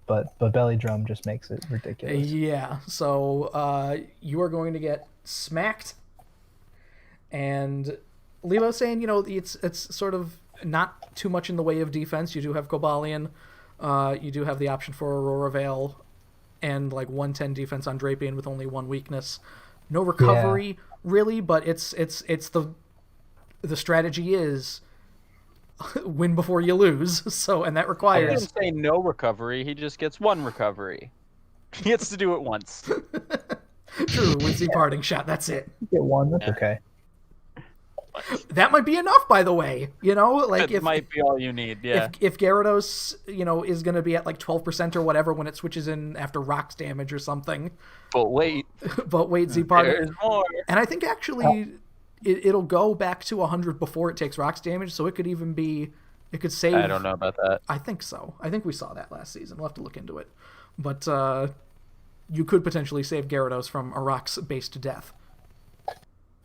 But Belly Drum just makes it ridiculous. Yeah, so you are going to get smacked, and Levo's saying, you know, it's sort of not too much in the way of defense. You do have Cobalion, you do have the option for Aurora Veil, and like 110 defense on Drapion with only 1 weakness. No recovery really, but it's the strategy is win before you lose. So, and that I requires... didn't say no recovery. He just gets 1 recovery. He gets to do it once. True, with the parting shot. That's it. Get 1. That's okay. That might be enough, by the way. You know, like That might be all you need. Yeah. if Gyarados, you know, is going to be at like 12% or whatever when it switches in after rocks damage or something. But wait. But wait, Z-Part. There's more. And I think actually it'll go back to 100 before it takes rocks damage, so it could even be... It could save... I don't know about that. I think so. I think we saw that last season. We'll have to look into it. But you could potentially save Gyarados from a rocks-based death.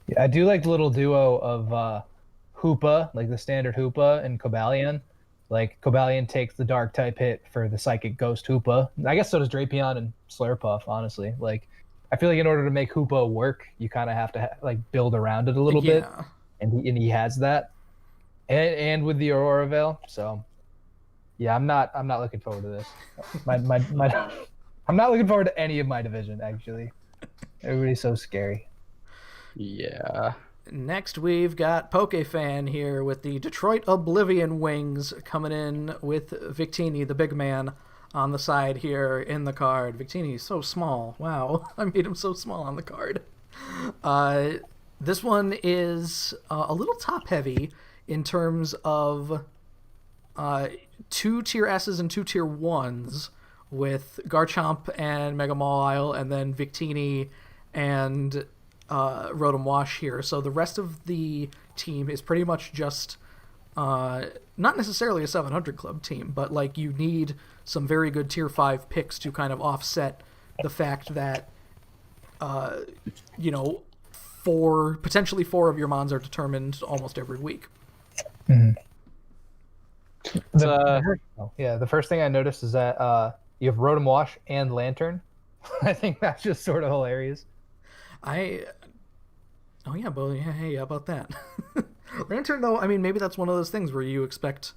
Yeah, I do like the little duo of Hoopa, like the standard Hoopa and Cobalion. Like, Cobalion takes the dark type hit for the psychic ghost Hoopa. I guess so does Drapion and Slurpuff, honestly. Like, I feel like in order to make Hoopa work, you kind of have to like build around it a little bit, and he has that, and with the Aurora Veil. So, yeah, I'm not looking forward to this. I'm not looking forward to any of my division, actually. Everybody's so scary. Yeah. Next, we've got PokeFan here with the Detroit Oblivion Wings coming in with Victini, the big man, on the side here in the card. Victini is so small. Wow, I made him so small on the card. This one is a little top-heavy in terms of 2 tier S's and 2 tier 1s with Garchomp and Mega Mawile, and then Victini and Rotom Wash here. So the rest of the team is pretty much just not necessarily a 700 club team, but like you need some very good tier 5 picks to kind of offset the fact that you know, potentially 4 of your mons are determined almost every week. Mm-hmm. The first thing I noticed is that you have Rotom Wash and Lantern. I think that's just sort of hilarious. Oh yeah, but yeah, hey, how about that? Lantern, though, I mean, maybe that's one of those things where you expect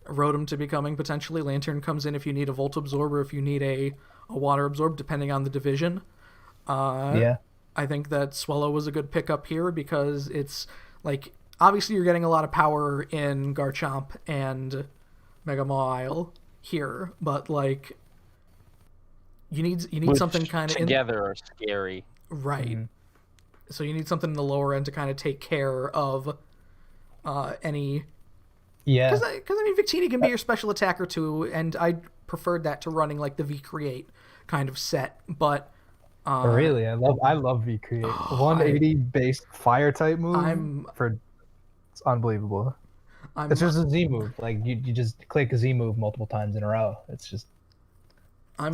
Rotom to be coming potentially. Lantern comes in if you need a Volt Absorb or if you need a Water Absorb, depending on the division. Yeah. I think that Swallow was a good pickup here because it's like obviously you're getting a lot of power in Garchomp and Mega Mawile here, but like you need Which something kind of together are scary. Right. Mm-hmm. So you need something in the lower end to kind of take care of any... Yeah. Because I mean, Victini can be your special attacker too, and I preferred that to running like the V-Create kind of set, but... really? I love V-Create. 180 based fire type move it's unbelievable. It's just a Z move. Like you just click a Z move multiple times in a row. It's just I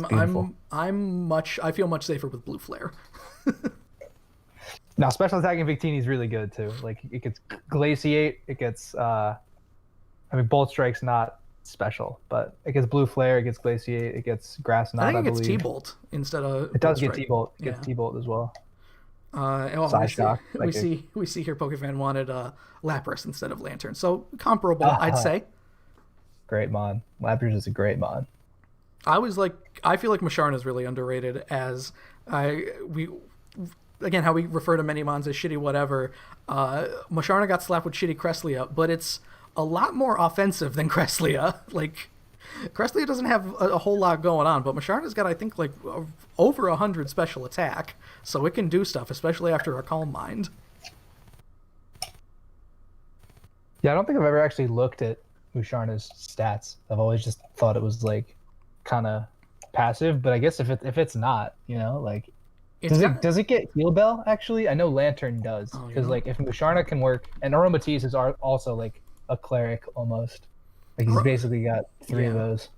feel much safer with Blue Flare. Now, special attacking Victini is really good too. Like it gets Glaciate, it gets Bolt Strike's not special, but it gets Blue Flare, it gets Glaciate, it gets Grass Knot. I think it gets T-Bolt instead of. It does get T-Bolt. It gets T-Bolt as well. We see here PokeFan wanted Lapras instead of Lantern, so comparable, I'd say. Great mod. Lapras is a great mod. I feel like Masharna is really underrated as again, how we refer to many mons as shitty whatever. Masharna got slapped with shitty Cresselia, but it's a lot more offensive than Cresselia. Like, Cresselia doesn't have a whole lot going on, but Masharna's got, I think, like over 100 special attack, so it can do stuff, especially after a Calm Mind. Yeah, I don't think I've ever actually looked at Musharna's stats. I've always just thought it was like kind of passive, but I guess if it's not, you know, like It's Does it get heal bell actually? I know Lantern does Oh, you because know? like if Musharna can work and Aromatisse is also like a cleric almost. Like he's basically got three of Yeah. those.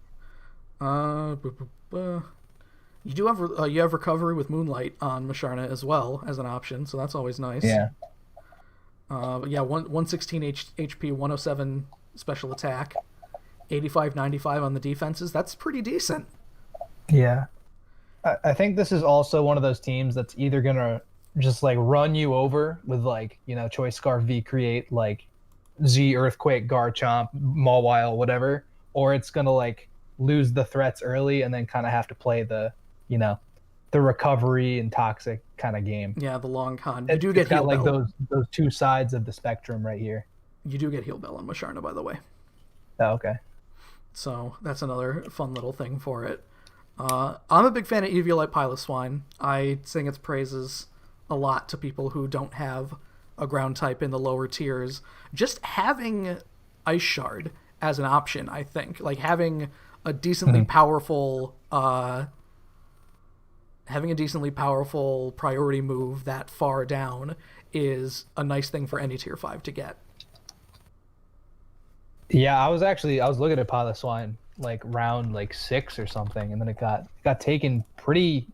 You do have you have recovery with Moonlight on Musharna as well as an option, so that's always nice. Yeah. But yeah, 116 HP, 107 special attack, 85, 95 on the defenses. That's pretty decent. Yeah. I think this is also one of those teams that's either gonna just like run you over with like, Choice Scarf V create like Z Earthquake, Garchomp, Mawile, whatever, or it's gonna like lose the threats early and then kind of have to play the recovery and toxic kind of game. Yeah, the long con. You It, do it's get got heal like bell. those two sides of the spectrum right here. You do get heal bell on Musharna, by the way. Oh, okay. So that's another fun little thing for it. I'm a big fan of Eviolite Piloswine. I sing its praises a lot to people who don't have a ground type in the lower tiers. Just having Ice Shard as an option, I think, like having a decently powerful priority move that far down is a nice thing for any tier 5 to get. Yeah, I was looking at Piloswine like round like 6 or something, and then it got taken pretty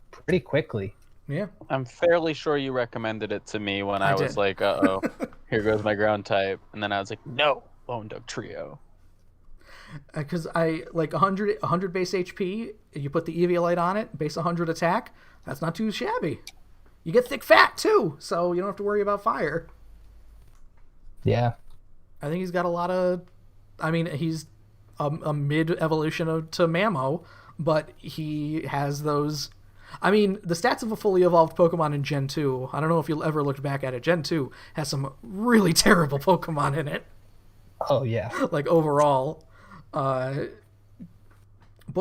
quickly. Yeah. I'm fairly sure you recommended it to me when I was did. like, uh-oh, here goes my ground type. And then I was like, no, Bone Dug Trio. Because I like 100 base HP, you put the Eviolite on it, base 100 attack, that's not too shabby. You get thick fat too, so you don't have to worry about fire. Yeah. I think he's got a lot of, I mean, he's a mid evolution to Mamo, but he has those. I mean, the stats of a fully evolved Pokemon in Gen 2, I don't know if you'll ever look back at it. Gen 2 has some really terrible Pokemon in it. Oh yeah. Like overall. Boy,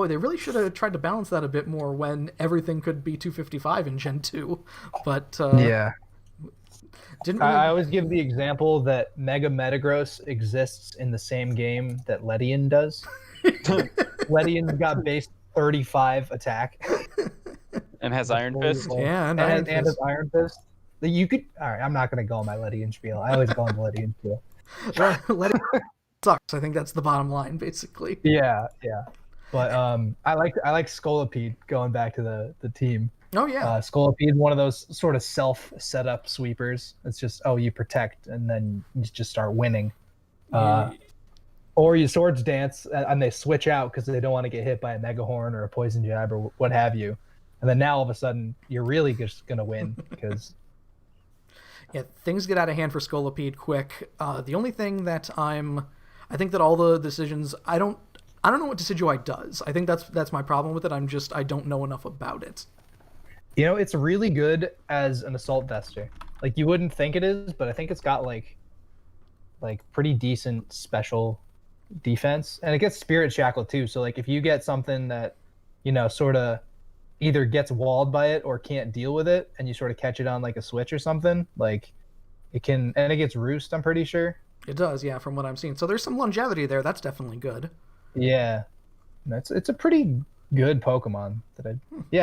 they really should have tried to balance that a bit more when everything could be 255 in Gen 2. But Yeah. didn't really... I always give the example that Mega Metagross exists in the same game that Ledian does. Ledian's got base 35 attack. And has Iron Fist. Yeah, and and Iron has Fist. Iron Fist. You could. All right, I'm not gonna go on my Ledian spiel. I always go on the Ledian spiel. Let it sucks. I think that's the bottom line, basically. Yeah. But I like Scolipede going back to the team. Oh yeah. Scolipede, one of those sort of self setup sweepers. It's just you protect and then you just start winning. Or you Swords Dance and they switch out because they don't want to get hit by a Megahorn or a Poison Jab or what have you. And then now all of a sudden you're really just gonna win because yeah, things get out of hand for Scolipede quick. The only thing that I think that all the decisions I don't know what Decidueye does. I think that's my problem with it. I don't know enough about it. it's really good as an Assault Vester. Like you wouldn't think it is, but I think it's got like pretty decent special defense, and it gets Spirit Shackle too. So like if you get something that sort of either gets walled by it or can't deal with it, and you sort of catch it on like a switch or something, like it can, and it gets Roost, I'm pretty sure. It does, yeah, from what I'm seeing. So there's some longevity there. That's definitely good. Yeah, it's a pretty good Pokemon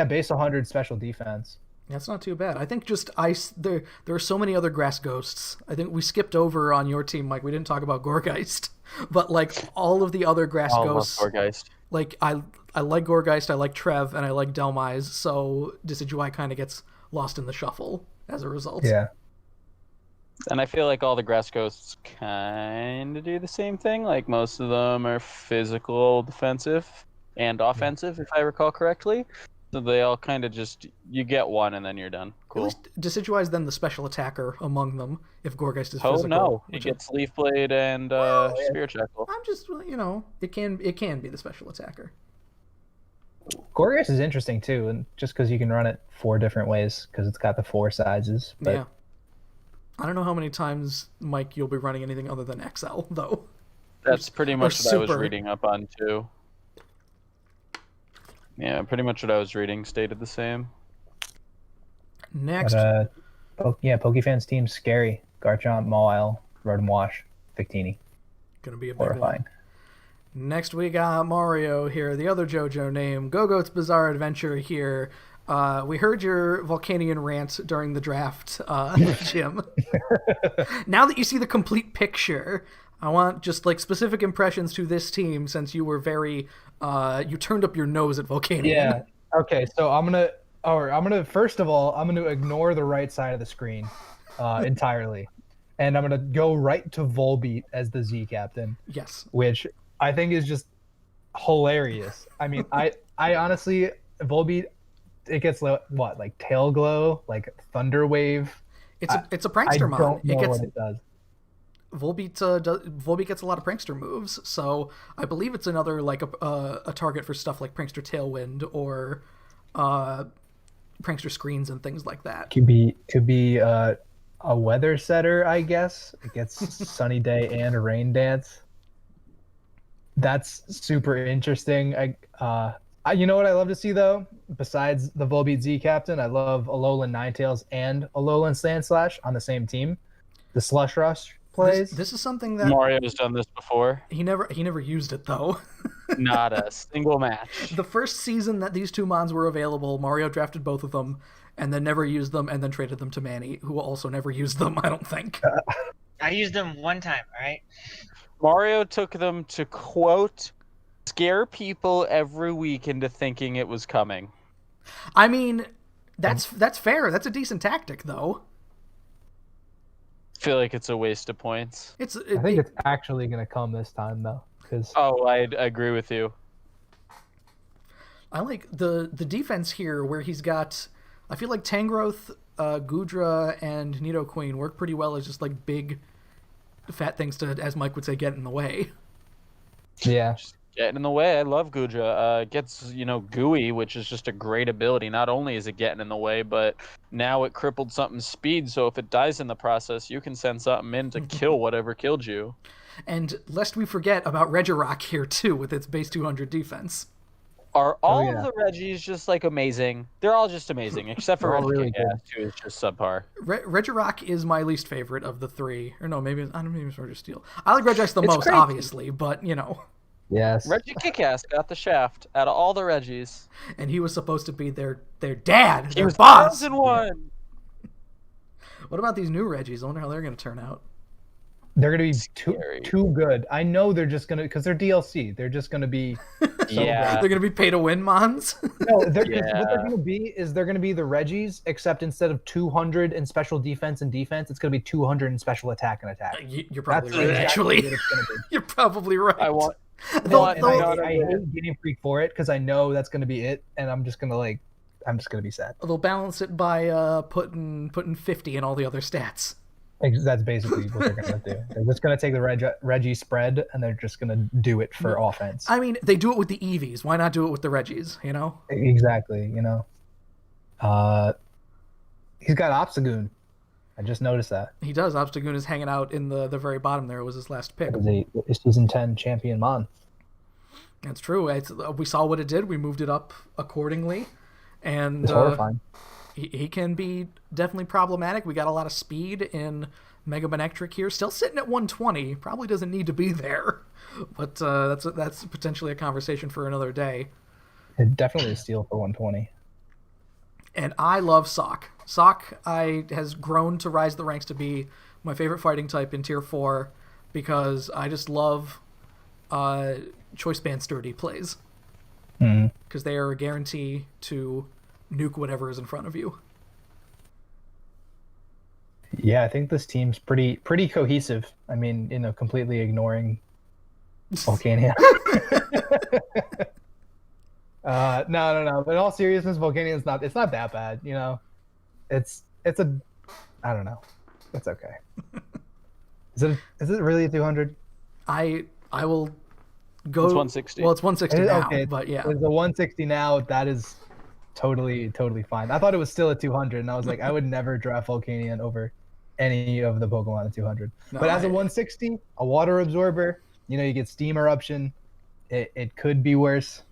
base 100 special defense. That's not too bad. I think just ice. There are so many other grass ghosts. I think we skipped over on your team, Mike. We didn't talk about Gorgeist, but like all of the other grass ghosts. Gorgeist. Like I like Gorgeist, I like Trev, and I like Delmise. So Decidueye kind of gets lost in the shuffle as a result. Yeah. And I feel like all the grass ghosts kind of do the same thing. Like most of them are physical, defensive, and offensive, if I recall correctly. So they all kind of just, you get one and then you're done. Cool. At least Decidueye is then the special attacker among them if Gorgeist is Oh physical. no, he gets Leaf Blade and Spirit Shackle. I'm just, it can be the special attacker. Gorgeist is interesting too, and just because you can run it 4 different ways because it's got the 4 sizes. But... Yeah. I don't know how many times, Mike, you'll be running anything other than XL, though. That's pretty much what I was super. reading up on, too. Yeah, pretty much what I was reading stated the same. Next. Pokefans team scary. Garchomp, Mawile, Rotom Wash, Victini. Gonna be a big Horrifying. one. Next we got Mario here, the other JoJo name. Go-Go's Bizarre Adventure here. We heard your Volcanion rant during the draft, Jim. Now that you see the complete picture, I want just like specific impressions to this team since you were very, you turned up your nose at Volcanion. Yeah. Okay, so I'm gonna first of all, I'm gonna ignore the right side of the screen entirely. And I'm gonna go right to Volbeat as the Z captain. Yes. Which I think is just hilarious. I mean, I honestly Volbeat, it gets what, like tail glow, like thunder wave. It's a prankster mod. I don't know what it does. Volbeat gets a lot of prankster moves, so I believe it's another like a target for stuff like prankster tailwind or prankster screens and things like that. Could be a weather setter, I guess. It gets sunny day and a rain dance. That's super interesting. You know what I love to see though? Besides the Volbeat Z captain, I love Alolan Ninetales and Alolan Sandslash on the same team. The Slush Rush plays. This is something that Mario's done this before. He never used it though. Not a single match. The first season that these two mons were available, Mario drafted both of them and then never used them and then traded them to Manny, who also never used them, I don't think. I used them one time, all right? Mario took them to, quote, scare people every week into thinking it was coming. I mean, that's fair. That's a decent tactic, though. I feel like it's a waste of points. I think it's actually going to come this time, though. Oh, I agree with you. I like the defense here where he's got... I feel like Tangrowth, Goodra, and Nidoqueen work pretty well as just like big, fat things to, as Mike would say, get in the way. Yeah. Just getting in the way. I love Goodra. It gets, gooey, which is just a great ability. Not only is it getting in the way, but now it crippled something's speed, so if it dies in the process, you can send something in to kill whatever killed you. And lest we forget about Regirock here, too, with its base 200 defense. Are all of the Reggies just like amazing? They're all just amazing, except for Regikick, who is just subpar. Regirock is my least favorite of the three. Or no, maybe I don't know, maybe it's Registeel. I like Regice the most, crazy. Obviously, but Yes. Regikick got the shaft out of all the Reggies. And he was supposed to be their dad, their boss. Yeah. What about these new Reggies? I wonder how they're going to turn out. They're going to be too good. I know they're just going to, because they're DLC. They're just going to be They're going to be pay-to-win mons? No, what they're going to be is they're going to be the Reggies, except instead of 200 in special defense and defense, it's going to be 200 in special attack and attack. You're probably right, actually. You're probably right. I hate getting free for it because I know that's going to be it, and I'm just going to be sad. They'll balance it by putting 50 in all the other stats. That's basically what they're going to do. They're just going to take the Reggie spread, and they're just going to do it for offense. I mean, they do it with the Eevees. Why not do it with the Reggies, Exactly, He's got Obstagoon. I just noticed that. He does. Obstagoon is hanging out in the very bottom there. It was his last pick. It was a Season 10 champion mon. That's true. We saw what it did. We moved it up accordingly. And it's horrifying. He can be definitely problematic. We got a lot of speed in Mega Manectric here. Still sitting at 120. Probably doesn't need to be there. But that's potentially a conversation for another day. It definitely a steal for 120. And I love Sock. Sock has grown to rise the ranks to be my favorite fighting type in Tier 4 because I just love Choice Band Sturdy plays. Because they are a guarantee to nuke whatever is in front of you. Yeah, I think this team's pretty cohesive. I mean, completely ignoring Volcanion. No. But in all seriousness, Volcanion's it's not that bad. It's I don't know. It's okay. Is it really a 200? I will go. It's 160. Well, it's 160 now, okay, but yeah. It's a 160 now. That is totally fine. I thought it was still a 200, and I was like, I would never draft Volcanion over any of the Pokemon at 200. No, but as a 160, a water absorber, you get Steam Eruption. It could be worse.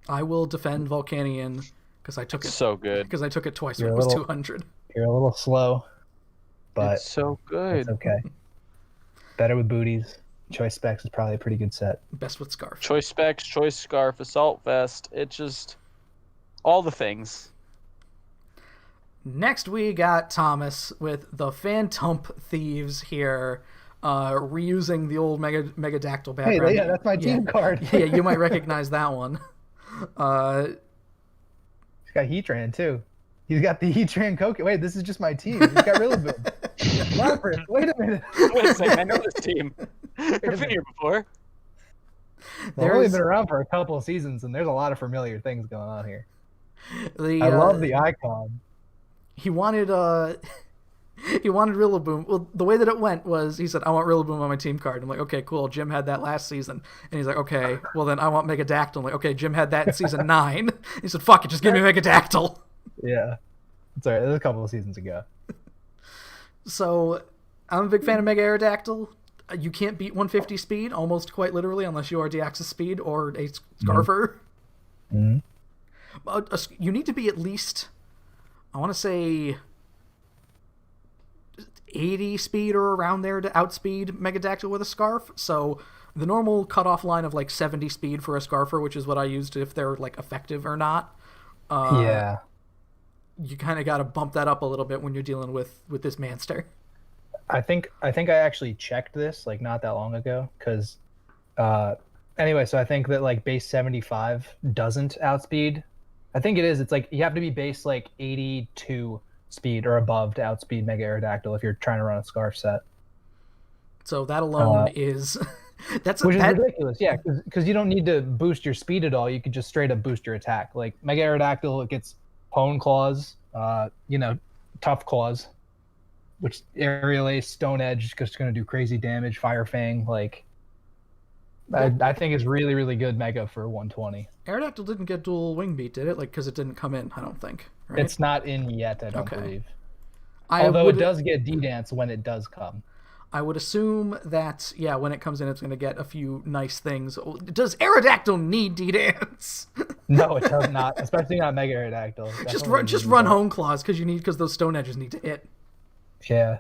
I will defend Volcanion because I took it so good because I took it twice when it was 200. You're a little slow, but it's so good. It's okay. Better with booties. Choice Specs is probably a pretty good set. Best with Scarf. Choice Specs, Choice Scarf, Assault Vest. It just all the things. Next, we got Thomas with the Phantom Thieves here, reusing the old Megadactyl background. Hey, yeah, that's my team card. Yeah, you might recognize that one. He's got Heatran too. He's got the Heatran Coke. Wait, this is just my team. He's got Rillaboom. Robert, wait a minute. Wait a second, I know this team. I've been here before. They've only been around for a couple of seasons, and there's a lot of familiar things going on here. I love the icon. He wanted Rillaboom. Well, the way that it went was he said, I want Rillaboom on my team card. I'm like, okay, cool. Jim had that last season. And he's like, okay, well then I want Megadactyl. I'm like, okay, Jim had that in season 9. He said, fuck it, just give me Megadactyl. Yeah. It's alright, that was a couple of seasons ago. So, I'm a big fan of Mega Aerodactyl. You can't beat 150 speed, almost quite literally, unless you are Deoxys speed or a Scarfer. Mm-hmm. You need to be at least, I want to say, 80 speed or around there to outspeed Megadactyl with a Scarf. So the normal cutoff line of like 70 speed for a Scarfer, which is what I used if they're like effective or not. Yeah. You kind of got to bump that up a little bit when you're dealing with this Manster. I think I actually checked this like not that long ago because anyway, so I think that like base 75 doesn't outspeed. I think it is. It's like you have to be base like 82 speed or above to outspeed Mega Aerodactyl if you're trying to run a Scarf set. So that alone is which is ridiculous. Yeah, because you don't need to boost your speed at all. You could just straight up boost your attack. Like Mega Aerodactyl, it gets Pwn Claws, Tough Claws, which Aerial Ace, Stone Edge, just going to do crazy damage. Fire Fang, like I think it's really, really good Mega for 120. Aerodactyl didn't get dual wing beat, did it? Like, because it didn't come in, I don't think. Right? It's not in yet, I don't Okay. believe. I Although would, it does get D-Dance when it does come. I would assume that, yeah, when it comes in, it's going to get a few nice things. Does Aerodactyl need D-Dance? No, it does not, especially not Mega Aerodactyl. just run Home Claws because those Stone Edges need to hit. Yeah.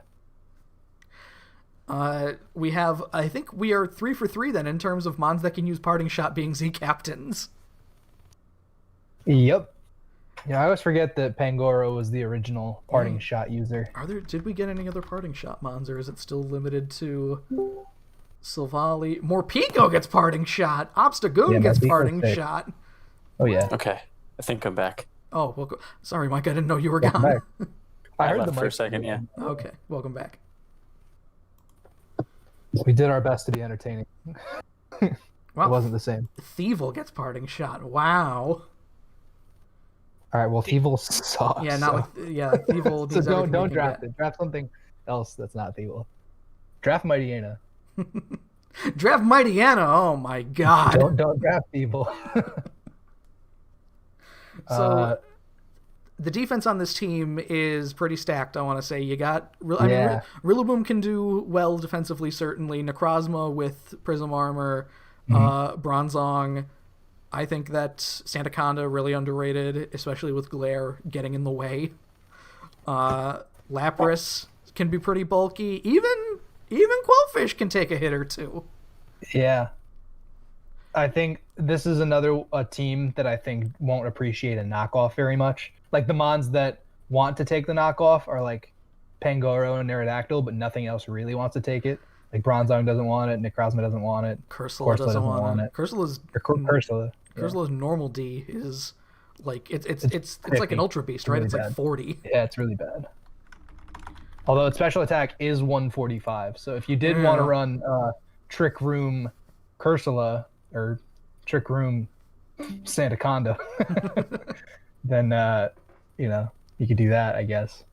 We have, I think we are 3 for 3 then in terms of Mons that can use Parting Shot being Z captains. Yep. Yeah, I always forget that Pangoro was the original Parting Shot user. Did we get any other Parting Shot Mons, or is it still limited to Silvally? Morpeko gets Parting Shot. Obstagoon gets Parting Shot. Oh yeah. Okay, I think I'm back. Oh, well, sorry, Mike. I didn't know you were gone. I heard left the for a mic. second. Yeah. Okay, welcome back. We did our best to be entertaining. It Wow, wasn't the same. Thievel gets Parting Shot. Wow. All right. Well, Thievel sucks. Yeah, not so. like Thievel So needs everything don't he draft can it. Draft something else that's not Thievel. Draft Mightyena. get. Draft Mightyena. Oh my god. Don't draft Thievel. So the defense on this team is pretty stacked, I want to say. You got... Rillaboom can do well defensively, certainly. Necrozma with Prism Armor. Bronzong. I think that Sandaconda really underrated, especially with Glare getting in the way. Lapras can be pretty bulky. Even Quillfish can take a hit or two. Yeah. I think this is a team that I think won't appreciate a knockoff very much. Like the Mons that want to take the knockoff are like Pangoro and Aerodactyl, but nothing else really wants to take it. Like Bronzong doesn't want it, Necrozma doesn't want it. Corsola doesn't want it. Corsola Ursula's normal D is like it's like an Ultra Beast, right? Really It's bad. like 40. Yeah, it's really bad. Although its special attack is 145, so if you did want to run Trick Room Cursula or Trick Room Sandaconda, then you could do that, I guess.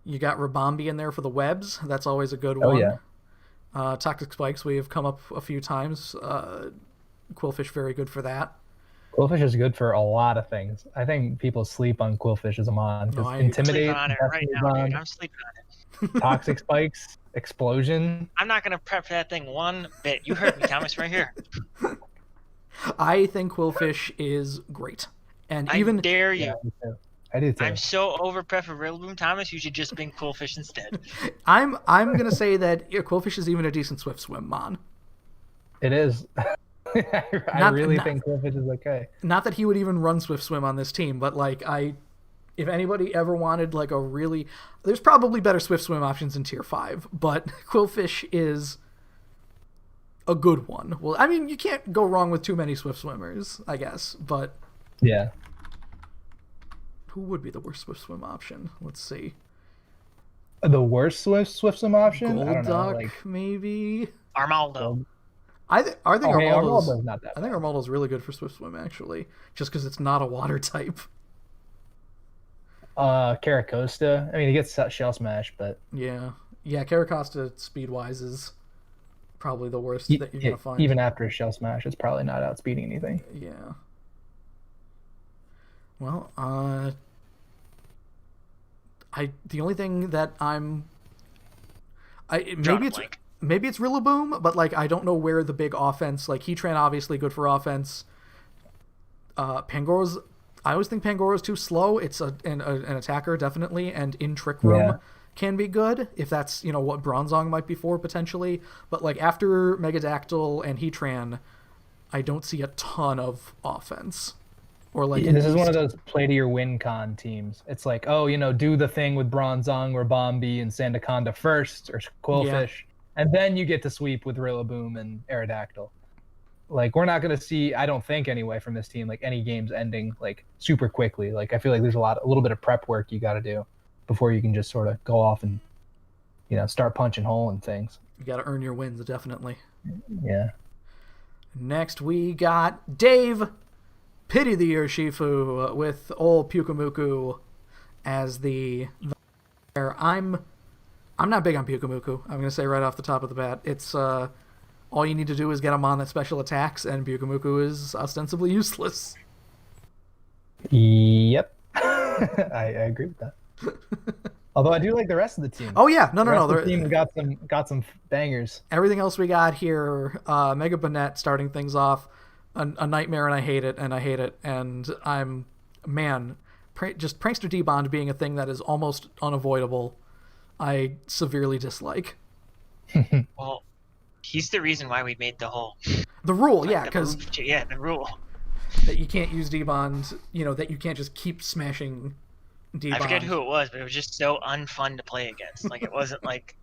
You got Rabombi in there for the webs. That's always a good one. Oh yeah. Toxic Spikes, we have come up a few times. Quillfish, very good for that. Quillfish is good for a lot of things. I think people sleep on Quillfish as a mon. No, I'm Intimidate, sleeping on it right now, dude. I'm sleeping on it. Toxic Spikes, Explosion. I'm not gonna prep for that thing one bit. You heard me, Thomas, right here. I think Quillfish is great. And I dare you. Yeah, me too. I do too. I'm so over prep for Rillaboom, Thomas. You should just bring Quillfish instead. I'm gonna say that Quillfish is even a decent Swift Swim mon. It is. I really think Quillfish is okay. Not that he would even run Swift Swim on this team, but like I if anybody ever wanted like a really, there's probably better Swift Swim options in Tier 5, but Quillfish is a good one. Well, I mean, you can't go wrong with too many Swift Swimmers, I guess, but Yeah. who would be the worst Swift Swim option? Let's see. The worst Swift Swim option? I Gold don't know. Duck, Like, Armaldo. I think okay, Armaldo's Armaldo's not that I think bad. Armaldo's really good for Swift Swim, actually, just because it's not a water type. Caracosta. I mean, he gets shell smash, but Yeah. Caracosta speed-wise is probably the worst that you're going to find. even after shell smash, it's probably not outspeeding anything. Yeah. Well, the only thing that maybe it's Rillaboom, but like I don't know where the big offense, like Heatran obviously good for offense. Pangoro's, I always think Pangoro's too slow. It's an attacker definitely, and in Trick Room can be good if that's what Bronzong might be for potentially. But like after Megadactyl and Heatran, I don't see a ton of offense. Or like this is one of those play to your win con teams. It's like, oh, do the thing with Bronzong or Bombi and Sandaconda first, or Quillfish, and then you get to sweep with Rillaboom and Aerodactyl. Like, we're not going to see, I don't think anyway, from this team, like any games ending like super quickly. Like, I feel like there's a little bit of prep work you got to do before you can just sort of go off and start punching hole in things. You got to earn your wins, definitely. Yeah. Next we got Dave. Pity the Urshifu with old Pyukumuku as the I'm not big on Pyukumuku. I'm gonna say right off the top of the bat, it's all you need to do is get him on that special attacks, and Pyukumuku is ostensibly useless. Yep, I agree with that. Although I do like the rest of the team. Oh yeah, no. The team got some bangers. Everything else we got here, Mega Banette starting things off. A nightmare, and I hate it, and I'm, just Prankster D-Bond being a thing that is almost unavoidable, I severely dislike. Well, he's the reason why we made the whole... The rule, because... Yeah, the rule. That you can't use D-Bond, that you can't just keep smashing D-Bond. I forget who it was, but it was just so unfun to play against. Like, it wasn't like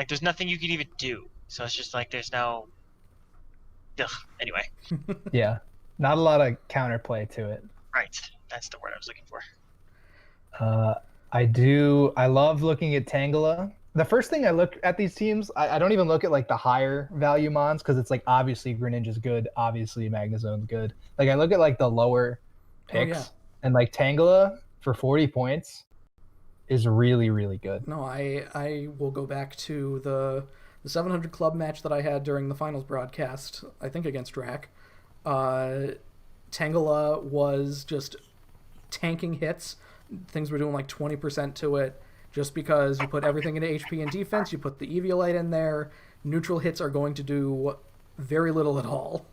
there's nothing you could even do. So it's just like, there's no... Ugh. Anyway. Yeah, not a lot of counterplay to it. Right, that's the word I was looking for. I love looking at Tangela. The first thing I look at these teams, I don't even look at like the higher value mons, because it's like obviously Greninja's good, obviously Magnezone's good. Like I look at like the lower picks, and like Tangela for 40 points is really, really good. No, I will go back to the 700 club match that I had during the finals broadcast, I think against Drac. Tangela was just tanking hits. Things were doing like 20% to it, just because you put everything into HP and defense, you put the Eviolite in there, neutral hits are going to do very little at all.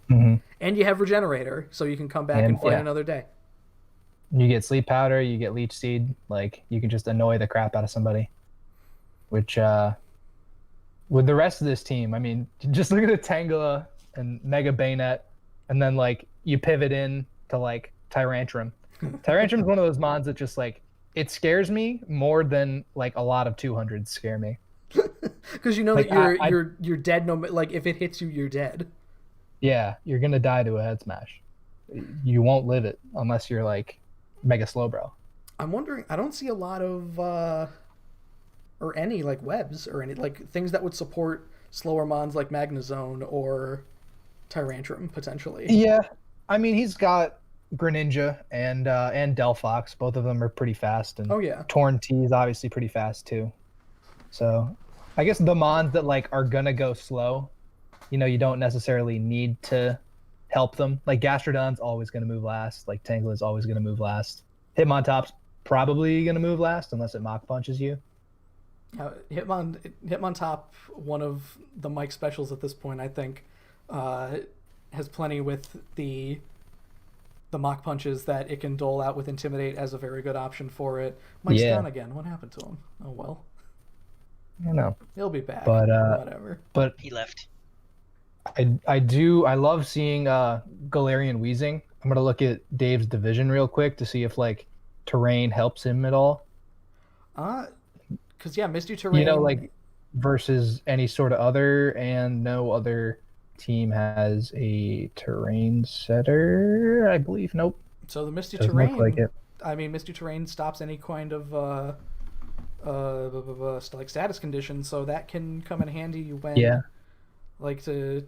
Mm-hmm. And you have Regenerator, so you can come back and fight another day. You get Sleep Powder, you get Leech Seed, like you can just annoy the crap out of somebody. Which, with the rest of this team, I mean, just look at the Tangela and Mega Bayonet, and then like you pivot in to like Tyrantrum. Tyrantrum is one of those mons that just like, it scares me more than like a lot of 200s scare me. Because like, that you're dead. No, like if it hits you, you're dead. Yeah, you're gonna die to a head smash. You won't live it unless you're like Mega Slowbro. I'm wondering. I don't see a lot of or any like webs or any like things that would support slower mons like Magnezone or Tyrantrum potentially. Yeah, I mean he's got Greninja and Delphox. Both of them are pretty fast, and Torn T is obviously pretty fast too. So I guess the mons that like are gonna go slow, you don't necessarily need to help them. Like Gastrodon's always gonna move last. Like Tangela's always gonna move last. Hitmontop's probably gonna move last unless it Mach Punches you. Hitmontop, one of the Mike specials at this point, I think, has plenty with the Mach Punches that it can dole out with Intimidate as a very good option for it. Mike's down again. What happened to him? Oh well. I don't know. He'll be back. But whatever. But he left. I love seeing Galarian Weezing. I'm gonna look at Dave's division real quick to see if like terrain helps him at all? Because Misty Terrain. Like versus any sort of other, and no other team has a terrain setter, I believe. Nope. So the Misty Doesn't Terrain. look like it. I mean, Misty Terrain stops any kind of like status condition, so that can come in handy when like to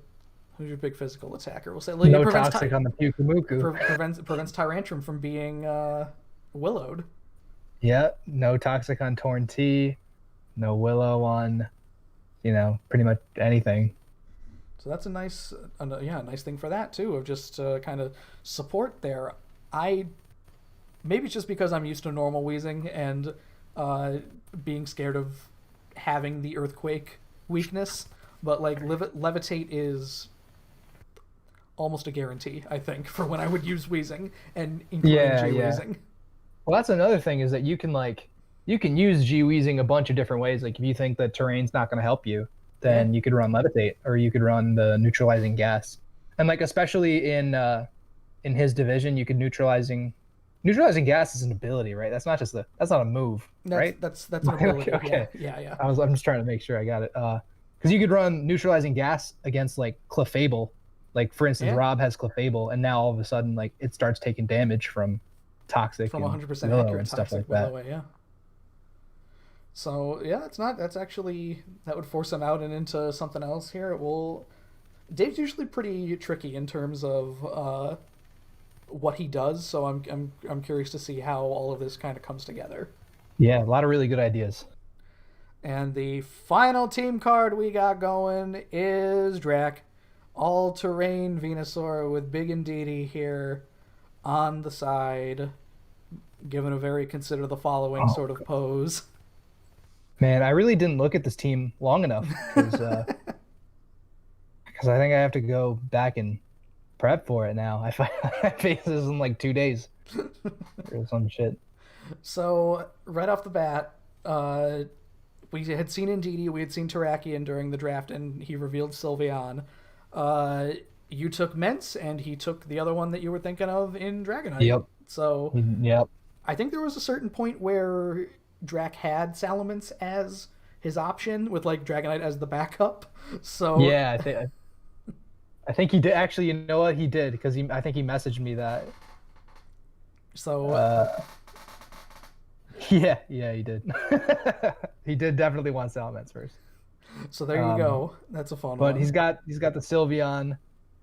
who's your big physical attacker? We'll say like, no toxic on the Pukumuku. Prevents Tyrantrum from being willowed. Yeah, no toxic on Torn T, no willow on, pretty much anything. So that's a nice thing for that too, of just kind of support there. Maybe it's just because I'm used to normal wheezing and being scared of having the earthquake weakness, but like levitate is almost a guarantee, I think, for when I would use wheezing and including G-wheezing. Well, that's another thing, is that you can use G-wheezing a bunch of different ways. Like if you think the terrain's not going to help you, then you could run levitate, or you could run the neutralizing gas. And like especially in his division, you could neutralizing gas is an ability, right? That's not a move, right? That's an ability. Okay. Yeah. I'm just trying to make sure I got it. Because you could run neutralizing gas against like Clefable. Like for instance, Rob has Clefable, and now all of a sudden like it starts taking damage from toxic from 100% accurate and stuff toxic like that. Willow, yeah. So that's actually, that would force him out and into something else here. Dave's usually pretty tricky in terms of what he does, so I'm curious to see how all of this kind of comes together. Yeah, a lot of really good ideas. And the final team card we got going is Drac, all-terrain Venusaur with Big Indeedee here on the side, given a very consider the following sort of pose. Man, I really didn't look at this team long enough because I think I have to go back and prep for it now. I face this in like 2 days or some shit. So right off the bat, we had seen Indeedee, we had seen Terrakion during the draft, and he revealed Sylveon. You took Mence, and he took the other one that you were thinking of in Dragonite. Yep. So yep. I think there was a certain point where Drac had Salamence as his option, with like Dragonite as the backup. So yeah, I think he did. Actually, you know what? He did, because I think he messaged me that. So yeah, he did. He did definitely want Salamence first. So there you go. That's a fun but one. But he's got the Sylveon,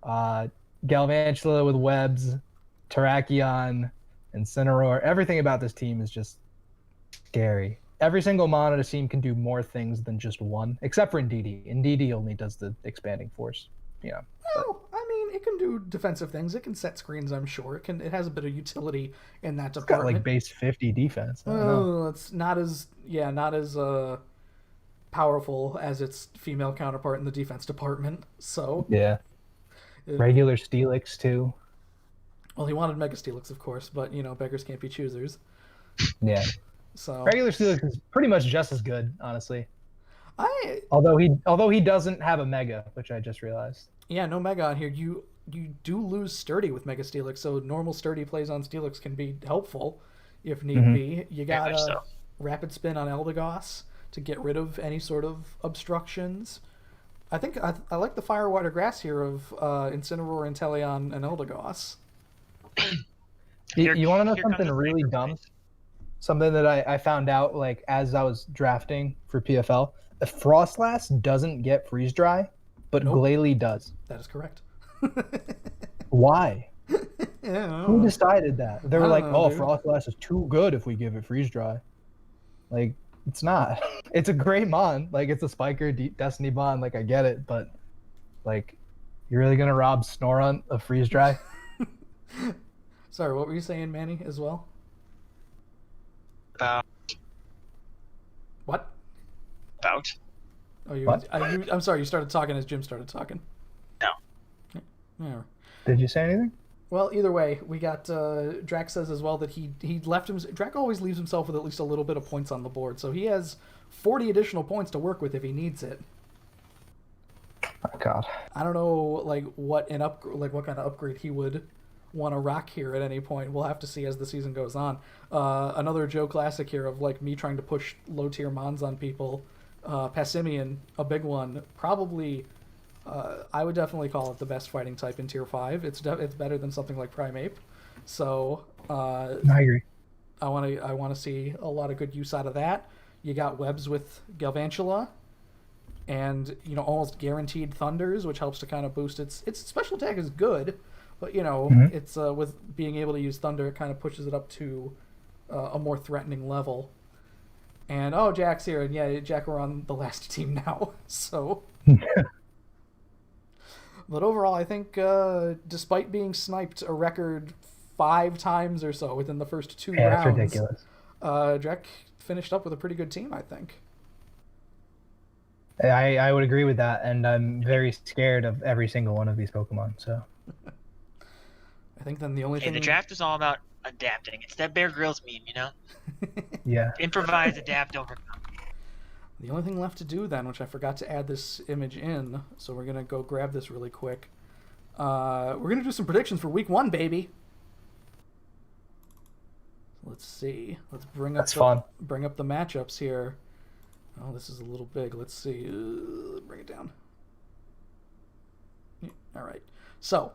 Galvantula with webs, Terrakion, Incineroar. Everything about this team is just scary. Every single mono team can do more things than just one, except for Indeedee. Indeedee only does the expanding force. Oh, I mean, it can do defensive things. It can set screens, I'm sure. It has a bit of utility in that department. It's got like base 50 defense. It's not as powerful as its female counterpart in the defense department. So yeah, regular Steelix too. Well, he wanted Mega Steelix, of course, but beggars can't be choosers. Yeah. So regular Steelix is pretty much just as good, honestly. Although he doesn't have a Mega, which I just realized. Yeah, no Mega on here. You do lose Sturdy with Mega Steelix, so normal Sturdy plays on Steelix can be helpful if need be. You got a Rapid Spin on Eldegoss to get rid of any sort of obstructions. I think I like the Fire Water Grass here of Incineroar, Inteleon, and Eldegoss. You want to know something really dumb? Something that I found out like as I was drafting for PFL. Frostlass doesn't get freeze dry, but Glalie does. That is correct. Why? Who decided that? They were like, know, dude. Frostlass is too good if we give it freeze dry. Like, it's not. It's a great mon. Like, it's a Spiker Destiny mon. Like, I get it, but like, you're really gonna rob Snorunt of freeze dry? Sorry, what were you saying, Manny, as well? What? About? Oh, I'm sorry. You started talking as Jim started talking. No. Yeah. Did you say anything? Well, either way, we got Drac says as well that he left him. Drac always leaves himself with at least a little bit of points on the board, so he has 40 additional points to work with if he needs it. Oh God. I don't know, like what kind of upgrade he would want to rock here at any point. We'll have to see as the season goes on. Another Joe classic here of like me trying to push low tier mons on people. Passimian, a big one. Probably, I would definitely call it the best fighting type in tier 5. It's better than something like Primeape. So I agree. I want to see a lot of good use out of that. You got webs with Galvantula, and almost guaranteed thunders, which helps to kind of boost its special attack is good, but it's with being able to use thunder, it kind of pushes it up to a more threatening level. And Jack's here, and yeah, Jack, we're on the last team now, so. But overall, I think despite being sniped a record 5 times or so within the first 2 rounds, that's ridiculous. Jack finished up with a pretty good team, I think. I would agree with that, and I'm very scared of every single one of these Pokemon. So I think then the only thing the draft is all about adapting. It's that Bear Grylls meme, yeah. Improvise, adapt, overcome. The only thing left to do then, which I forgot to add this image in, so we're gonna go grab this really quick. We're gonna do some predictions for week 1, baby. Let's see. Let's bring up bring up the matchups here. Oh, this is a little big. Let's see. Bring it down. All right. So,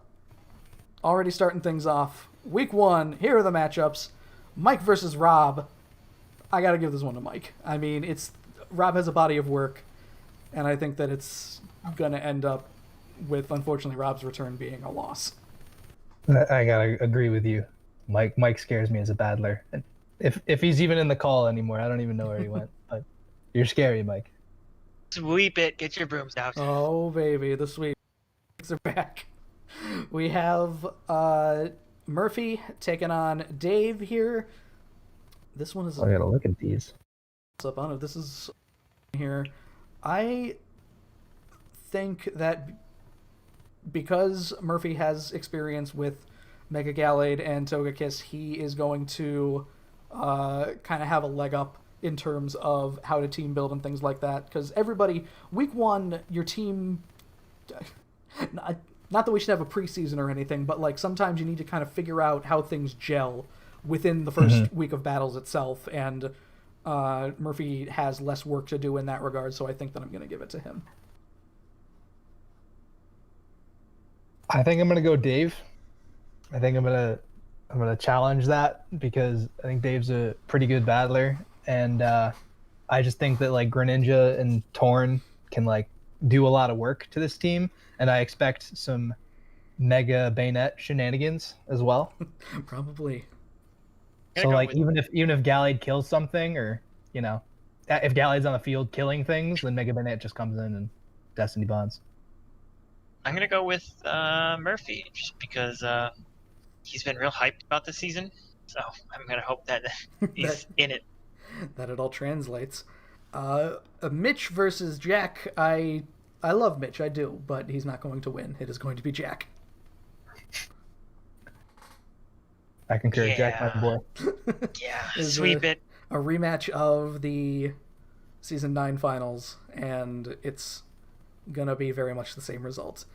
already starting things off. Week 1. Here are the matchups. Mike versus Rob. I got to give this one to Mike. I mean, Rob has a body of work, and I think that it's going to end up with, unfortunately, Rob's return being a loss. I got to agree with you. Mike scares me as a battler. If he's even in the call anymore, I don't even know where he went. But you're scary, Mike. Sweep it. Get your brooms out. Oh, baby. The sweeps are back. We have Murphy taking on Dave here. This one is... I gotta look at these. Up on it. This is here. I think that because Murphy has experience with Mega Gallade and Togekiss, he is going to kind of have a leg up in terms of how to team build and things like that. Because everybody, week 1, your team... Not that we should have a preseason or anything, but like sometimes you need to kind of figure out how things gel within the first week of battles itself, and Murphy has less work to do in that regard, so I think that I'm going to give it to him. I think I'm going to go Dave. I think I'm gonna challenge that because I think Dave's a pretty good battler, and I just think that like Greninja and Torn can like do a lot of work to this team, and I expect some Mega Bayonet shenanigans as well. Probably. So like even if Gallade kills something, or if Gallade's on the field killing things, then Mega Bayonet just comes in and Destiny Bonds. I'm gonna go with Murphy just because he's been real hyped about this season, so I'm gonna hope that he's in it. That it all translates. Mitch versus Jack. I love Mitch, I do, but he's not going to win. It is going to be Jack. I concur, yeah. Jack, my boy. Yeah, sweep it. A rematch of the Season 9 finals, and it's gonna be very much the same result.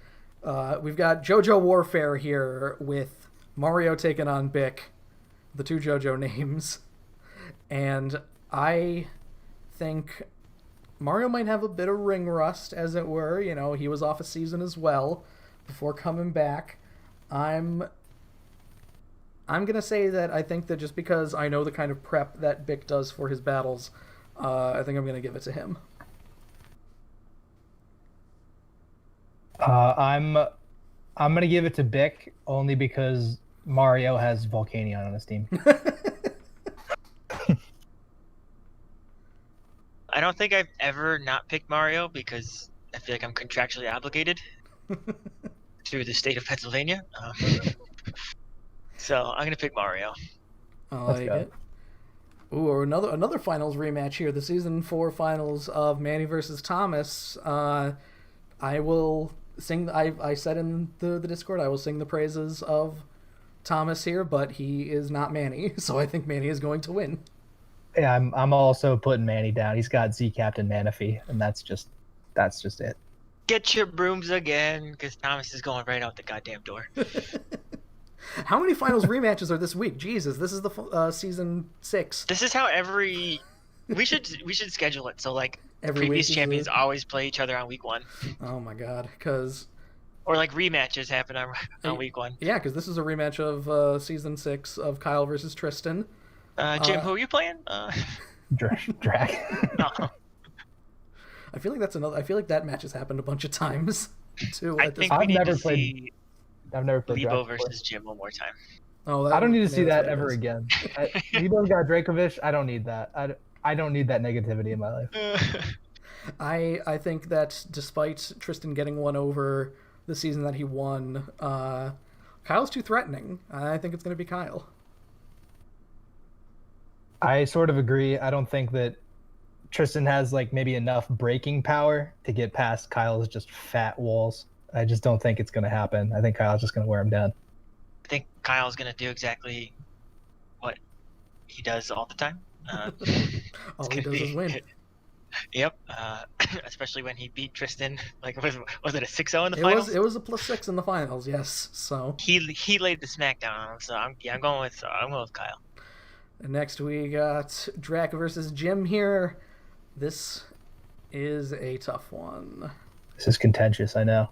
We've got JoJo Warfare here with Mario taking on Bick, the 2 JoJo names, and I think Mario might have a bit of ring rust, as it were. He was off a season as well before coming back. I'm gonna say that I think that just because I know the kind of prep that Bick does for his battles, I think I'm gonna give it to him. I'm gonna give it to Bick only because Mario has Volcanion on his team. I don't think I've ever not picked Mario because I feel like I'm contractually obligated to the state of Pennsylvania. So I'm gonna pick Mario. I like it. Ooh, another finals rematch here. The Season 4 finals of Manny versus Thomas. I will sing. I said in the Discord, I will sing the praises of Thomas here, but he is not Manny, so I think Manny is going to win. Yeah, I'm also putting Manny down. He's got Z Captain Manaphy, and that's just it. Get your brooms again, because Thomas is going right out the goddamn door. How many finals rematches are this week? Jesus, this is the season 6. This is how we should schedule it so like Every previous week is champions a- always play each other on week 1, Oh my god, because or like rematches happen on week 1. yeah, because this is a rematch of season 6 of Kyle versus Tristan. Jim, who are you playing? Drag. No. I feel like that's another. I feel like that match has happened a bunch of times too. I At this think we I've need never to played see I've never played Lebo Drag versus Jim one more time. Oh, I don't need to see maybe that's that what it ever is. again. Lebo's got Dracovic. I don't need that. I don't need that negativity in my life. I think that despite Tristan getting one over the season that he won, Kyle's too threatening. I think it's going to be Kyle. I sort of agree. I don't think that Tristan has like maybe enough breaking power to get past Kyle's just fat walls. I just don't think it's going to happen. I think Kyle's just going to wear him down. I think Kyle's gonna do exactly what he does all the time. All he does is win. Yep. Especially when he beat Tristan. Like was it a 6-0 in the It finals? was a +6 in the finals. Yes. So He laid the smackdown on him. So I'm going with Kyle. next we got Drac versus Jim here. This is a tough one. This is contentious, I know.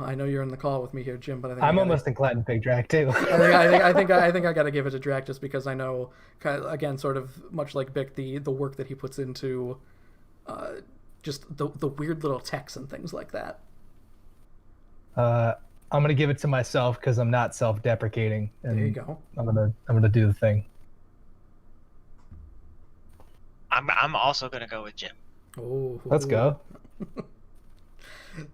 I know you're in the call with me here, Jim, but I think I'm almost inclined to pick Drag too. I think I got to give it to Drac just because I know, kind of, again, sort of much like Bick, the work that he puts into, just the weird little texts and things like that. I'm gonna give it to myself because I'm not self-deprecating. And There you go. I'm gonna do the thing. I'm also gonna go with Jim. Oh, Let's go.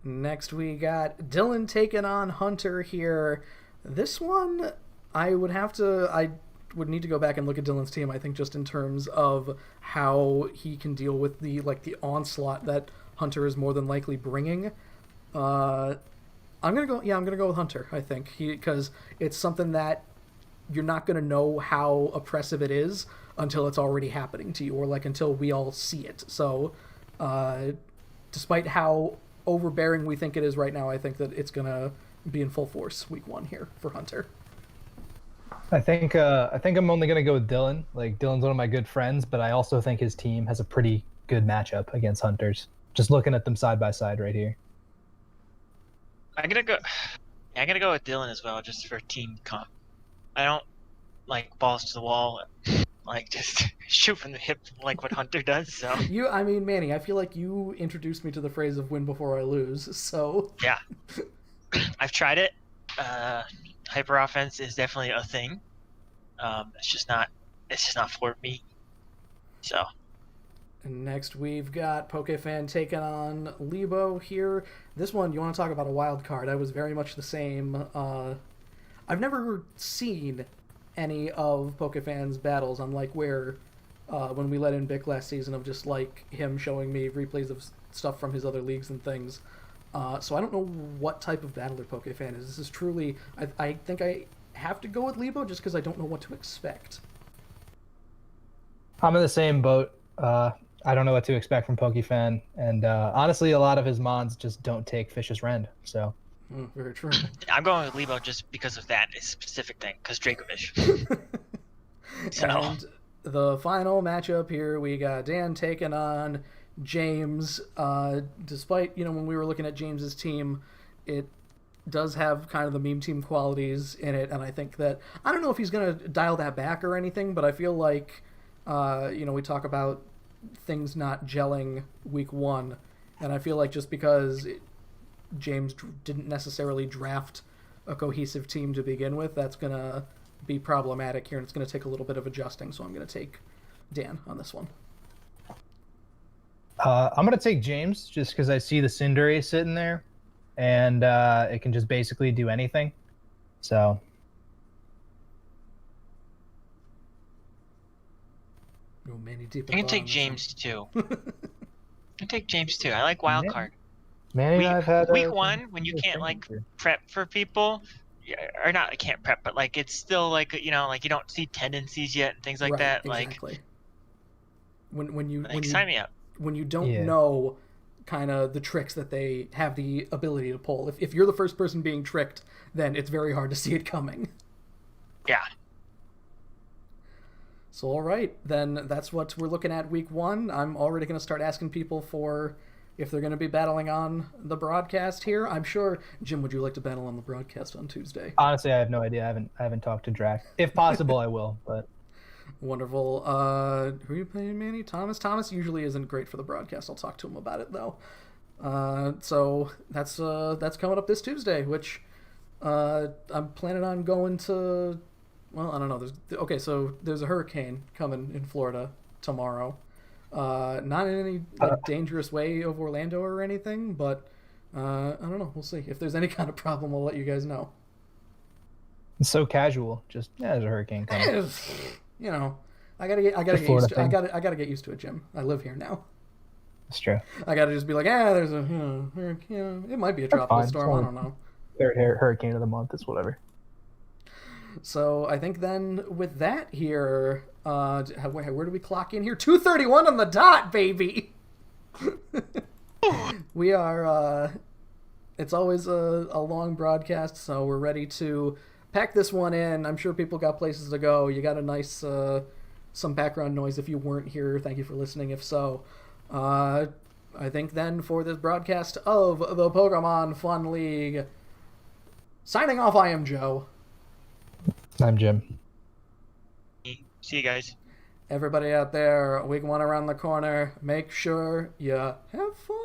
Next we got Dylan taking on Hunter here. This one, I would need to go back and look at Dylan's team. I think just in terms of how he can deal with the onslaught that Hunter is more than likely bringing. I'm gonna go with Hunter. I think because it's something that you're not gonna know how oppressive it is until it's already happening to you, or like until we all see it. So, despite how overbearing we think it is right now, I think that it's gonna be in full force week 1 here for Hunter. I think I'm only gonna go with Dylan. Like Dylan's one of my good friends, but I also think his team has a pretty good matchup against Hunter's. Just looking at them side by side right here. I'm gonna go with Dylan as well, just for team comp. I don't like balls to the wall, like just shoot from the hip like what Hunter does. So Manny, I feel like you introduced me to the phrase of win before I lose. So yeah, I've tried it. Hyper offense is definitely a thing. It's just not for me. So. And next we've got PokeFan taking on Lebo here. This one, you want to talk about a wild card? I was very much the same. I've never seen any of PokeFan's battles, unlike where when we let in Bick last season of just like him showing me replays of stuff from his other leagues and things. So I don't know what type of battler PokeFan is. This is truly, I think I have to go with Lebo just because I don't know what to expect. I'm in the same boat. I don't know what to expect from PokeFan, and honestly, a lot of his mons just don't take Fish's Rend. So Very true. I'm going with Lebo just because of that specific thing, because Dracovic. So. And the final matchup here, we got Dan taking on James. Despite, when we were looking at James's team, it does have kind of the meme team qualities in it, and I think that, I don't know if he's going to dial that back or anything, but I feel like, we talk about things not gelling week 1, and I feel like just because James didn't necessarily draft a cohesive team to begin with, that's going to be problematic here, and it's going to take a little bit of adjusting, so I'm going to take Dan on this one. I'm going to take James just because I see the Cinderace sitting there, and it can just basically do anything. So I can take James too. I like wild card. I've had week 1 when you can't prep for people, or not. I can't prep, but like it's still like you don't see tendencies yet and things like right, that. Exactly. Like when you sign me up. When you don't know kind of the tricks that they have the ability to pull. If you're the first person being tricked, then it's very hard to see it coming. Yeah. So, all right, then that's what we're looking at week 1. I'm already going to start asking people for if they're going to be battling on the broadcast here. I'm sure, Jim, would you like to battle on the broadcast on Tuesday? Honestly, I have no idea. I haven't talked to Drac. If possible, I will. But Wonderful. Who are you playing, Manny? Thomas? Thomas usually isn't great for the broadcast. I'll talk to him about it, though. So that's coming up this Tuesday, which I'm planning on going to. Well, I don't know. So there's a hurricane coming in Florida tomorrow. Not in any dangerous way of Orlando or anything, but I don't know. We'll see. If there's any kind of problem, I'll let you guys know. it's so casual. Just there's a hurricane coming. You know, I gotta get used to. I gotta get used to it, Jim. I live here now. It's true. I gotta just be like, there's a it might be a tropical fine. storm. I don't know. Third hurricane of the month. It's whatever. So I think then with that here, where do we clock in here? 2:31 on the dot, baby. We are. It's always a long broadcast, so we're ready to pack this one in. I'm sure people got places to go. You got a nice some background noise if you weren't here. Thank you for listening. If so, I think then for this broadcast of the Pokemon Fun League, signing off. I am Joe. I'm Jim. See you guys. Everybody out there, week 1 around the corner. Make sure you have fun.